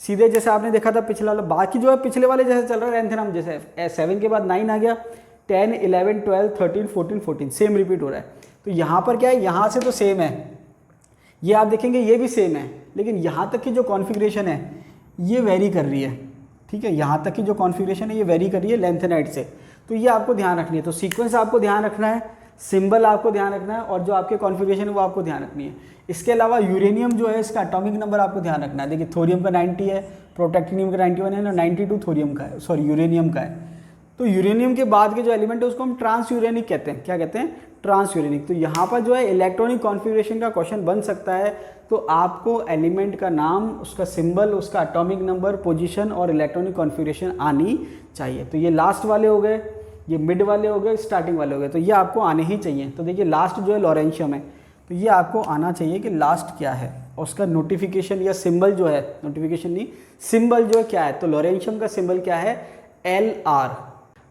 [SPEAKER 1] सीधे जैसे आपने देखा था पिछला वाला। बाकी जो है पिछले वाले जैसे चल रहा है एंथेनम, जैसे 7 के बाद 9 आ गया, 10 11 12 13 14 14 सेम रिपीट हो रहा है। तो यहाँ पर क्या है, यहाँ से तो सेम है, ये आप देखेंगे ये भी सेम है, लेकिन यहाँ तक की जो कॉन्फ़िगरेशन है ये वेरी कर रही है, ठीक है। यहाँ तक की जो कॉन्फ़िगरेशन है ये वेरी कर रही है लेंथेनाइट से, तो ये आपको ध्यान रखनी है। तो सीक्वेंस आपको ध्यान रखना है, सिंबल आपको ध्यान रखना है और जो आपके कॉन्फ़िगरेशन है वो आपको ध्यान रखनी है। इसके अलावा यूरेनियम जो है इसका एटॉमिक नंबर आपको ध्यान रखना है। देखिए थोरियम का 90 है, प्रोटैक्टिनियम का 91 है ना, 92 थोरियम का है, सॉरी यूरेनियम का है। तो यूरेनियम के बाद के जो एलिमेंट है उसको हम ट्रांस यूरेनिक कहते हैं। क्या कहते हैं, ट्रांस यूरेनिक। तो यहाँ पर जो है इलेक्ट्रॉनिक कॉन्फ़िगरेशन का क्वेश्चन बन सकता है, तो आपको एलिमेंट का नाम, उसका सिंबल, उसका एटॉमिक नंबर, पोजीशन और इलेक्ट्रॉनिक कॉन्फ़िगरेशन आनी चाहिए। तो ये लास्ट वाले हो गए। ये मिड वाले हो गए, स्टार्टिंग वाले हो गए, तो ये आपको आने ही चाहिए। तो देखिए लास्ट जो है लॉरेंशियम है, तो ये आपको आना चाहिए कि लास्ट क्या है और उसका नोटिफिकेशन या सिंबल जो है, नोटिफिकेशन नहीं सिंबल जो है क्या है, तो लॉरेंशियम का सिंबल क्या है, LR।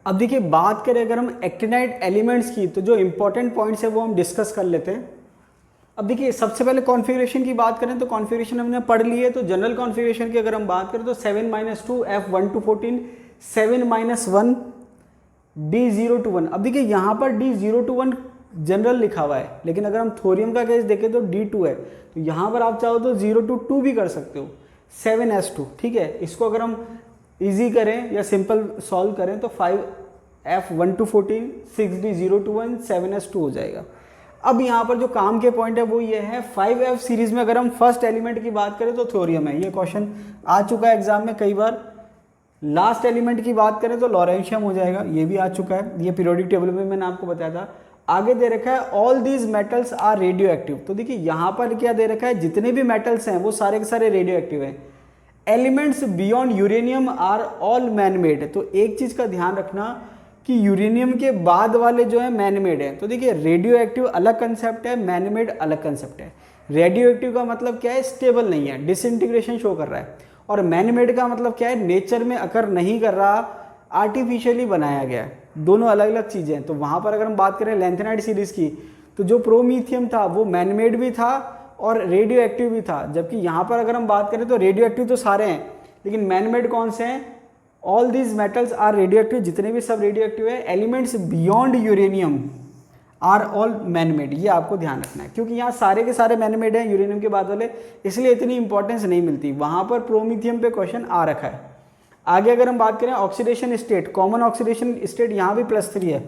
[SPEAKER 1] अब देखिए बात करें अगर हम एक्टिनाइड एलिमेंट्स की, तो जो इंपॉर्टेंट पॉइंट्स है वो हम डिस्कस कर लेते हैं। अब देखिए सबसे पहले कॉन्फ़िगरेशन की बात करें तो कॉन्फ़िगरेशन हमने पढ़ ली है। तो जनरल कॉन्फ़िगरेशन की अगर हम बात करें तो 7-2 F1 to 14 7-1 D0 to 1। अब देखिए यहाँ पर D0 to 1 जनरल लिखा हुआ है, लेकिन अगर हम थोरियम का केस देखें तो D2 है, तो यहाँ पर आप चाहो तो 0 to 2 भी कर सकते हो, 7S2। ठीक है, इसको अगर हम इजी करें या सिंपल सॉल्व करें तो 5F1 to 14 6D0 to 1 7S2 हो जाएगा। अब यहाँ पर जो काम के पॉइंट है वो ये है, 5F सीरीज में अगर हम फर्स्ट एलिमेंट की बात करें तो थोरियम है, ये क्वेश्चन आ चुका है एग्जाम में कई बार। लास्ट एलिमेंट की बात करें तो लॉरेंशियम हो जाएगा, ये भी आ चुका है, ये पीरियोडिक टेबल में मैंने आपको बताया था। आगे दे रखा है all these metals are radio active. तो देखिए यहाँ पर क्या दे रखा है, जितने भी मेटल्स हैं वो सारे के सारे रेडियो एक्टिव हैं। Elements beyond uranium are all man made. तो एक चीज़ का ध्यान रखना कि यूरेनियम के बाद वाले जो है मैन मेड है। तो देखिए रेडियो एक्टिव अलग कंसेप्ट है, मैन मेड अलग कंसेप्ट है। रेडियो एक्टिव का मतलब क्या है, स्टेबल नहीं है, डिसइंटीग्रेशन शो कर रहा है, और मैन मेड का मतलब क्या है, नेचर में अकर नहीं कर रहा, आर्टिफिशियली बनाया गया है। दोनों अलग अलग चीज़ें हैं। तो वहाँ पर अगर हम बात करें लैंथेनाइड सीरीज की, तो जो प्रोमीथियम था वो मैन मेड भी था और रेडियो एक्टिव भी था, जबकि यहाँ पर अगर हम बात करें तो रेडियो एक्टिव तो सारे हैं, लेकिन मैन मेड कौन से हैं, all these metals are radio active, जितने भी सब रेडियो एक्टिव है। Elements beyond uranium are all man made, ये आपको ध्यान रखना है, क्योंकि यहाँ सारे के सारे मैन मेड हैं यूरेनियम के बाद वाले, इसलिए इतनी इंपॉर्टेंस नहीं मिलती। वहाँ पर प्रोमीथियम पे क्वेश्चन आ रखा है। आगे अगर हम बात करें oxidation state, common oxidation state यहाँ भी +3 है,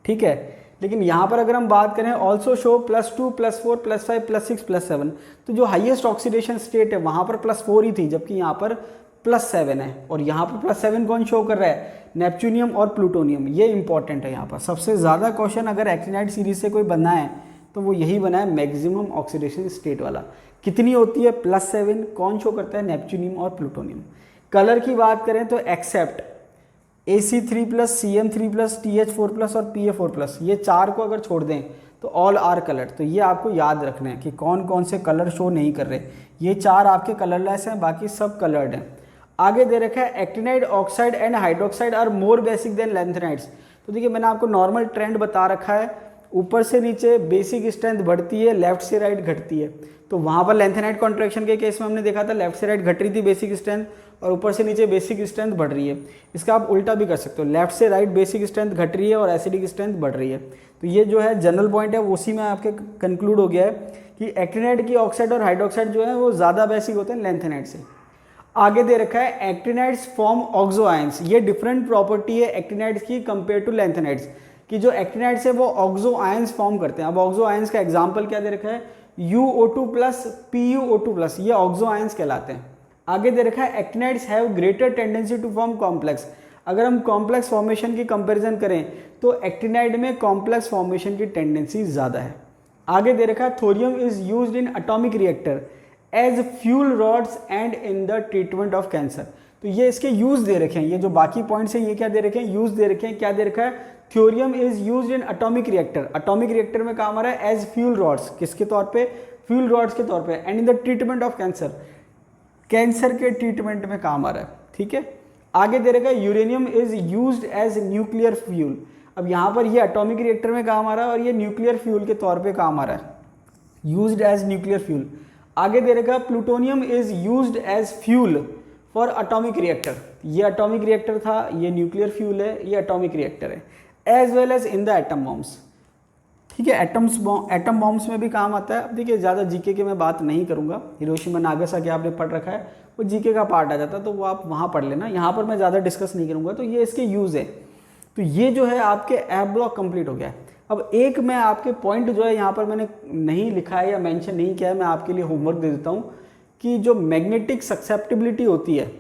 [SPEAKER 1] ठीक है, लेकिन यहाँ पर अगर हम बात करें ऑल्सो शो +2 +4 +5 +6 +7, तो जो हाईएस्ट ऑक्सीडेशन स्टेट है वहाँ पर +4 ही थी, जबकि यहाँ पर +7 है। और यहाँ पर +7 कौन शो कर रहा है, नेपच्यूनियम और प्लूटोनियम। ये इंपॉर्टेंट है। यहाँ पर सबसे ज़्यादा क्वेश्चन अगर एक्टिनाइड सीरीज से कोई बना है तो वो यही बना है, मैक्सिमम ऑक्सीडेशन स्टेट वाला। कितनी होती है, +7, कौन शो करता है, नेपच्यूनियम और प्लूटोनियम। कलर की बात करें तो एक्सेप्ट AC3+, CM3+, TH4+ और PA4+, ये 4 को अगर छोड़ दें तो ऑल आर कलर। तो ये आपको याद रखना है कि कौन कौन से कलर शो नहीं कर रहे। ये 4 आपके कलरलेस हैं, बाकी सब कलर्ड हैं। आगे दे रखा है actinide oxide and hydroxide are more basic than lanthanides. तो देखिए मैंने आपको नॉर्मल ट्रेंड बता रखा है, ऊपर से नीचे बेसिक स्ट्रेंथ बढ़ती है, लेफ्ट से राइट घटती है। तो वहाँ पर लैंथेनाइड कॉन्ट्रैक्शन के केस में हमने देखा था लेफ्ट से राइट घट रही थी बेसिक स्ट्रेंथ, और ऊपर से नीचे बेसिक स्ट्रेंथ बढ़ रही है। इसका आप उल्टा भी कर सकते हो, लेफ्ट से राइट बेसिक स्ट्रेंथ घट रही है और एसिडिक स्ट्रेंथ बढ़ रही है। तो ये जो है जनरल पॉइंट है, उसी में आपके कंक्लूड हो गया है कि एक्टिनाइड की ऑक्साइड और हाइड्रोक्साइड जो है वो ज़्यादा बेसिक होते हैं लैंथेनाइड से। आगे दे रखा है एक्टिनाइड्स फॉर्म ऑक्सो आयंस। ये डिफरेंट प्रॉपर्टी है एक्टिनाइड्स की कंपेयर टू लैंथेनाइड्स, कि जो एक्टिनाइड्स है वो ऑक्सो आयंस फॉर्म करते हैं। अब ऑक्सो आयंस का एग्जाम्पल क्या दे रखा है, UO2+, PuO2+, ये ऑक्सो आयंस कहलाते हैं। आगे दे रखा है actinides have greater tendency to form complex. अगर हम कॉम्प्लेक्स फॉर्मेशन की कंपैरिजन करें तो एक्टिनाइड में कॉम्प्लेक्स फॉर्मेशन की टेंडेंसी ज़्यादा है। आगे दे रखा है thorium is used in atomic reactor as fuel rods and in the treatment of cancer. तो ये इसके यूज़ दे रखे हैं, ये जो बाकी पॉइंट्स हैं ये क्या दे रखे हैं, यूज़ दे रखे हैं। क्या दे रखा है, thorium is used in atomic reactor, atomic reactor में काम आ रहा है एज फ्यूल रॉड्स, किसके तौर पे, फ्यूल रॉड्स के तौर पे, and in the treatment of cancer, cancer के ट्रीटमेंट में काम आ रहा है। ठीक है, आगे दे रखा है uranium is used as nuclear fuel. अब यहाँ पर ये एटॉमिक रिएक्टर में काम आ रहा है और ये न्यूक्लियर फ्यूल के तौर पे काम आ रहा है, यूज्ड एज न्यूक्लियर फ्यूल। आगे दे रखा है plutonium is used as fuel for atomic reactor. ये एटॉमिक रिएक्टर था, ये न्यूक्लियर फ्यूल है, ये एटॉमिक रिएक्टर है, as well as in the atom bombs. ठीक है, एटम बॉम्ब्स में भी काम आता है। अब देखिए ज़्यादा जीके की मैं बात नहीं करूँगा, हिरोशिमा नागासाकी आपने पढ़ रखा है, वो जीके का पार्ट आ जाता है तो वो आप वहाँ पढ़ लेना, यहाँ पर मैं ज़्यादा डिस्कस नहीं करूँगा। तो ये इसके यूज़ है। तो ये जो है आपके ऐप ब्लॉक कंप्लीट हो गया है। अब एक मैं आपके पॉइंट जो है यहाँ पर मैंने नहीं लिखा है या मेंशन नहीं किया है, मैं आपके लिए होमवर्क दे देता हूँ कि जो मैग्नेटिक ससेप्टिबिलिटी होती है,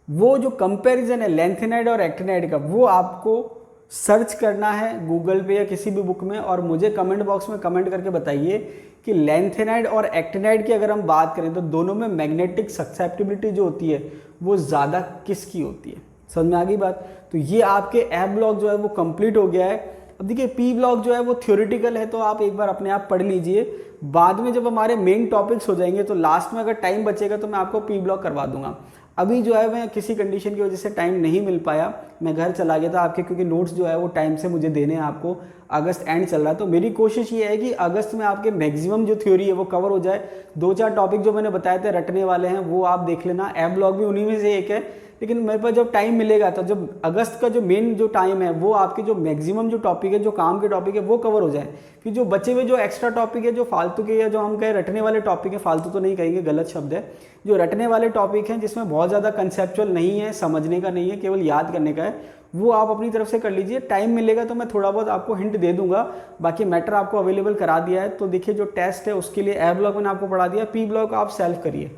[SPEAKER 1] वो जो कंपैरिजन है लैंथेनाइड और एक्टिनाइड का, वो आपको सर्च करना है गूगल पे या किसी भी बुक में, और मुझे कमेंट बॉक्स में कमेंट करके बताइए कि लैंथेनाइड और एक्टिनाइड की अगर हम बात करें तो दोनों में मैग्नेटिक ससेप्टिबिलिटी जो होती है वो ज़्यादा किसकी होती है। समझ में आ गई बात। तो ये आपके एफ ब्लॉक जो है वो कंप्लीट हो गया है। अब देखिए पी ब्लॉक जो है वो थ्योरेटिकल है, तो आप एक बार अपने आप पढ़ लीजिए। बाद में जब हमारे मेन टॉपिक्स हो जाएंगे तो लास्ट में अगर टाइम बचेगा तो मैं आपको पी ब्लॉक करवा दूंगा। अभी जो है मैं किसी कंडीशन की वजह से टाइम नहीं मिल पाया, मैं घर चला गया था आपके, क्योंकि नोट्स जो है वो टाइम से मुझे देने हैं आपको। अगस्त एंड चल रहा है, तो मेरी कोशिश ये है कि अगस्त में आपके मैक्सिमम जो थ्योरी है वो कवर हो जाए। 2-4 टॉपिक जो मैंने बताए थे रटने वाले हैं वो आप देख लेना, एफ ब्लॉक भी उन्हीं में से एक है। लेकिन मेरे पास जब टाइम मिलेगा तो जब अगस्त का जो मेन जो टाइम है वो आपके जो मैक्सिमम जो टॉपिक है, जो काम के टॉपिक है वो कवर हो जाए। फिर जो बचे हुए जो एक्स्ट्रा टॉपिक है, जो फालतू के या जो हम कहें रटने वाले टॉपिक है, फालतू तो नहीं कहेंगे, गलत शब्द है, जो रटने वाले टॉपिक हैं जिसमें बहुत ज़्यादा कंसेप्चुअल नहीं है, समझने का नहीं है, केवल याद करने का है, वो आप अपनी तरफ से कर लीजिए। टाइम मिलेगा तो मैं थोड़ा बहुत आपको हिंट दे दूंगा, बाकी मैटर आपको अवेलेबल करा दिया है। तो देखिए जो टेस्ट है उसके लिए ए ब्लॉक मैंने आपको पढ़ा दिया, पी ब्लॉक आप सेल्फ करिए,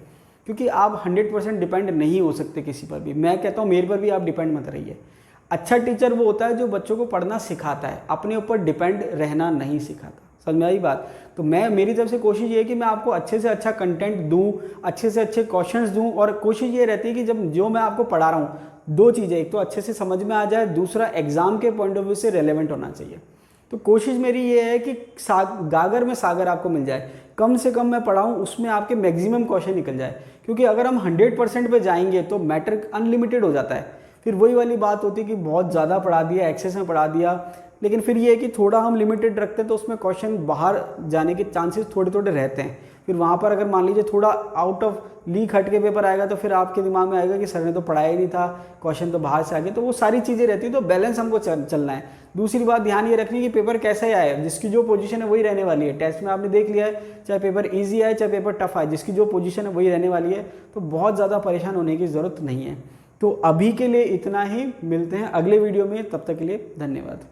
[SPEAKER 1] क्योंकि आप 100% डिपेंड नहीं हो सकते किसी पर भी। मैं कहता हूँ मेरे पर भी आप डिपेंड मत रहिए। अच्छा टीचर वो होता है जो बच्चों को पढ़ना सिखाता है, अपने ऊपर डिपेंड रहना नहीं सिखाता। समझ में आई बात। तो मेरी तरफ से कोशिश ये है कि मैं आपको अच्छे से अच्छा कंटेंट दूं, अच्छे से अच्छे क्वेश्चंस दूं, और कोशिश ये रहती है कि जब जो मैं आपको पढ़ा रहा हूँ 2 चीज़ें, एक तो अच्छे से समझ में आ जाए, दूसरा एग्जाम के पॉइंट ऑफ व्यू से रेलेवेंट होना चाहिए। तो कोशिश मेरी ये है कि गागर में सागर आपको मिल जाए, कम से कम मैं पढ़ाऊँ उसमें आपके मैक्सिमम क्वेश्चन निकल जाए। क्योंकि अगर हम 100% पे जाएंगे तो मैटर अनलिमिटेड हो जाता है, फिर वही वाली बात होती है कि बहुत ज़्यादा पढ़ा दिया, एक्सेस में पढ़ा दिया। लेकिन फिर ये है कि थोड़ा हम लिमिटेड रखते हैं तो उसमें क्वेश्चन बाहर जाने के चांसेस थोड़े थोड़े रहते हैं। फिर वहाँ पर अगर मान लीजिए थोड़ा आउट ऑफ लीक हट के पेपर आएगा तो फिर आपके दिमाग में आएगा कि सर ने तो पढ़ाया ही नहीं था, क्वेश्चन तो बाहर से आ गए। तो वो सारी चीज़ें रहती है, तो बैलेंस हमको चलना है। दूसरी बात ध्यान ये रखनी कि पेपर कैसा ही आए, जिसकी जो पोजीशन है वही रहने वाली है। टेस्ट में आपने देख लिया है, चाहे पेपर ईजी आए चाहे पेपर टफ आए, जिसकी जो पोजीशन है वही रहने वाली है। तो बहुत ज़्यादा परेशान होने की ज़रूरत नहीं है। तो अभी के लिए इतना ही, मिलते हैं अगले वीडियो में, तब तक के लिए धन्यवाद।